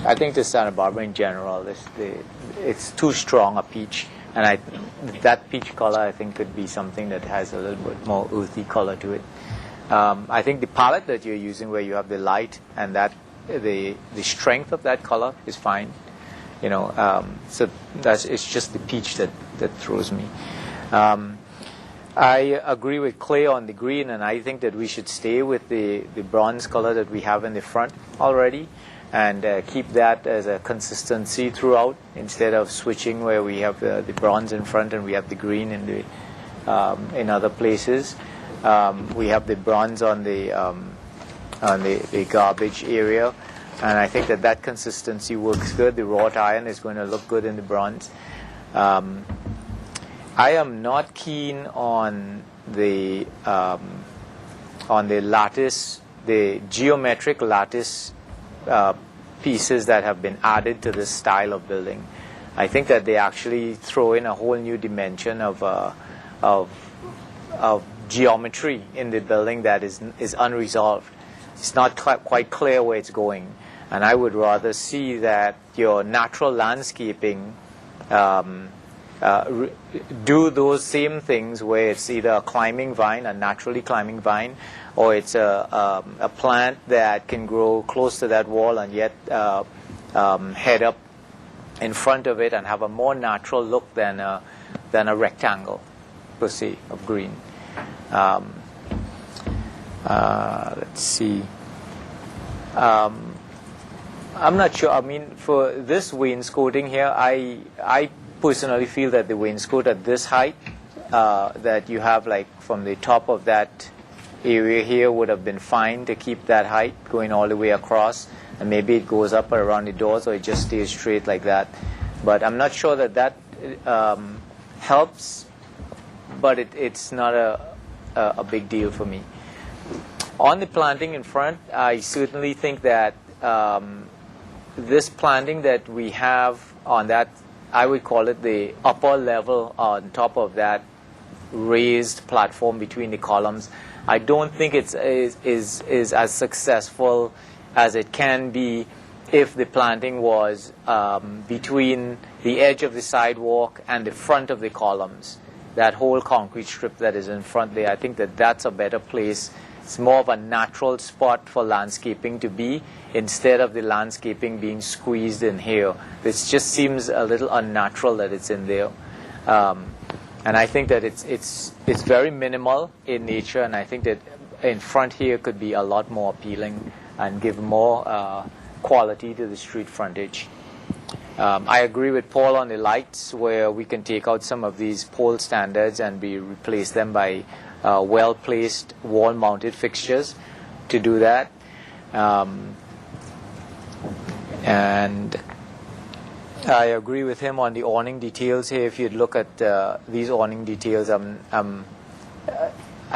I think the Santa Barbara in general, it's too strong a peach, and that peach color I think could be something that has a little bit more earthy color to it. I think the palette that you're using, where you have the light and that the strength of that color is fine. So it's just the peach that throws me. I agree with Clay on the green, and I think that we should stay with the bronze color that we have in the front already, and keep that as a consistency throughout, instead of switching where we have the bronze in front and we have the green in other places. We have the bronze on the garbage area, and I think that consistency works good. The wrought iron is going to look good in the bronze. I am not keen on the lattice, the geometric lattice pieces that have been added to this style of building. I think that they actually throw in a whole new dimension of geometry in the building that is unresolved. It's not quite clear where it's going, and I would rather see that your natural landscaping do those same things, where it's either a climbing vine, a naturally climbing vine, or it's a plant that can grow close to that wall and yet head up in front of it and have a more natural look than a rectangle per se of green. Let's see. I'm not sure. I mean, for this wainscoting here, I personally feel that the wainscot at this height that you have, like from the top of that area here, would have been fine to keep that height going all the way across, and maybe it goes up around the doors, or it just stays straight like that. But I'm not sure that helps, but it's not a big deal for me. On the planting in front, I certainly think that this planting that we have on that, I would call it the upper level on top of that raised platform between the columns, I don't think it's is as successful as it can be if the planting was between the edge of the sidewalk and the front of the columns. That whole concrete strip that is in front there, I think that that's a better place. It's more of a natural spot for landscaping to be, instead of the landscaping being squeezed in here. This just seems a little unnatural that it's in there. And I think that it's very minimal in nature, and I think that in front here could be a lot more appealing and give more quality to the street frontage. I agree with Paul on the lights, where we can take out some of these pole standards and replace them by well-placed wall-mounted fixtures to do that. And I agree with him on the awning details here. If you'd look at these awning details, I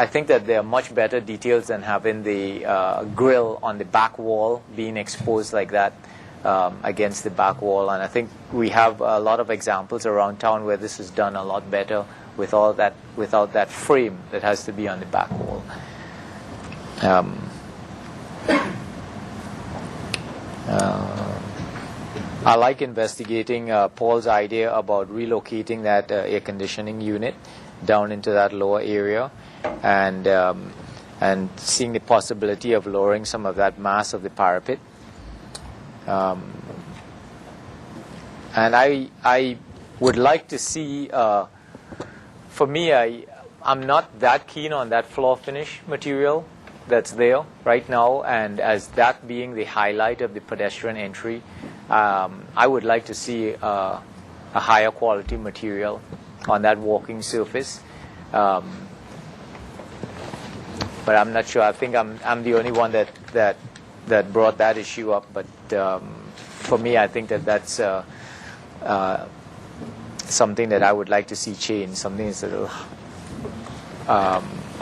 think that they're much better details than having the grill on the back wall being exposed like that against the back wall. And I think we have a lot of examples around town where this is done a lot better with all that, without that frame that has to be on the back wall. I like investigating Paul's idea about relocating that air conditioning unit down into that lower area, and seeing the possibility of lowering some of that mass of the parapet. And I would like to see, for me, I'm not that keen on that floor finish material that's there right now, and as that being the highlight of the pedestrian entry, I would like to see a higher quality material on that walking surface. But I'm not sure. I think I'm the only one that brought that issue up. But for me, I think that that's something that I would like to see change. Something that's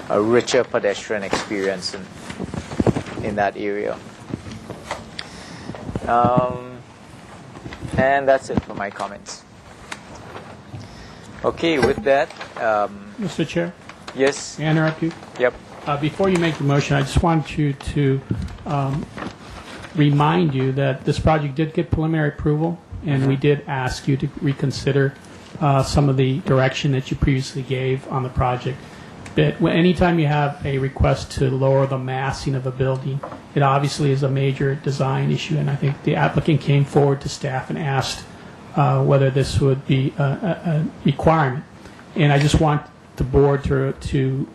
a richer pedestrian experience in that area. And that's it for my comments. Okay, with that... Mr. Chair? Yes? May I interrupt you? Yep. Before you make the motion, I just want you to remind you that this project did get preliminary approval, and we did ask you to reconsider some of the direction that you previously gave on the project. But anytime you have a request to lower the massing of a building, it obviously is a major design issue, and I think the applicant came forward to staff and asked whether this would be a requirement. And I just want the board to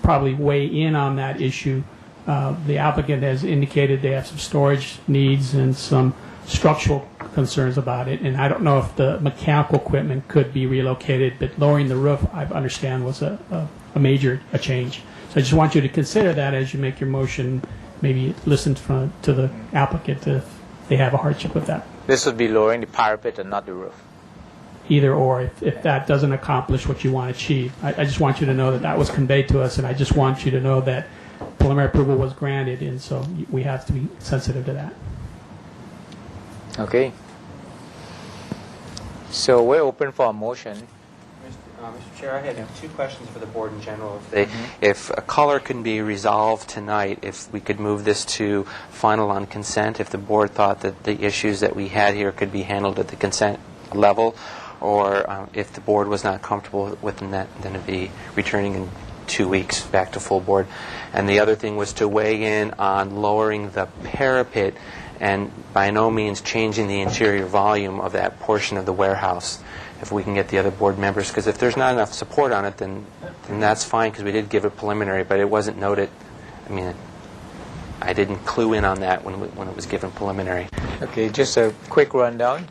probably weigh in on that issue. The applicant has indicated they have some storage needs and some structural concerns about it, and I don't know if the mechanical equipment could be relocated, but lowering the roof, I understand, was a major change. So I just want you to consider that as you make your motion. Maybe listen to the applicant if they have a hardship with that. This would be lowering the parapet and not the roof. Either or, if that doesn't accomplish what you want to achieve. I just want you to know that that was conveyed to us, and I just want you to know that preliminary approval was granted, and so we have to be sensitive to that. Okay. So we're open for a motion. Mr. Chair, I had two questions for the board in general. If a color can be resolved tonight, if we could move this to final on consent, if the board thought that the issues that we had here could be handled at the consent level, or if the board was not comfortable with that, then it'd be returning in 2 weeks back to full board. And the other thing was to weigh in on lowering the parapet and by no means changing the interior volume of that portion of the warehouse, if we can get the other board members, because if there's not enough support on it, then that's fine, because we did give it preliminary, but it wasn't noted. I mean, I didn't clue in on that when it was given preliminary. Okay, just a quick rundown.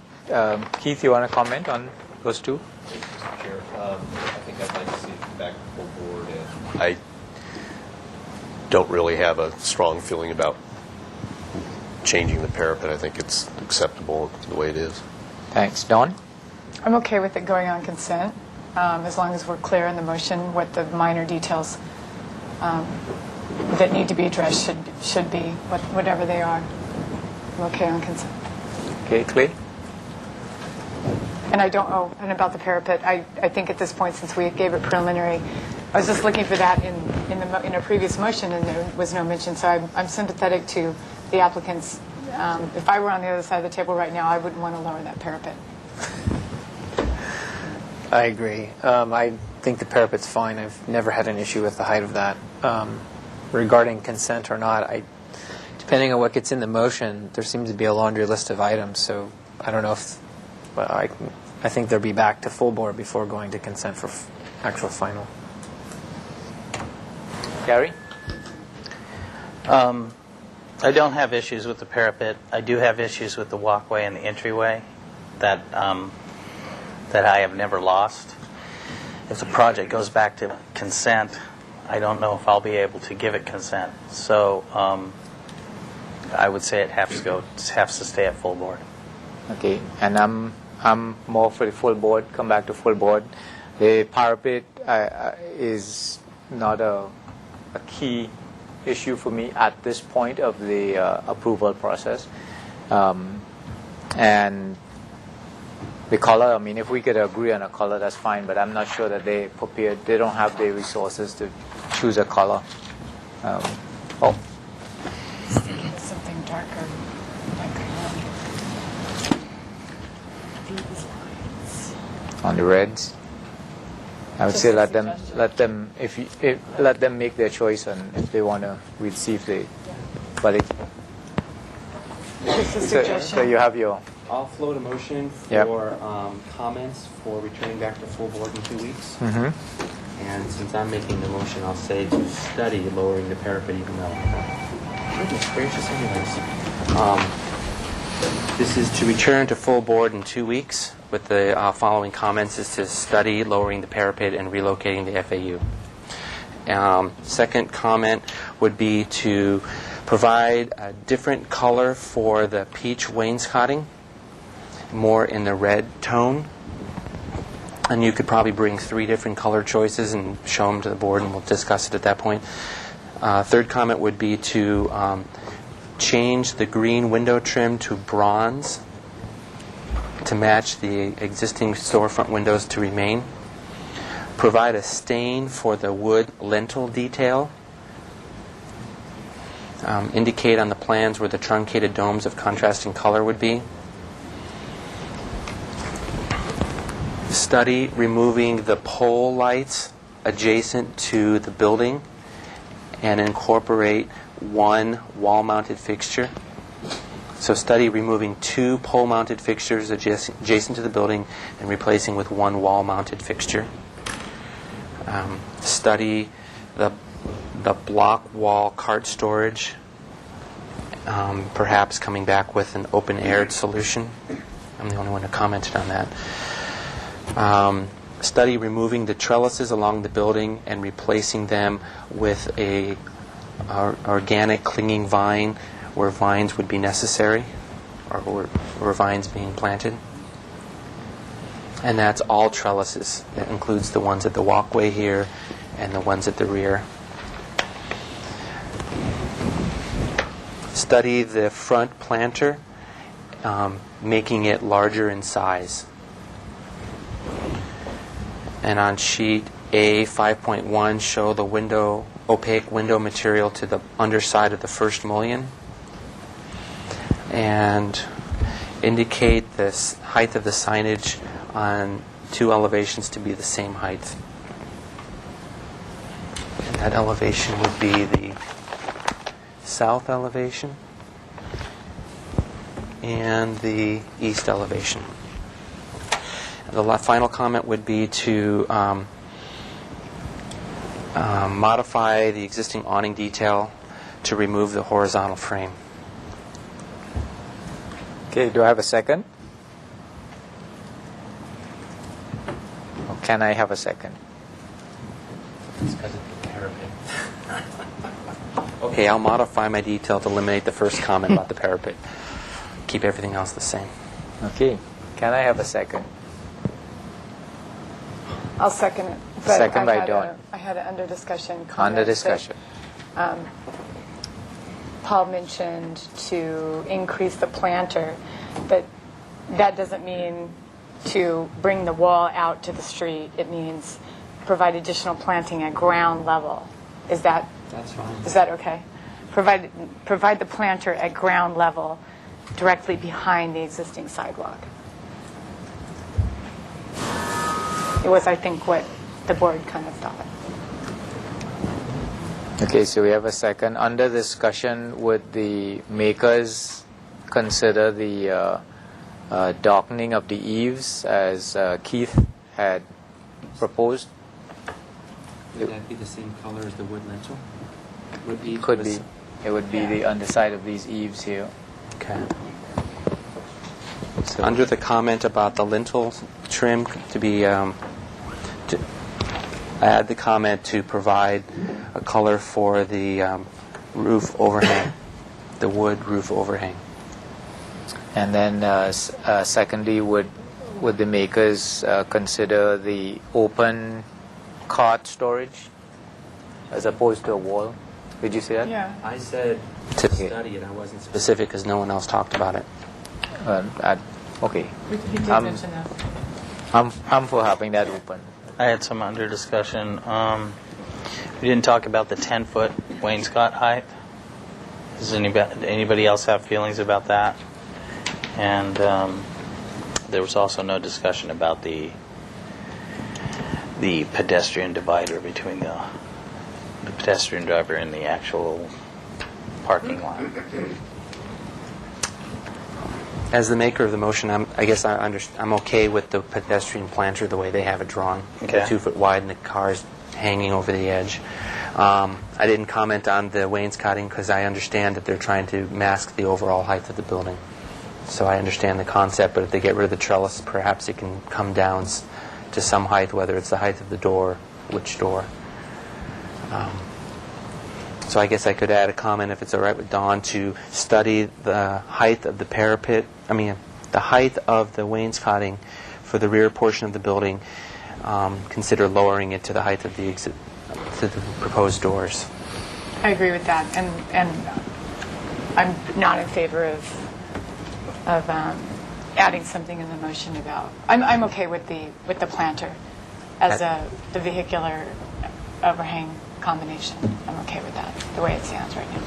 Keith, you want to comment on those two? Mr. Chair, I think I'd like to see it back to full board. And I don't really have a strong feeling about changing the parapet. I think it's acceptable the way it is. Thanks. Dawn? I'm okay with it going on consent, as long as we're clear in the motion what the minor details that need to be addressed should be whatever they are. I'm okay on consent. Okay, Clay? And I don't know, and about the parapet, I think at this point, since we gave it preliminary, I was just looking for that in a previous motion, and there was no mention, so I'm sympathetic to the applicants. If I were on the other side of the table right now, I wouldn't want to lower that parapet. I agree. I think the parapet's fine. I've never had an issue with the height of that. Regarding consent or not, depending on what gets in the motion, there seems to be a laundry list of items, so I don't know if... Well, I think they'll be back to full board before going to consent for actual final. Gary? I don't have issues with the parapet. I do have issues with the walkway and the entryway that I have never lost. If the project goes back to consent, I don't know if I'll be able to give it consent. So I would say it has to stay at full board. Okay, and I'm more for the full board, come back to full board. The parapet is not a key issue for me at this point of the approval process. And the color, I mean, if we could agree on a color, that's fine, but I'm not sure that they don't have the resources to choose a color. Something darker, on the reds. I would Just say a let suggestion. them let them make their choice, and if they want to, we'll see if they. But it. Just a suggestion. So you have your. I'll float a motion for Yep. comments for returning back to full board in 2 weeks. Mm-hmm. And since I'm making the motion, I'll say to study lowering the parapet even though. Goodness gracious, anyways. This is to return to full board in 2 weeks with the following comments is to study lowering the parapet and relocating the FAU. Second comment would be to provide a different color for the peach wainscoting, more in the red tone. And you could probably bring 3 different color choices and show them to the board, and we'll discuss it at that point. Third comment would be to change the green window trim to bronze to match the existing storefront windows to remain. Provide a stain for the wood lintel detail. Indicate on the plans where the truncated domes of contrasting color would be. Study removing the pole lights adjacent to the building and incorporate 1 wall-mounted fixture. So study removing 2 pole-mounted fixtures adjacent to the building and replacing with 1 wall-mounted fixture. Study the block wall cart storage, perhaps coming back with an open-aired solution. I'm the only one who commented on that. Study removing the trellises along the building and replacing them with a organic clinging vine where vines would be necessary, or vines being planted. And that's all trellises. That includes the ones at the walkway here and the ones at the rear. Study the front planter, making it larger in size. And on sheet A 5.1, show the opaque window material to the underside of the first mullion. And indicate the height of the signage on 2 elevations to be the same height. And that elevation would be the south elevation and the east elevation. The final comment would be to modify the existing awning detail to remove the horizontal frame. Okay, do I have a second? Or can I have a second? Okay, I'll modify my detail to eliminate the first comment about the parapet. Keep everything else the same. Okay, can I have a second? I'll second it. But Second by Dawn. I had it under discussion. Under discussion. Paul mentioned to increase the planter, but that doesn't mean to bring the wall out to the street. It means provide additional planting at ground level. Is that? That's fine. Is that okay? Provide the planter at ground level, directly behind the existing sidewalk. It was, I think, what the board kind of thought. Okay, so we have a second. Under discussion, would the makers consider the darkening of the eaves as Keith had proposed? Would that be the same color as the wood lintel? Could be. It would be the underside of these eaves here. Okay. So under the comment about the lintel trim to be, I add the comment to provide a color for the roof overhang, the wood roof overhang. And then secondly, would the makers consider the open cart storage as opposed to a wall? Did you say that? Yeah. I said to study it. I wasn't specific because no one else talked about it. Okay. You did I'm- mention that. I'm for having that open. I had some under discussion. We didn't talk about the 10-foot wainscot height. Does anybody else have feelings about that? And there was also no discussion about the pedestrian divider between the pedestrian driver and the actual parking lot. As the maker of the motion, I'm okay with the pedestrian planter the way they have it drawn. Okay. The 2 foot wide and the cars hanging over the edge. I didn't comment on the wainscoting because I understand that they're trying to mask the overall height of the building. So I understand the concept, but if they get rid of the trellis, perhaps it can come down to some height, whether it's the height of the door, which door. So I guess I could add a comment, if it's all right with Dawn, to study the height of the parapet, the height of the wainscoting for the rear portion of the building, consider lowering it to the height of the proposed doors. I agree with that, and I'm not in favor of adding something in the motion about. I'm okay with the planter as the vehicular overhang combination. I'm okay with that, the way it stands right now.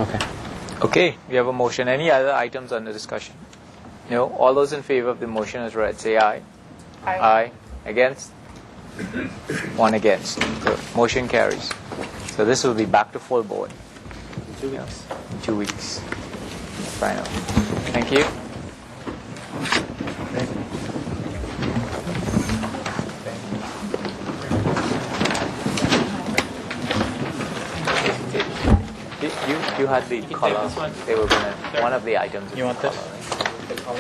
Okay. Okay, we have a motion. Any other items under discussion? No? All those in favor of the motion as read, say aye. Aye. Aye. Against? One against. The motion carries. So this will be back to full board. 2 weeks. 2 weeks. Final. Thank you. You had the color. They were gonna. One of the items. You want this? The color.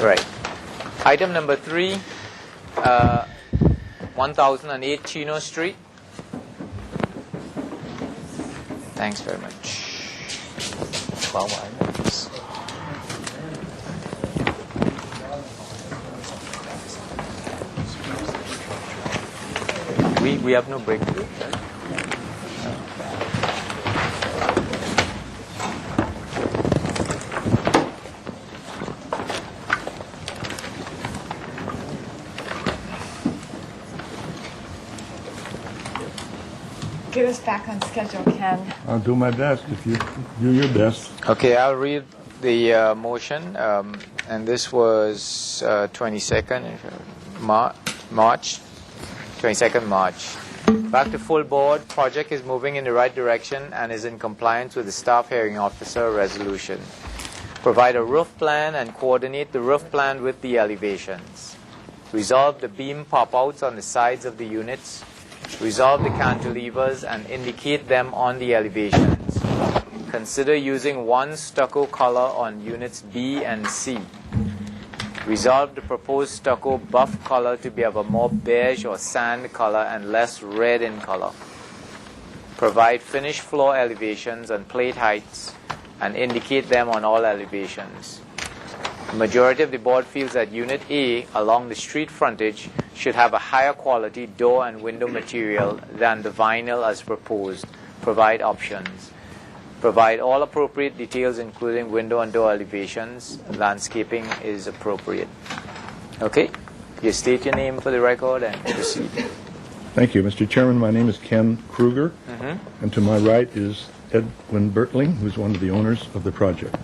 Right. Item number 3. 1008 Chino Street. Thanks very much. 12 items. We have no breakthrough. Get us back on schedule, Ken. I'll do my best if you do your best. Okay, I'll read the motion, and this was 22nd March. 22nd March. Back to full board. Project is moving in the right direction and is in compliance with the staff hearing officer resolution. Provide a roof plan and coordinate the roof plan with the elevations. Resolve the beam pop-outs on the sides of the units. Resolve the cantilevers and indicate them on the elevations. Consider using one stucco color on units B and C. Resolve the proposed stucco buff color to be of a more beige or sand color and less red in color. Provide finished floor elevations and plate heights and indicate them on all elevations. The majority of the board feels that Unit A along the street frontage should have a higher quality door and window material than the vinyl as proposed. Provide options. Provide all appropriate details including window and door elevations. Landscaping is appropriate. Okay? You state your name for the record and proceed. Thank you, Mr. Chairman. My name is Ken Kruger, and to my right is Edwin Bertling, who's one of the owners of the project.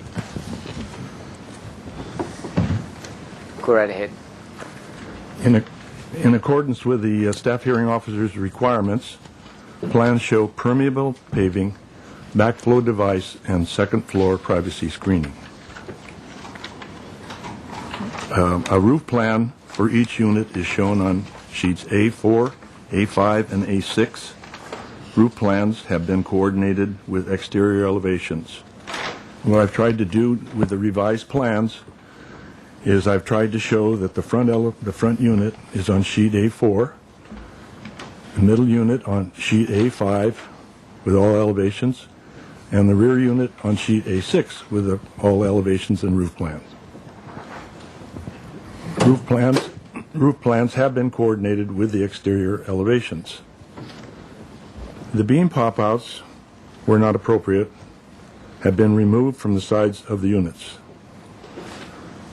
Go right ahead. In accordance with the staff hearing officer's requirements, plans show permeable paving, backflow device, and second floor privacy screening. A roof plan for each unit is shown on sheets A4, A5, and A6. Roof plans have been coordinated with exterior elevations. What I've tried to do with the revised plans is I've tried to show that the front unit is on sheet A4, the middle unit on sheet A5 with all elevations, and the rear unit on sheet A6 with all elevations and roof plans. Roof plans have been coordinated with the exterior elevations. The beam pop-outs were not appropriate, have been removed from the sides of the units.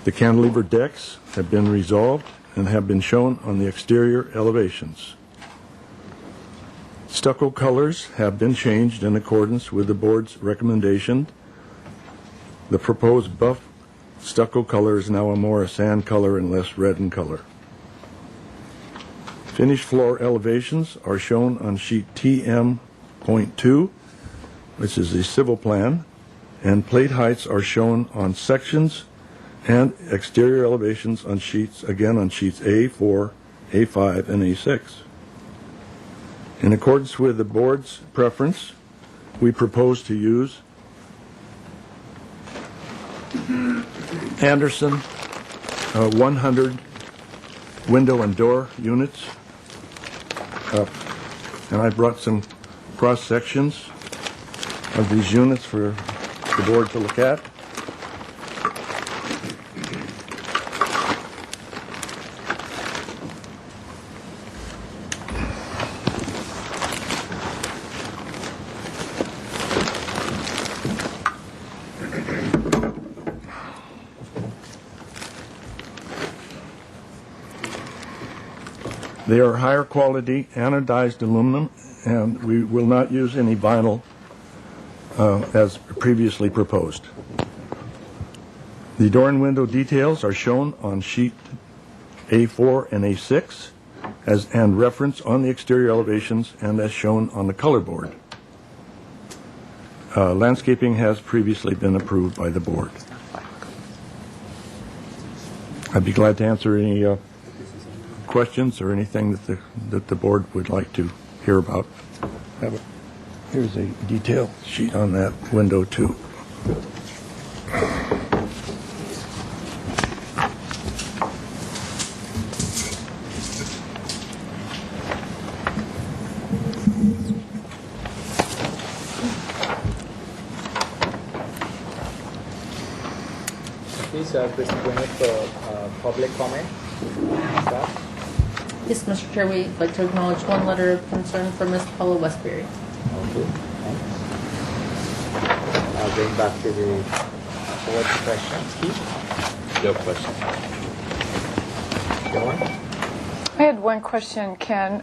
The cantilever decks have been resolved and have been shown on the exterior elevations. Stucco colors have been changed in accordance with the board's recommendation. The proposed buff stucco color is now a more sand color and less red in color. Finished floor elevations are shown on sheet TM.2, which is the civil plan, and plate heights are shown on sections and exterior elevations on sheets A4, A5, and A6. In accordance with the board's preference, we propose to use Anderson 100 window and door units. And I brought some cross sections of these units for the board to look at. They are higher quality anodized aluminum, and we will not use any vinyl as previously proposed. The door and window details are shown on sheet A4 and A6 and reference on the exterior elevations and as shown on the color board. Landscaping has previously been approved by the board. I'd be glad to answer any questions or anything that the board would like to hear about. Here's a detail sheet on that window too. Please proceed for public comment. Staff. Yes, Mr. Chair, we'd like to acknowledge one letter of concern from Ms. Paula Westbury. Okay, thanks. I'll bring back to the board questions. Keith? Your question. Go on. I had one question, Ken.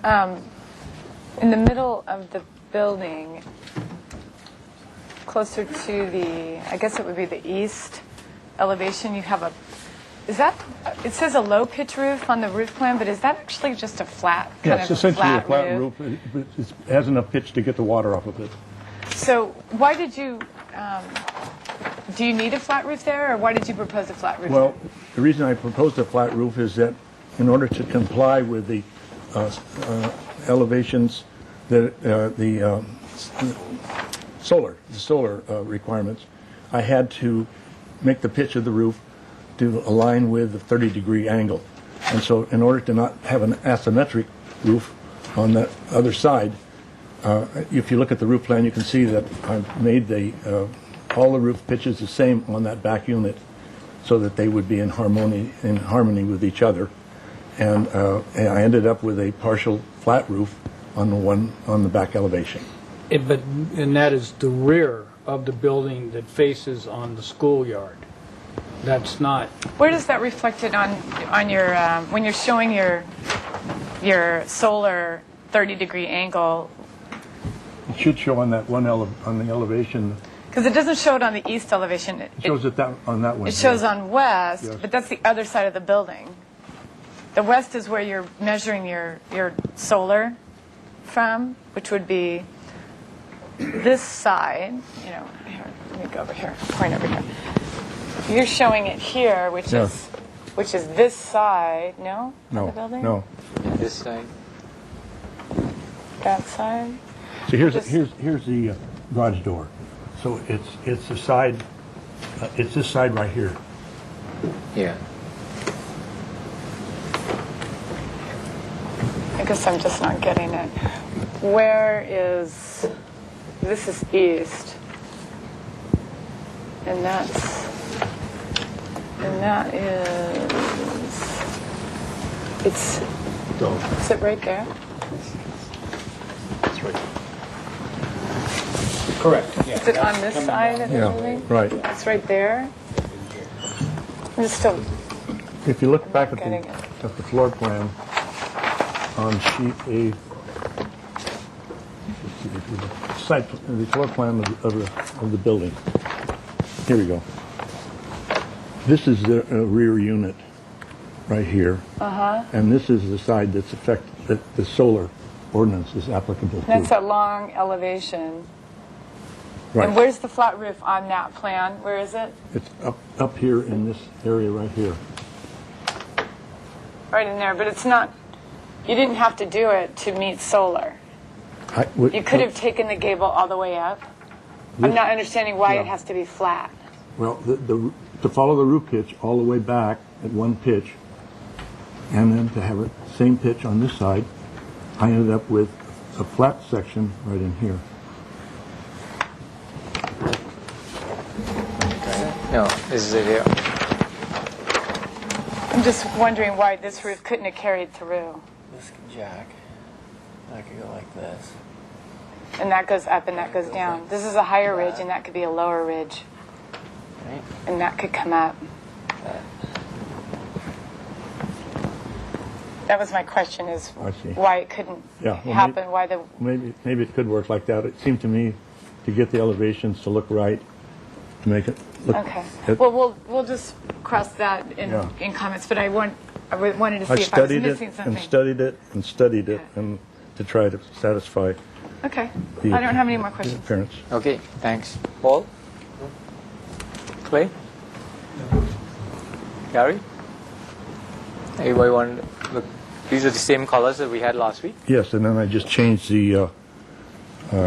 In the middle of the building, closer to the, I guess it would be the east elevation, you have it says a low pitch roof on the roof plan, but is that actually just a flat, Yeah, it's essentially a flat roof. It has enough pitch to get the water off of it. So why did you, do you need a flat roof there, or why did you propose a flat roof? Well, the reason I proposed a flat roof is that in order to comply with the elevations, the solar requirements, I had to make the pitch of the roof to align with the 30-degree angle. And so in order to not have an asymmetric roof on that other side, if you look at the roof plan, you can see that I've made all the roof pitches the same on that back unit so that they would be in harmony with each other. And I ended up with a partial flat roof on the back elevation. And that is the rear of the building that faces on the schoolyard. That's not. Where does that reflected on your when you're showing your solar 30-degree angle? It should show on that one on the elevation. Because it doesn't show it on the east elevation. It shows it on that one. It shows on west, Yes. but that's the other side of the building. The west is where you're measuring your solar from, which would be this side. You know, here, let me go over here. Point over here. You're showing it here, which is this side. No. No. Of the building? No. This side. That side. So here's the garage door. So it's the side. It's this side right here. Yeah. I guess I'm just not getting it. Where is, this is east, and that is, is it right there? That's right. Correct. Is it on this side of the building? Right. It's right there? I'm still If you look back at getting the floor plan on sheet A, the floor plan of the building. Here we go. This is the rear unit right here. And this is the side that the solar ordinance is applicable to. That's a long elevation. Right. And where's the flat roof on that plan? Where is it? It's up here in this area right here. Right in there, but it's not, you didn't have to do it to meet solar. You could have taken the gable all the way up. I'm not understanding why it has to be flat. Well, to follow the roof pitch all the way back at one pitch, and then to have it same pitch on this side, I ended up with a flat section right in here. No, this is it here. I'm just wondering why this roof couldn't have carried through. This could jack. That could go like this. And that goes up and that goes down. This is a higher ridge and that could be a lower ridge. Right. And that could come up. That was my question, is I see. why it couldn't happen, why the... Maybe it could work like that. It seemed to me to get the elevations to look right, to make it look... Okay. Well, we'll just cross that in comments, but I wanted to see if I was missing something. and studied it and to try to satisfy Okay. the I don't have any more questions. appearance. Okay, thanks. Paul? Clay? Gary? Anybody want to look? These are the same colors that we had last week? Yes, and then I just changed the... You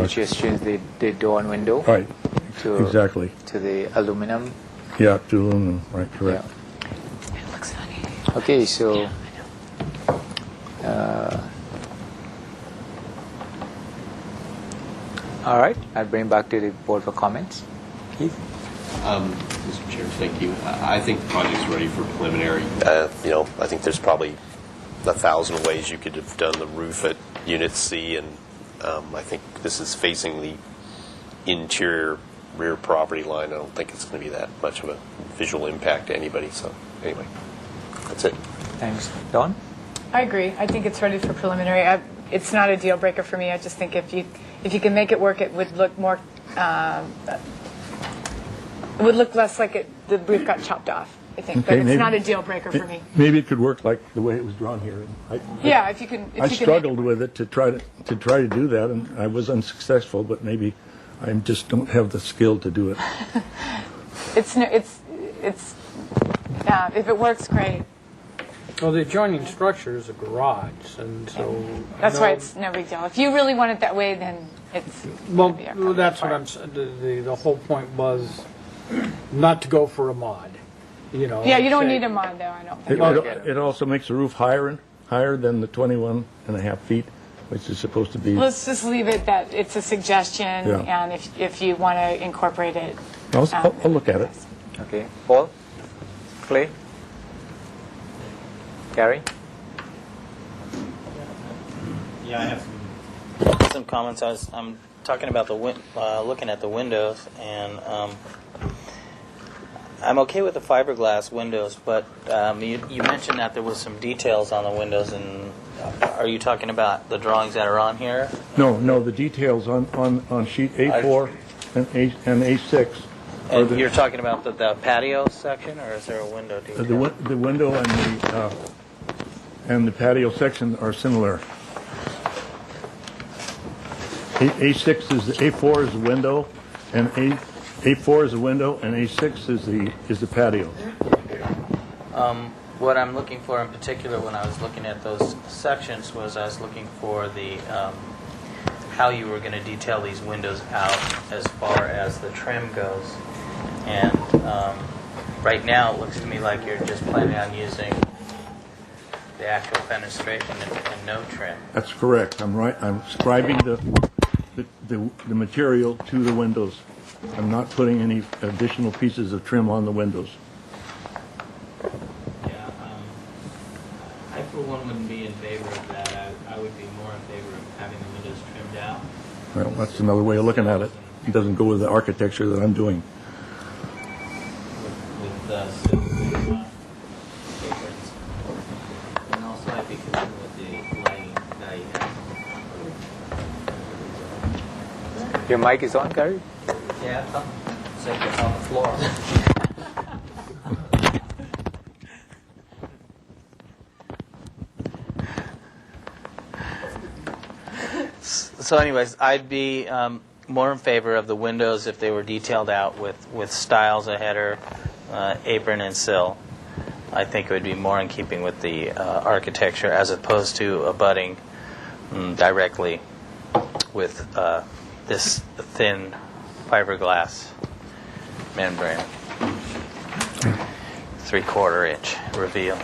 just changed the door and window? Right, to, exactly. To the aluminum? Yeah, to aluminum, right, correct. Yeah. It looks funny. Okay, so... all right, I'll bring it back to the board for comments. Keith? Mr. Chair, thank you. I think the project's ready for preliminary. I think there's probably 1,000 ways you could have done the roof at Unit C, and I think this is facing the interior rear property line. I don't think it's going to be that much of a visual impact to anybody. So anyway, that's it. Thanks. Dawn? I agree. I think it's ready for preliminary. It's not a deal breaker for me. I just think if you can make it work, it would look more... it would look less like the roof got chopped off, I think. Okay, But it's not a deal breaker for me. Maybe it could work like the way it was drawn here. Yeah, if you can... I struggled with it to try to do that, and I was unsuccessful, but maybe I just don't have the skill to do it. If it works, great. Well, the adjoining structure is a garage, and so... That's why it's no big deal. If you really want it that way, then it's... Well, that's what I'm saying. The whole point was not to go for a mod. Yeah, you don't need a mod, though, I don't think. It also makes the roof higher than the 21.5 feet, which is supposed to be... Let's just leave it that it's a suggestion, Yeah. and if you want to incorporate it... I'll look at it. Okay. Paul? display? Gary? Yeah, I have some comments. I'm talking about looking at the windows, and I'm okay with the fiberglass windows, but you mentioned that there was some details on the windows, and are you talking about the drawings that are on here? No, the details on sheet A4 and A6. And you're talking about the patio section, or is there a window detail? The window and the patio section are similar. A6 is A4 is the window, and A4 is the window, and A6 is the patio. What I'm looking for in particular when I was looking at those sections was I was looking for the how you were going to detail these windows out as far as the trim goes. And right now it looks to me like you're just planning on using the actual fenestration and no trim. That's correct. I'm right. I'm scribing the material to the windows. I'm not putting any additional pieces of trim on the windows. Yeah, I for one wouldn't be in favor of that. I would be more in favor of having the windows trimmed out. Well, that's another way of looking at it. It doesn't go with the architecture that I'm doing. With aprons. And also I'd be concerned with the lighting that you have. Your mic is on, Gary? Yeah, it's like it's on the floor. So anyways, I'd be more in favor of the windows if they were detailed out with stiles, a header, apron, and sill. I think it would be more in keeping with the architecture as opposed to abutting directly with this thin fiberglass membrane, 3/4 inch reveal.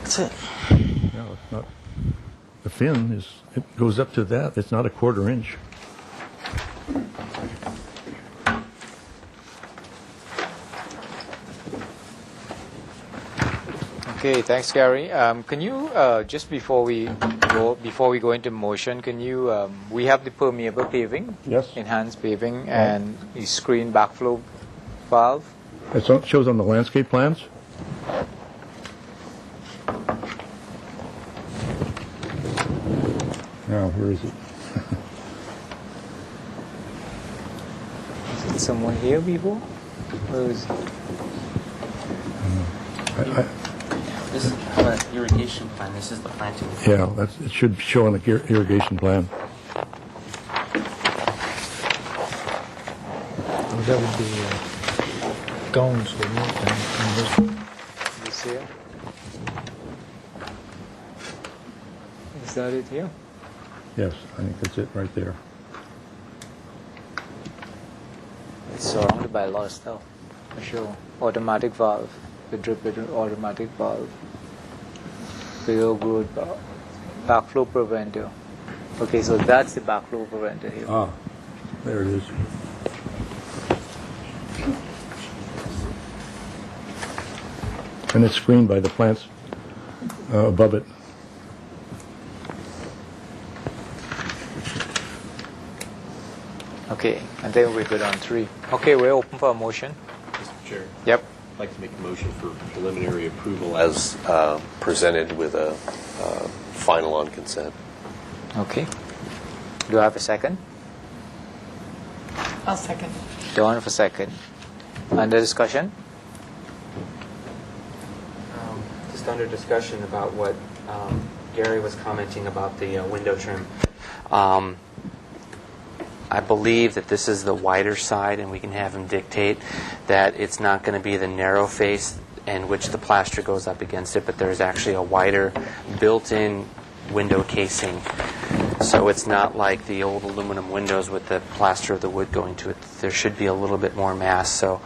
That's it. No, it's not. The fin it goes up to that. It's not a 1/4 inch. Okay, thanks, Gary. Can you just before we go into motion, can you we have the permeable paving, yes, enhanced paving, and the screen backflow valve. It shows on the landscape plans. Now, where is it? Is it somewhere here, Vivo? Where is it? This is the irrigation plan. This is the planting. Yeah, it should show on the irrigation plan. Well, that would be cones, wouldn't it? This here? Is that it here? Yes, I think that's it right there. It's surrounded by a lot of stuff. For sure. Automatic valve. The drip automatic valve. Below growth valve. Backflow preventer. Okay, so that's the backflow preventer here. Ah, there it is. And it's screened by the plants above it. Okay, I think we're good on 3. Okay, we're open for a motion. Mr. Chair. Yep. I'd like to make a motion for preliminary approval as presented with a final on consent. Okay. Do I have a second? I'll second. Dawn for second. Under discussion? Just under discussion about what Gary was commenting about the window trim. I believe that this is the wider side, and we can have him dictate that it's not going to be the narrow face in which the plaster goes up against it, but there's actually a wider built-in window casing. So it's not like the old aluminum windows with the plaster of the wood going to it. There should be a little bit more mass. So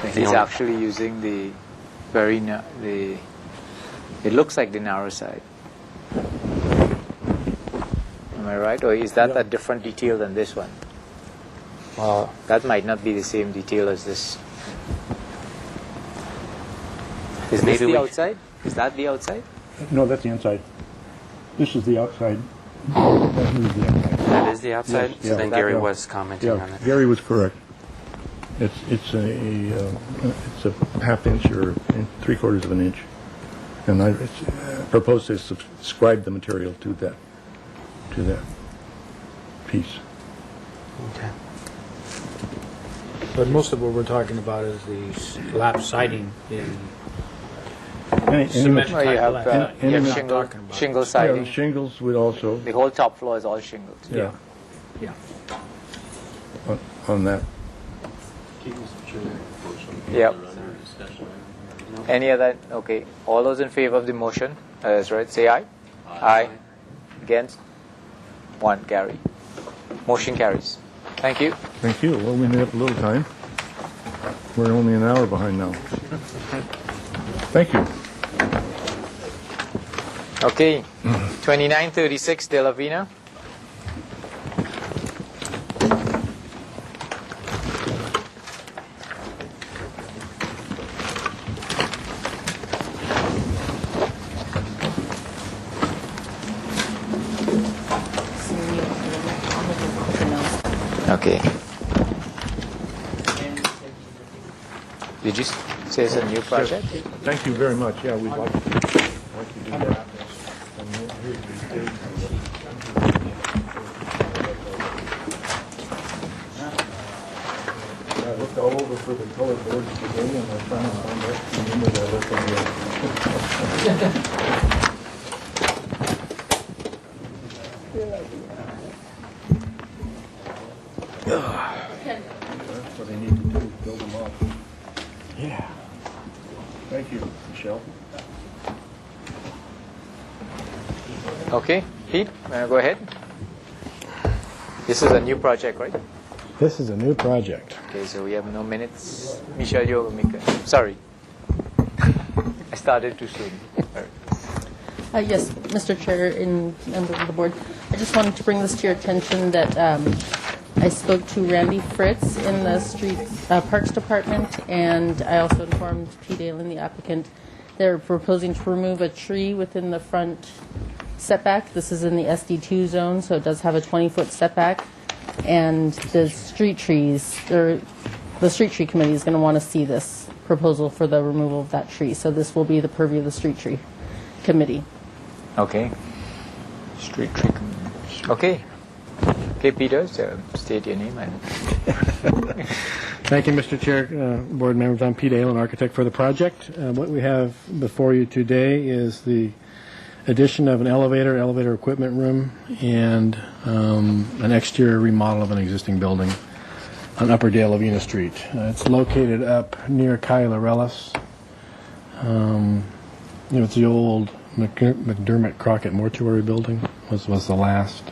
He's actually using the very it looks like the narrow side. Am I right? Or is that a different detail than this one? Well, that might not be the same detail as this. Is this Maybe the we- outside? Is that the outside? No, that's the inside. This is the outside. That is the outside. That is the outside? Yes, So yeah. then Gary was commenting on it. Gary was correct. It's a half inch or 3/4 of an inch, and I propose to subscribe the material to that piece. Okay. But most of what we're talking about is the lap siding in cement Well, you type have, lap. you have We're not shingle, talking about shingle it. siding. Yeah, shingles would also. The whole top floor is all shingles. Yeah. Yeah. On that. Yep. Any other? Okay. All those in favor of the motion? That's right. Say aye. Aye. Against? 1. Carry. Motion carries. Thank you. Thank you. Well, we have a little time. We're only an hour behind now. Thank you. Okay. 2936 De La Vina. Okay. Did you say it's a new project? Thank you very much. Yeah, we'd like to do that. I looked all over for the color boards today, and I found that. Remember that I looked on the That's what I need to do, build them up. Yeah. Thank you, Michelle. Okay. Pete, go ahead. This is a new project, right? This is a new project. Okay, so we have no minutes. Michelle, you make a... Sorry. I started too soon. Yes, Mr. Chair and members of the board, I just wanted to bring this to your attention that I spoke to Randy Fritz in the Street Parks Department, and I also informed P. Dalen, the applicant. They're proposing to remove a tree within the front setback. This is in the SD2 zone, so it does have a 20-foot setback. And the street trees, the street tree committee is going to want to see this proposal for the removal of that tree. So this will be the purview of the street tree committee. Okay. Street tree. Okay. Okay, Peter, so state your name. Thank you, Mr. Chair, board members. I'm Pete Dalen, architect for the project. What we have before you today is the addition of an elevator equipment room, and an exterior remodel of an existing building on Upper De La Vina Street. It's located up near Calle Laureles. It's the old McDermott Crockett mortuary building. Was the last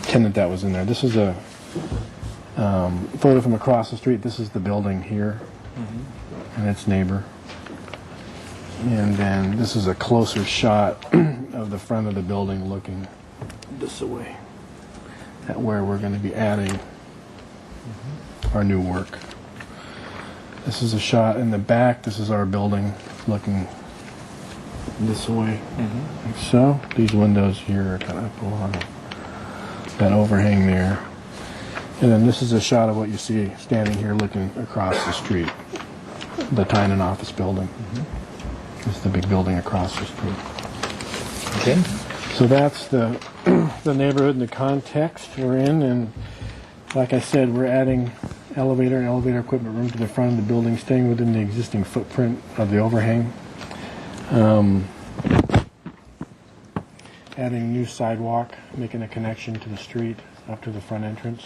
tenant that was in there. This is a photo from across the street. This is the building here, and its neighbor. And then this is a closer shot of the front of the building looking this way at where we're going to be adding our new work. This is a shot in the back. This is our building looking this way. Like so. These windows here are kind of up along that overhang there. And then this is a shot of what you see standing here looking across the street, the Tynan office building. It's the big building across the street. Okay. So that's the the neighborhood and the context we're in, and like I said, we're adding elevator and elevator equipment room to the front of the building, staying within the existing footprint of the overhang. Adding new sidewalk, making a connection to the street up to the front entrance.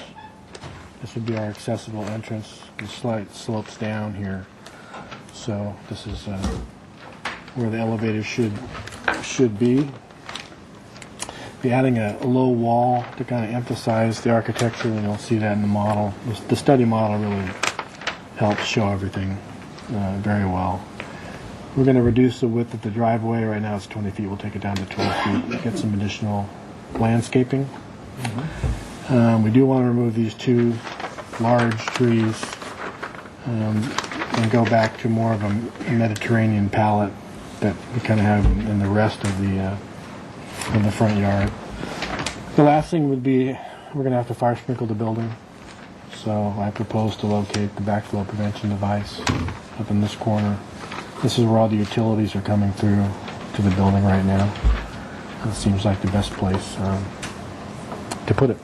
This would be our accessible entrance. The slight slopes down here, so this is where the elevator should be. Be adding a low wall to kind of emphasize the architecture, and you'll see that in the model. The study model really helps show everything very well. We're going to reduce the width of the driveway. Right now it's 20 feet. We'll take it down to 12 feet. Get some additional landscaping. We do want to remove these two large trees, and go back to more of a Mediterranean palette that we kind of have in the rest of the front yard. The last thing would be we're going to have to fire sprinkle the building. So I propose to locate the backflow prevention device up in this corner. This is where all the utilities are coming through to the building right now. It seems like the best place to put it.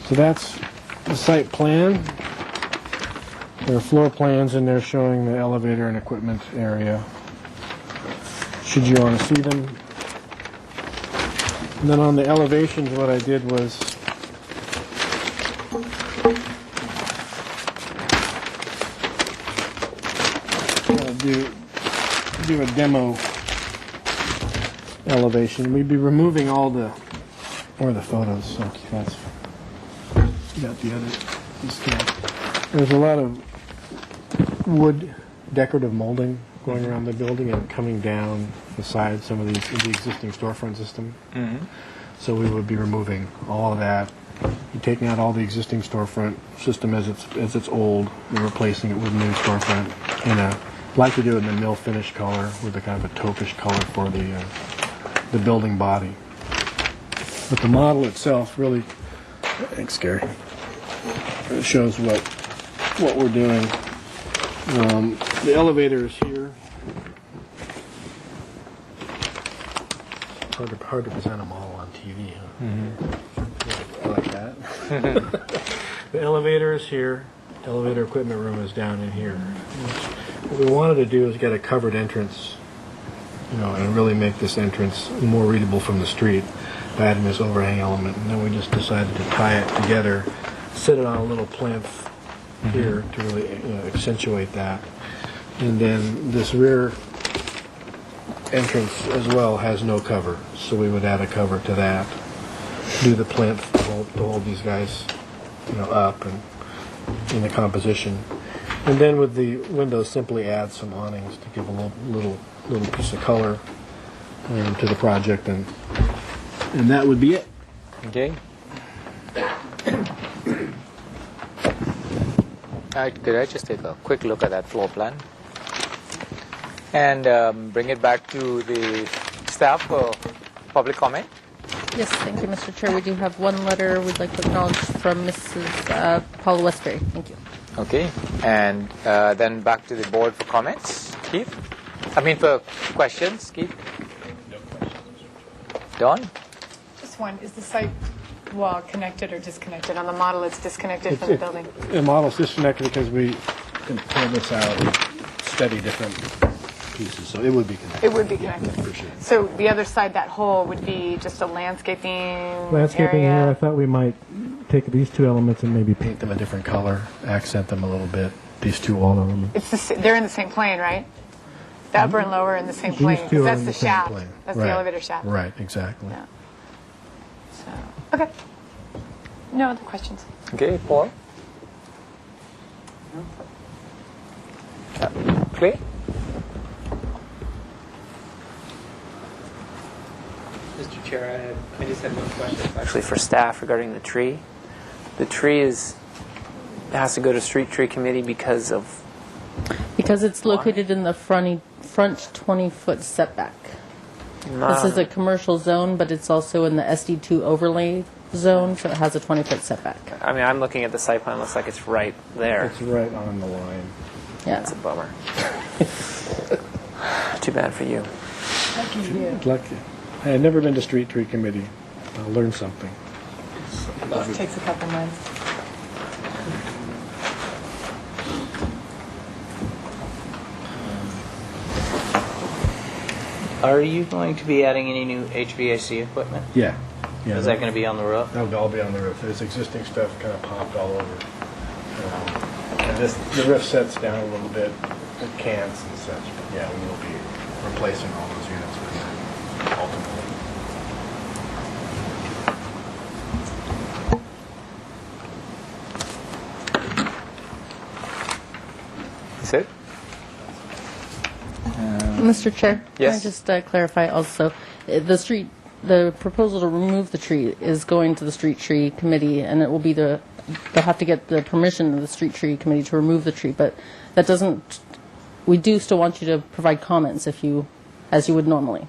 So that's the site plan. There are floor plans in there showing the elevator and equipment area, should you want to see them. And then on the elevations, what I did was do a demo elevation. We'd be removing all the photos. So that's got the other stuff. There's a lot of wood decorative molding going around the building and coming down the side some of the existing storefront system. Mm-hmm. So we would be removing all of that. You're taking out all the existing storefront system as it's old and replacing it with new storefront in a like to do it in the mill finish color with a kind of a taupe-ish color for the building body. But the model itself really, thanks Gary, it shows what we're doing. The elevator is here. Hard to present them all on TV, huh? Mm-hmm. Like that. The elevator is here. Elevator equipment room is down in here. What we wanted to do is get a covered entrance, and really make this entrance more readable from the street by adding this overhang element. And then we just decided to tie it together, sit it on a little plinth here to really accentuate that. And then this rear entrance as well has no cover, so we would add a cover to that. Do the plinth to hold these guys, up and in the composition. And then with the windows, simply add some awnings to give a little piece of color to the project, and that would be it. Okay. Could I just take a quick look at that floor plan and bring it back to the staff for public comment? Yes, thank you, Mr. Chair. We do have one letter we'd like to acknowledge from Mrs. Paula Westbury. Thank you. Okay, and then back to the board for comments. Keith? For questions, Keith? No questions. Don? Just one. Is the site wall connected or disconnected? On the model, it's disconnected from the building. The model's disconnected because we can pull this out and study different pieces, so it would be connected. It would be connected. Yeah, for sure. So the other side, that hole, would be just a landscaping Landscaping area. here, I thought we might take these two elements and maybe paint them a different color, accent them a little bit, these two wall elements. They're in the same plane, right? The upper and lower are in the same plane. These two 'cause are that's in the the same shaft. plane. That's Right. the elevator shaft. Right, exactly. Yeah. So, okay. No other questions. Okay, Paul? Clay? Mr. Chair, I just had one question. Actually, for staff regarding the tree. The tree has to go to street tree committee because it's located in the front 20-foot setback. This is a commercial zone, but it's also in the SD2 overlay zone, so it has a 20-foot setback. I'm looking at the site plan. It looks like it's right there. It's right on the line. Yeah. That's a bummer. Too bad for you. Lucky. I had never been to street tree committee. I'll learn something. It takes a couple months. Are you going to be adding any new HVAC equipment? Yeah. Is that going to be on the roof? That would all be on the roof. There's existing stuff kind of popped all over. And the roof sets down a little bit with cans and such. But yeah, we will be replacing all those units with that ultimately. Is it? Mr. Chair? Yes. Can I just clarify also, the proposal to remove the tree is going to the street tree committee, and it will be they'll have to get the permission of the street tree committee to remove the tree, but that doesn't, we do still want you to provide comments as you would normally.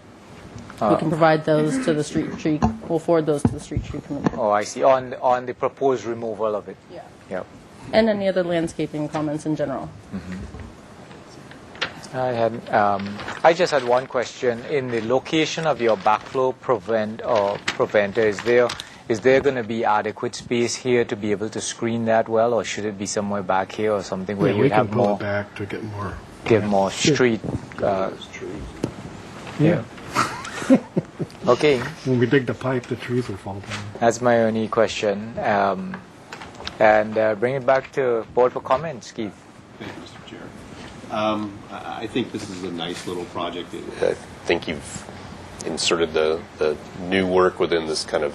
We can provide those to the street tree, we'll forward those to the street tree committee. Oh, I see. On the proposed removal of it. Yeah. Yep. And any other landscaping comments in general. I just had one question. In the location of your backflow preventer, is there going to be adequate space here to be able to screen that well, or should it be somewhere back here or something where you we have can pull more it back to get more. give more street? Yeah. Okay. When we dig the pipe, the trees will fall down. That's my only question. And bring it back to board for comments, Keith. Thank you, Mr. Chair. I think this is a nice little project. I think you've inserted the new work within this kind of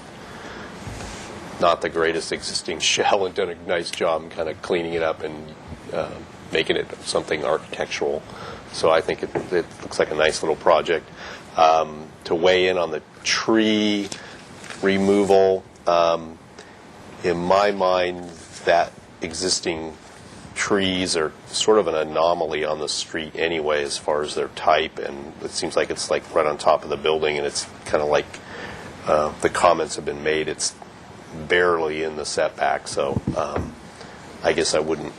not the greatest existing shell and done a nice job in kind of cleaning it up and making it something architectural. So I think it looks like a nice little project. To weigh in on the tree removal, in my mind, that existing trees are sort of an anomaly on the street anyway as far as their type, and it seems like it's like right on top of the building, and it's kind of like the comments have been made, it's barely in the setback, so I guess I wouldn't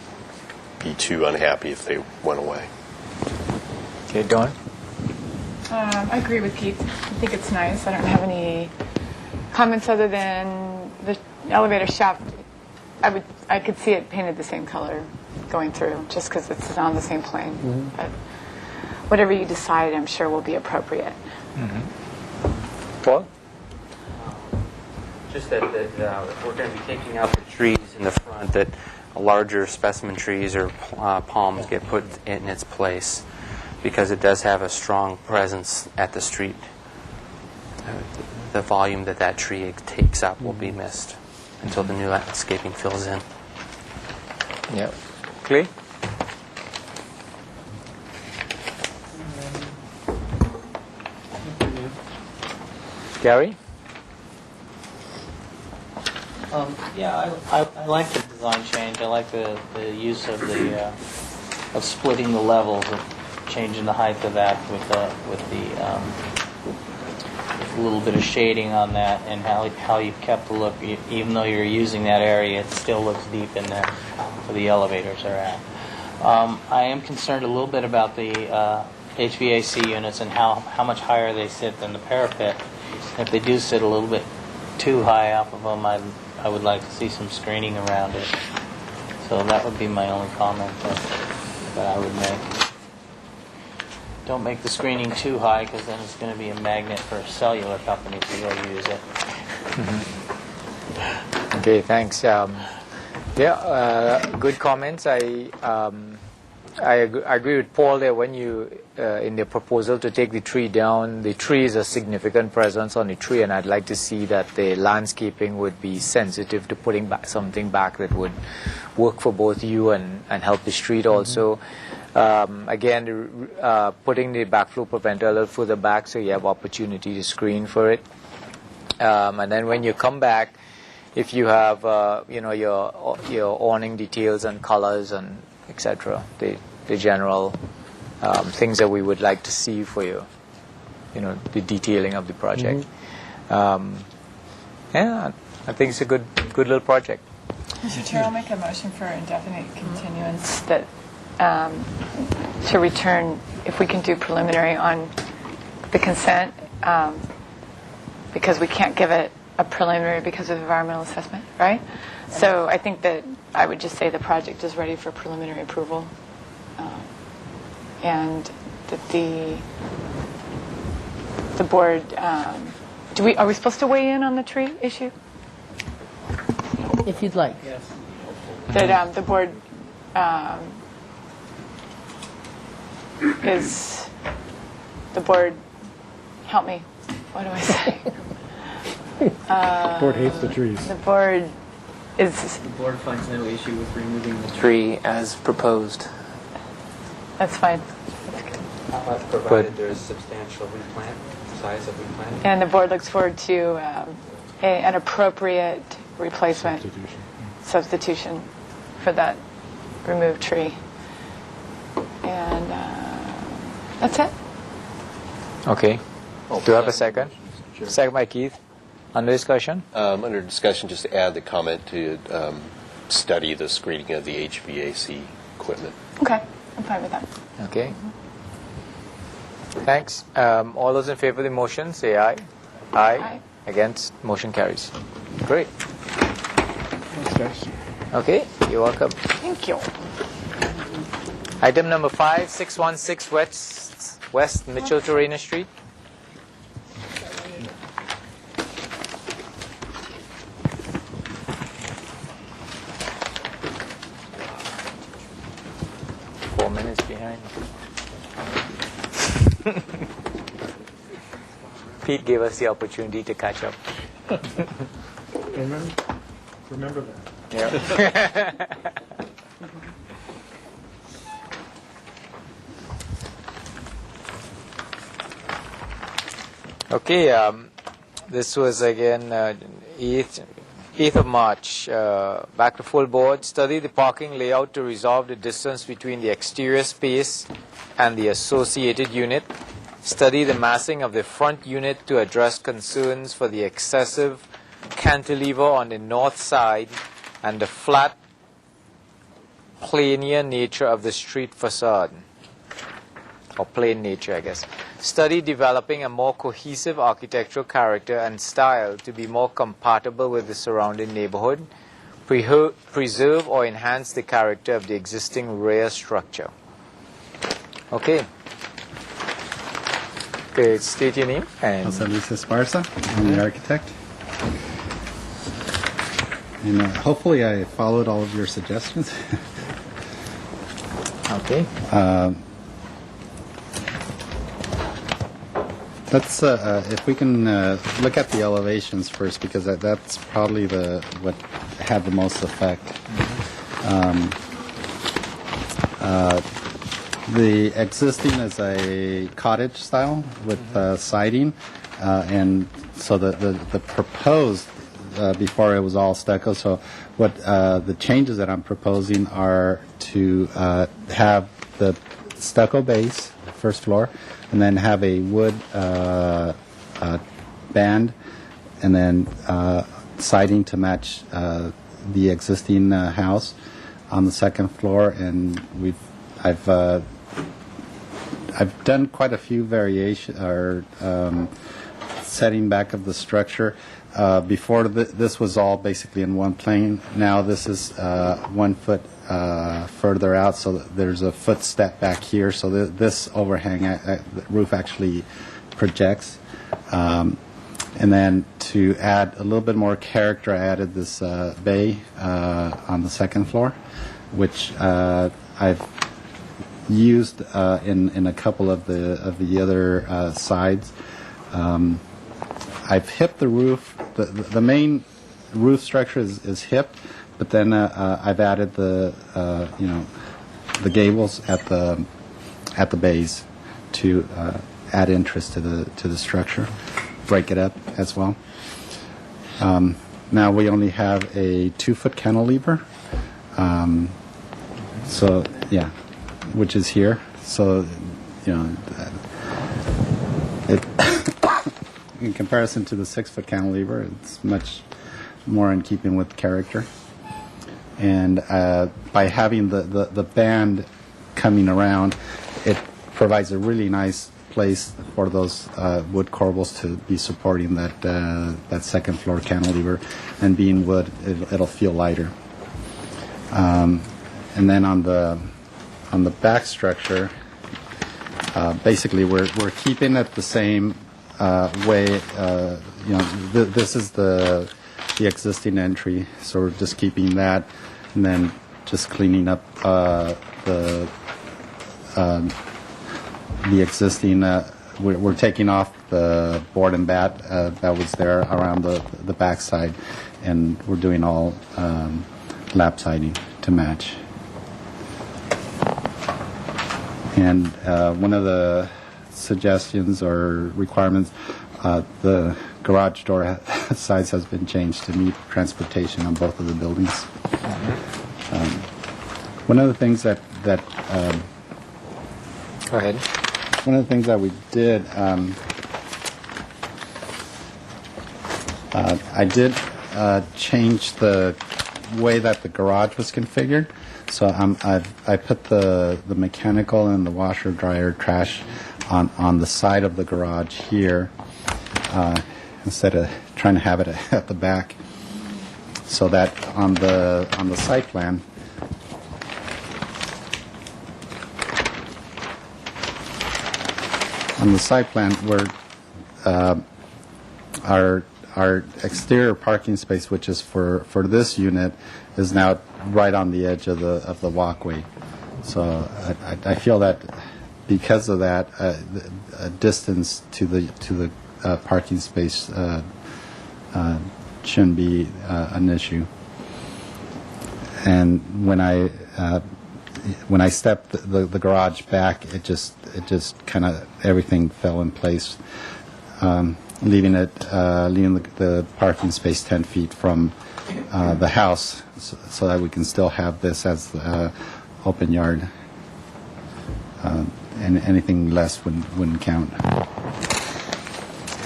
be too unhappy if they went away. Okay, Dawn? I agree with Keith. I think it's nice. I don't have any comments other than the elevator shaft. I could see it painted the same color going through, just because it's on the same plane. Mm-hmm. But whatever you decide, I'm sure will be appropriate. Mm-hmm. Paul? Just that if we're going to be taking out the trees in the front, that larger specimen trees or palms get put in its place, because it does have a strong presence at the street. The volume that tree takes up will be missed until the new landscaping fills in. Yeah. Clay? Gary? Yeah, I like the design change. I like the use of of splitting the levels, of changing the height of that with a little bit of shading on that, and how you've kept the look. Even though you're using that area, it still looks deep in there where the elevators are at. I am concerned a little bit about the HVAC units and how much higher they sit than the parapet. If they do sit a little bit too high off of them, I would like to see some screening around it. So that would be my only comment that I would make. Don't make the screening too high, because then it's going to be a magnet for cellular companies to go use it. Mm-hmm. Okay, thanks. Good comments. I agree with Paul there. When you in the proposal to take the tree down, the tree is a significant presence on the tree, and I'd like to see that the landscaping would be sensitive to putting back something back that would work for both you and help the street also. Again, putting the backflow preventer a little further back so you have opportunity to screen for it. And then when you come back, if you have your awning details and colors and etc., the general things that we would like to see for you, the detailing of the project. Yeah, I think it's a good little project. Mr. Chair, I'll make a motion for indefinite continuance that to return, if we can do preliminary on the consent, because we can't give it a preliminary because of environmental assessment, right? So I think that I would just say the project is ready for preliminary approval, and that the board, are we supposed to weigh in on the tree issue? If you'd like. Yes. That the board is the board. Help me. What do I say? The board hates the trees. The board is. The board finds no issue with removing the tree as proposed. That's fine. Provided there is substantial replant, size of replant. And the board looks forward to an appropriate replacement, substitution for that removed tree. And that's it. Okay. Do you have a second? Second by Keith. Under discussion? Under discussion, just to add the comment to study the screening of the HVAC equipment. Okay, I'm fine with that. Okay. Thanks. All those in favor of the motion, say aye. Aye. Against, motion carries. Great. Thanks, guys. Okay, you're welcome. Thank you. Item number 5, 616 West Mitchell Torrena Street. Behind. Pete gave us the opportunity to catch up. Remember that. Yeah. Okay, this was again 8th of March. Back to full board. Study the parking layout to resolve the distance between the exterior space and the associated unit. Study the massing of the front unit to address concerns for the excessive cantilever on the north side and the flat, planar nature of the street facade. Or plain nature, I guess. Study developing a more cohesive architectural character and style to be more compatible with the surrounding neighborhood. Preserve or enhance the character of the existing rear structure. Okay. Okay, state your name and... Jose Luis Esparza, I'm the architect. And hopefully I followed all of your suggestions. Okay. Let's, if we can look at the elevations first, because that's probably what had the most effect. The existing is a cottage style with siding, and so the proposed before it was all stucco. So what the changes that I'm proposing are to have the stucco base, first floor, and then have a wood band, and then siding to match the existing house on the second floor. And I've done quite a few variation or setting back of the structure. Before this was all basically in one plane. Now this is 1 foot further out, so there's a foot step back here. So this overhang, the roof actually projects. And then to add a little bit more character, I added this bay on the second floor, which I've used in a couple of the other sides. I've hipped the roof. The main roof structure is hipped, but then I've added the gables at the base to add interest to the structure, break it up as well. Now we only have a 2-foot cantilever, so yeah, which is here. So it. In comparison to the 6-foot cantilever, it's much more in keeping with character. And by having the band coming around, it provides a really nice place for those wood corbels to be supporting that second floor cantilever. And being wood, it'll feel lighter. And then on the back structure, basically we're keeping it the same way. This is the existing entry, so we're just keeping that, and then just cleaning up the existing. We're taking off the board and bat that was there around the back side, and we're doing all lap siding to match. And one of the suggestions or requirements, the garage door size has been changed to meet transportation on both of the buildings. One of the things that Go ahead. one of the things that we did, I did change the way that the garage was configured. So I put the mechanical and the washer, dryer, trash on the side of the garage here, instead of trying to have it at the back. So that on the site plan, where our exterior parking space, which is for this unit, is now right on the edge of the walkway. So I feel that because of that, a distance to the parking space shouldn't be an issue. And when I stepped the garage back, it just kind of everything fell in place, leaving the parking space 10 feet from the house, so that we can still have this as open yard. And anything less wouldn't count.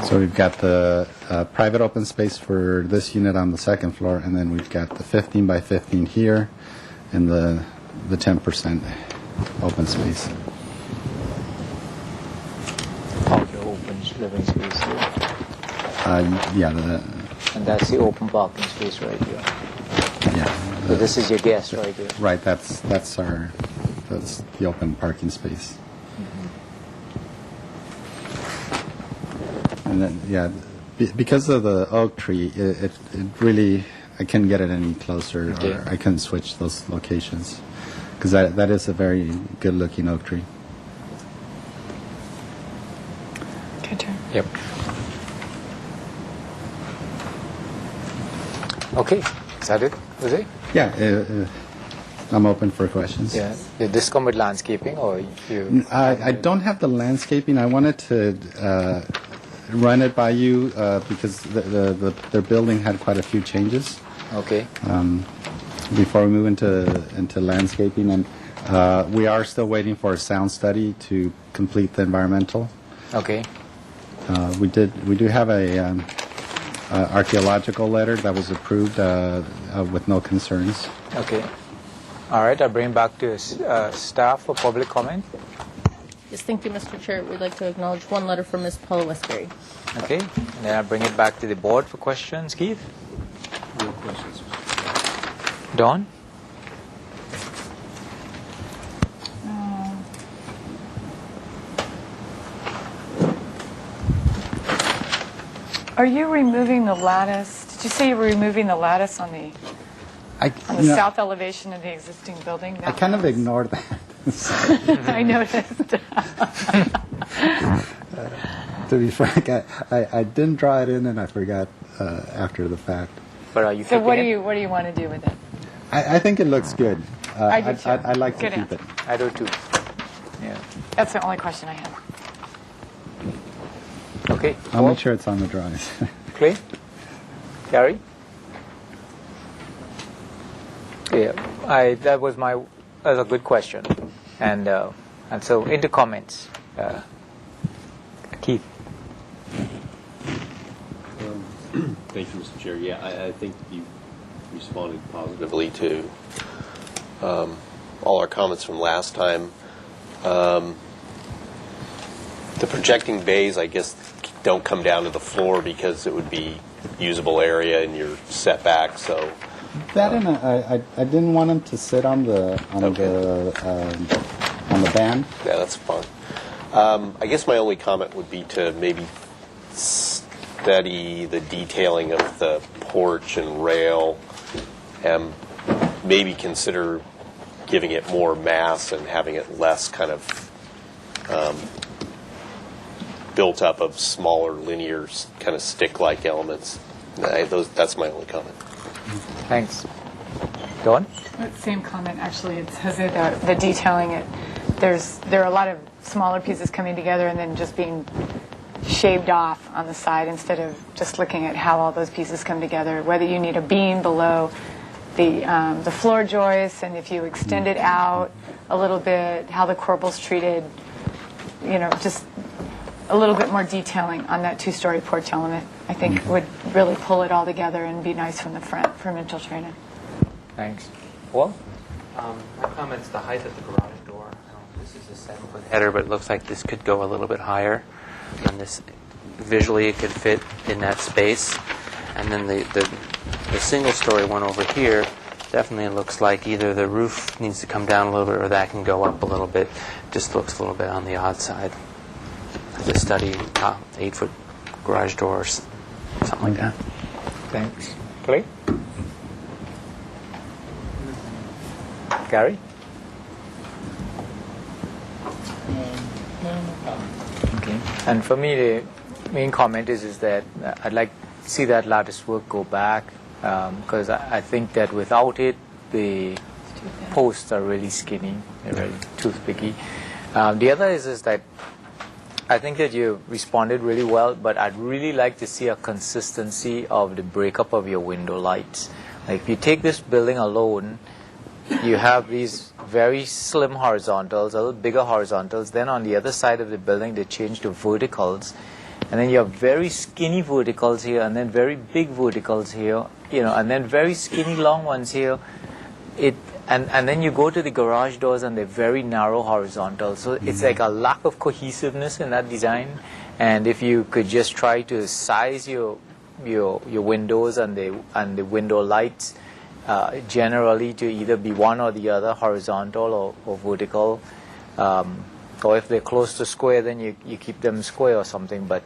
So we've got the private open space for this unit on the second floor, and then we've got the 15 by 15 here, and the 10% open space. Your open living space here. Yeah. And that's the open parking space right here. Yeah. So this is your guest right here. Right. That's the open parking space. And then, because of the oak tree, it really, I couldn't get it any closer, Okay. or I couldn't switch those locations, because that is a very good-looking oak tree. Good turn. Yep. Okay. Is that it, Jose? Yeah, I'm open for questions. Yeah. Did this come with landscaping, or you? I don't have the landscaping. I wanted to run it by you because their building had quite a few changes. Okay. Before we move into landscaping, and we are still waiting for a sound study to complete the environmental. Okay. We do have a archaeological letter that was approved with no concerns. Okay. All right. I'll bring it back to staff for public comment. Yes, thank you, Mr. Chair. We'd like to acknowledge one letter from Ms. Paula Westbury. Okay. And then I'll bring it back to the board for questions. Keith? No questions. Dawn? Are you removing the lattice? Did you say you were removing the lattice on the south elevation of the existing building? I kind of ignored that. I noticed. To be frank, I didn't draw it in, and I forgot after the fact. But are you? So what do you want to do with it? I think it looks good. I do too. I'd like to Good keep answer. it. I do too. Yeah. That's the only question I have. Okay. I'll make sure it's on the drawings. Clay? Gary? Yeah, that's a good question, and so into comments, Keith. Thank you, Mr. Chair. Yeah, I think you responded positively to all our comments from last time. The projecting bays, I guess, don't come down to the floor because it would be usable area in your setback. So that and I didn't want them to sit on the band. Yeah, that's fine. I guess my only comment would be to maybe study the detailing of the porch and rail, and maybe consider giving it more mass and having it less kind of built up of smaller linear kind of stick-like elements. That's my only comment. Thanks. Dawn? Same comment, actually. It says the detailing it there are a lot of smaller pieces coming together and then just being shaved off on the side instead of just looking at how all those pieces come together, whether you need a beam below the floor joists, and if you extend it out a little bit, how the corbel's treated, just a little bit more detailing on that two-story porch element, I think would really pull it all together and be nice from the front for Infiltrated. Thanks. Well, my comment's the height of the garage door. This is a 7-foot header, but it looks like this could go a little bit higher. And this, visually, it could fit in that space. And then the single-story one over here definitely looks like either the roof needs to come down a little bit or that can go up a little bit. Just looks a little bit on the odd side. The study 8-foot garage doors, something like that. Thanks. Clay? Gary? Okay. And for me, the main comment is that I'd like to see that lattice work go back, because I think that without it, the posts are really skinny, they're really toothpicky. The other is that I think that you responded really well, but I'd really like to see a consistency of the breakup of your window lights. Like if you take this building alone, you have these very slim horizontals, a little bigger horizontals. Then on the other side of the building, they change to verticals. And then you have very skinny verticals here, and then very big verticals here, and then very skinny long ones here. And then you go to the garage doors, and they're very narrow horizontals. So it's like a lack of cohesiveness in that design. And if you could just try to size your windows and the window lights, generally to either be one or the other, horizontal or vertical, or if they're close to square, then you keep them square or something, but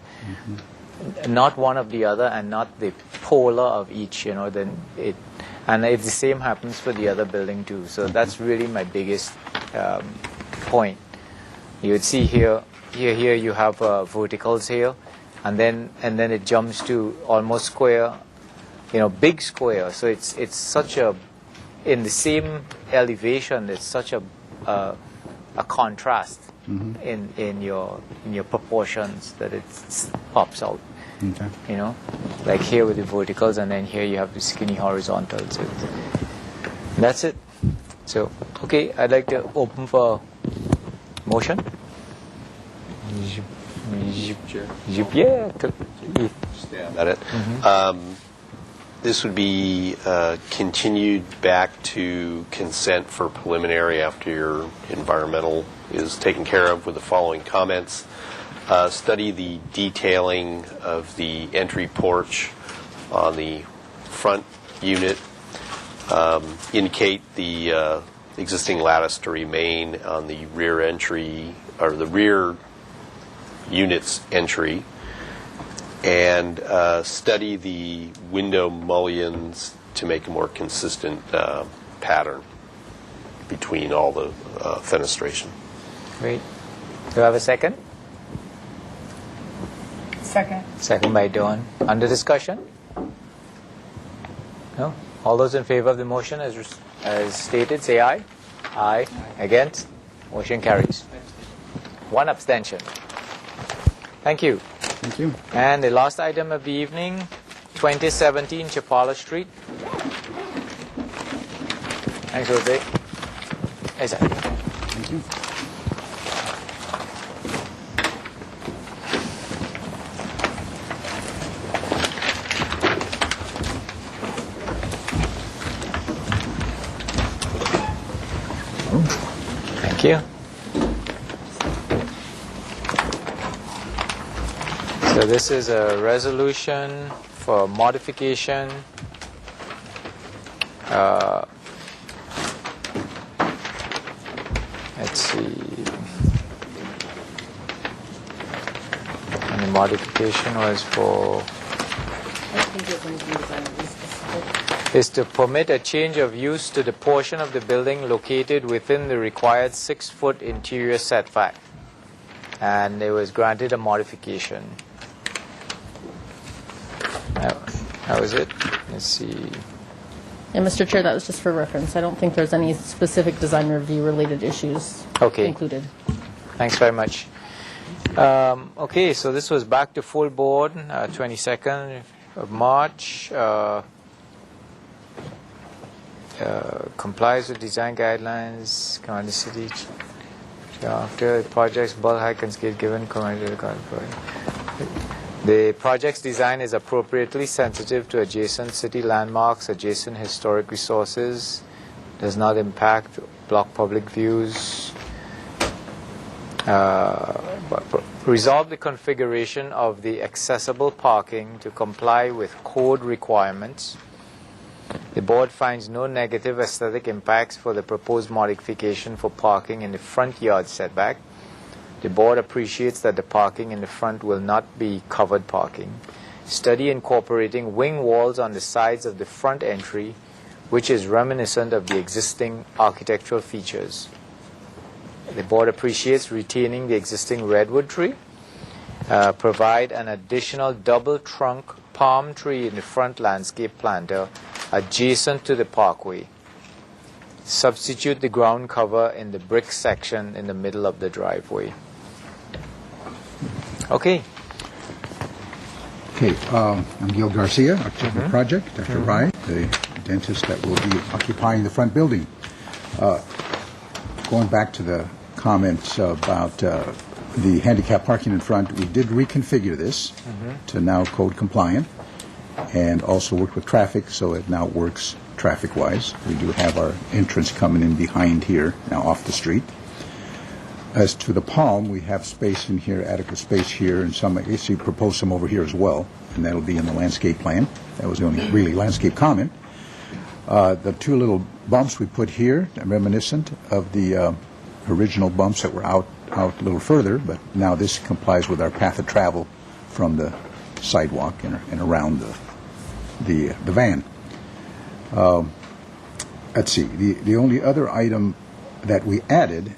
not one of the other and not the polar of each, then and the same happens for the other building too. So that's really my biggest point. You would see here you have verticals here, and then it jumps to almost square, big square. So it's such a, in the same elevation, it's such a contrast in your proportions that it pops out. Okay. Like here with the verticals, and then here you have the skinny horizontals. That's it. So, okay, I'd like to open for motion. Yeah. Stab at it. This would be continued back to consent for preliminary after your environmental is taken care of with the following comments. Study the detailing of the entry porch on the front unit. Indicate the existing lattice to remain on the rear entry, or the rear unit's entry. And study the window mullions to make a more consistent pattern between all the fenestration. Great. Do I have a second? Second. Second by Dawn. Under discussion? No? All those in favor of the motion as stated, say aye. Aye. Against? Motion carries. One abstention. Thank you. Thank you. And the last item of the evening, 2017 Chapala Street. Thanks, Jose. Isaac. Thank you. Thank you. So this is a resolution for modification let's see, and the modification was for is to permit a change of use to the portion of the building located within the required 6-foot interior setback, and it was granted a modification. That was it. Let's see. And Mr. Chair, that was just for reference. I don't think there's any specific design review related issues Okay. included. Thanks very much. Okay, so this was back to full board, 22nd of March. Complies with design guidelines, Commander City. After projects, bulk height can scale given Commander. The project's design is appropriately sensitive to adjacent city landmarks, adjacent historic resources, does not impact block public views. Resolve the configuration of the accessible parking to comply with code requirements. The board finds no negative aesthetic impacts for the proposed modification for parking in the front yard setback. The board appreciates that the parking in the front will not be covered parking. Study incorporating wing walls on the sides of the front entry, which is reminiscent of the existing architectural features. The board appreciates retaining the existing redwood tree. Provide an additional double trunk palm tree in the front landscape planter adjacent to the parkway. Substitute the ground cover in the brick section in the middle of the driveway. Okay. Okay, I'm Gil Garcia, architect of the project. Dr. Wright, the dentist that will be occupying the front building. Going back to the comments about the handicap parking in front, we did reconfigure this to now code compliant and also worked with traffic, so it now works traffic-wise. We do have our entrance coming in behind here, now off the street. As to the palm, we have space in here, adequate space here, and some, I guess you proposed some over here as well, and that'll be in the landscape plan. That was the only really landscape comment. The two little bumps we put here, reminiscent of the original bumps that were out a little further, but now this complies with our path of travel from the sidewalk and around the van. Let's see. The only other item that we added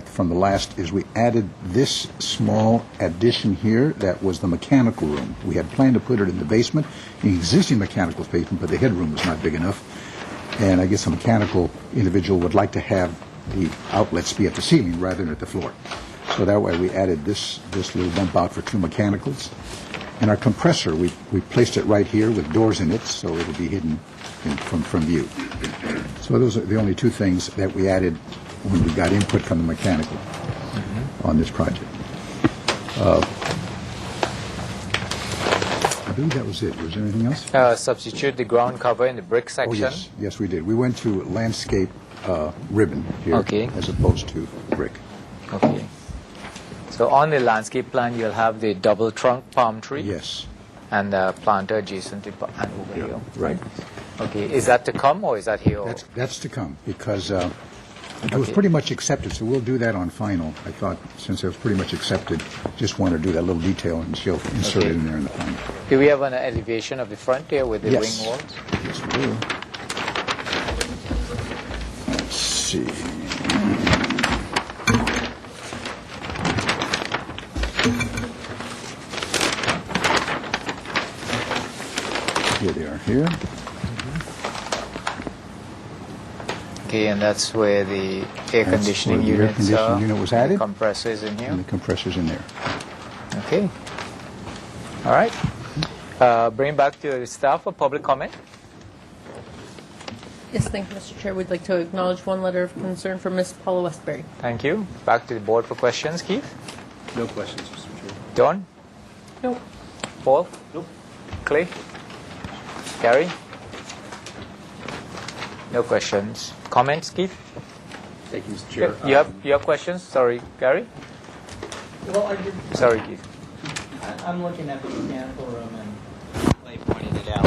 from the last is we added this small addition here that was the mechanical room. We had planned to put it in the basement, the existing mechanical basement, but the headroom was not big enough. And I guess a mechanical individual would like to have the outlets be at the ceiling rather than at the floor. So that way we added this little bump out for two mechanicals. And our compressor, we placed it right here with doors in it, so it'll be hidden from view. So those are the only two things that we added when we got input from the mechanical on this project. I believe that was it. Was there anything else? Substitute the ground cover in the brick section. Oh, yes. Yes, we did. We went to landscape ribbon here as opposed to brick. Okay. So on the landscape plan, you'll have the double trunk palm tree. Yes. And the planter adjacent to and over here. Right. Okay. Is that to come or is that here? That's to come because it was pretty much accepted. So we'll do that on final. I thought since it was pretty much accepted, just want to do that little detail and she'll insert it in there in the final. Do we have an elevation of the front here with the wing walls? Yes, we do. Let's see. Here they are here. Okay, and that's where the air conditioning where the units air conditioning unit was added. The compressors in here. And the compressor's in there. Okay. All right. Bring back to the staff for public comment. Yes, thank you, Mr. Chair. We'd like to acknowledge one letter of concern from Ms. Paula Westbury. Thank you. Back to the board for questions. Keith? No questions, Mr. Chair. Don? Nope. Paul? Nope. Clay? Gary? No questions. Comments, Keith? Thank you, Mr. Chair. You have questions? Sorry, Gary? Well, I did. Sorry, Keith. I'm looking at the mechanical room and Clay pointed it out.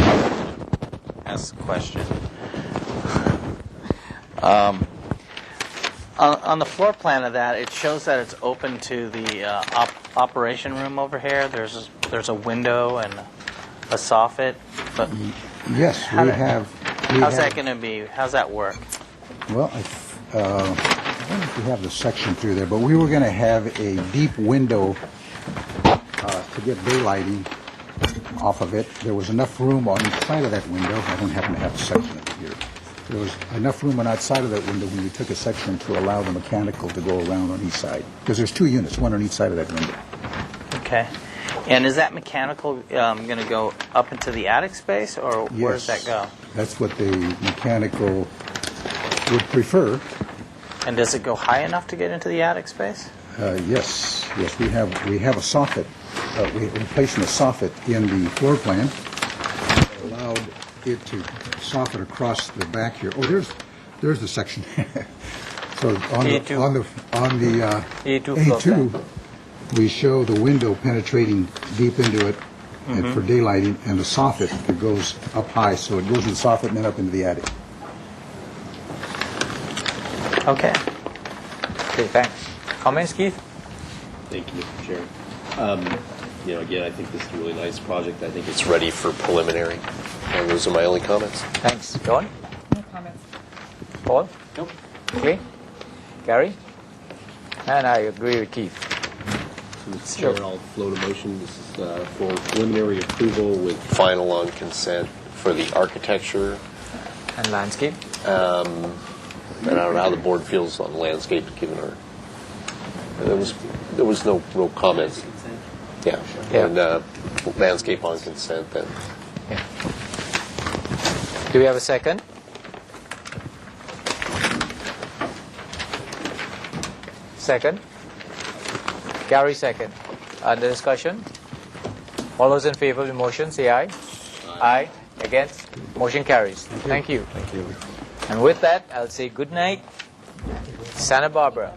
Ask a question. On the floor plan of that, it shows that it's open to the operation room over here. There's a window and a soffit. But yes, we have. How's that going to be? How's that work? Well, I don't know if we have the section through there, but we were going to have a deep window to get daylighting off of it. There was enough room on each side of that window. I don't happen to have a section of it here. There was enough room on outside of that window when we took a section to allow the mechanical to go around on each side. Because there's 2 units, one on each side of that window. Okay. And is that mechanical going to go up into the attic space, or where does that go? That's what the mechanical would prefer. And does it go high enough to get into the attic space? Yes. We have a soffit. We're placing a soffit in the floor plan. Allowed it to soffit across the back here. Oh, there's the section. So on the A2, we show the window penetrating deep into it and for daylighting, and the soffit that goes up high. So it goes in the soffit and then up into the attic. Okay. Okay, thanks. Comments, Keith? Thank you, Mr. Chair. Again, I think this is a really nice project. I think it's ready for preliminary. And those are my only comments. Thanks. John? No comments. Paul? Nope. Okay. Gary? And I agree with Keith. Mr. Chair, I'll float a motion. This is for preliminary approval with final on consent for the architecture. And landscape? And I don't know how the board feels on landscape, given our... There was no real comments. Yeah. And landscape on consent then. Yeah. Do we have a second? Second? Gary, second. Under discussion? All those in favor of the motion, say aye. Aye. Against? Motion carries. Thank you. Thank you. And with that, I'll say good night, Santa Barbara.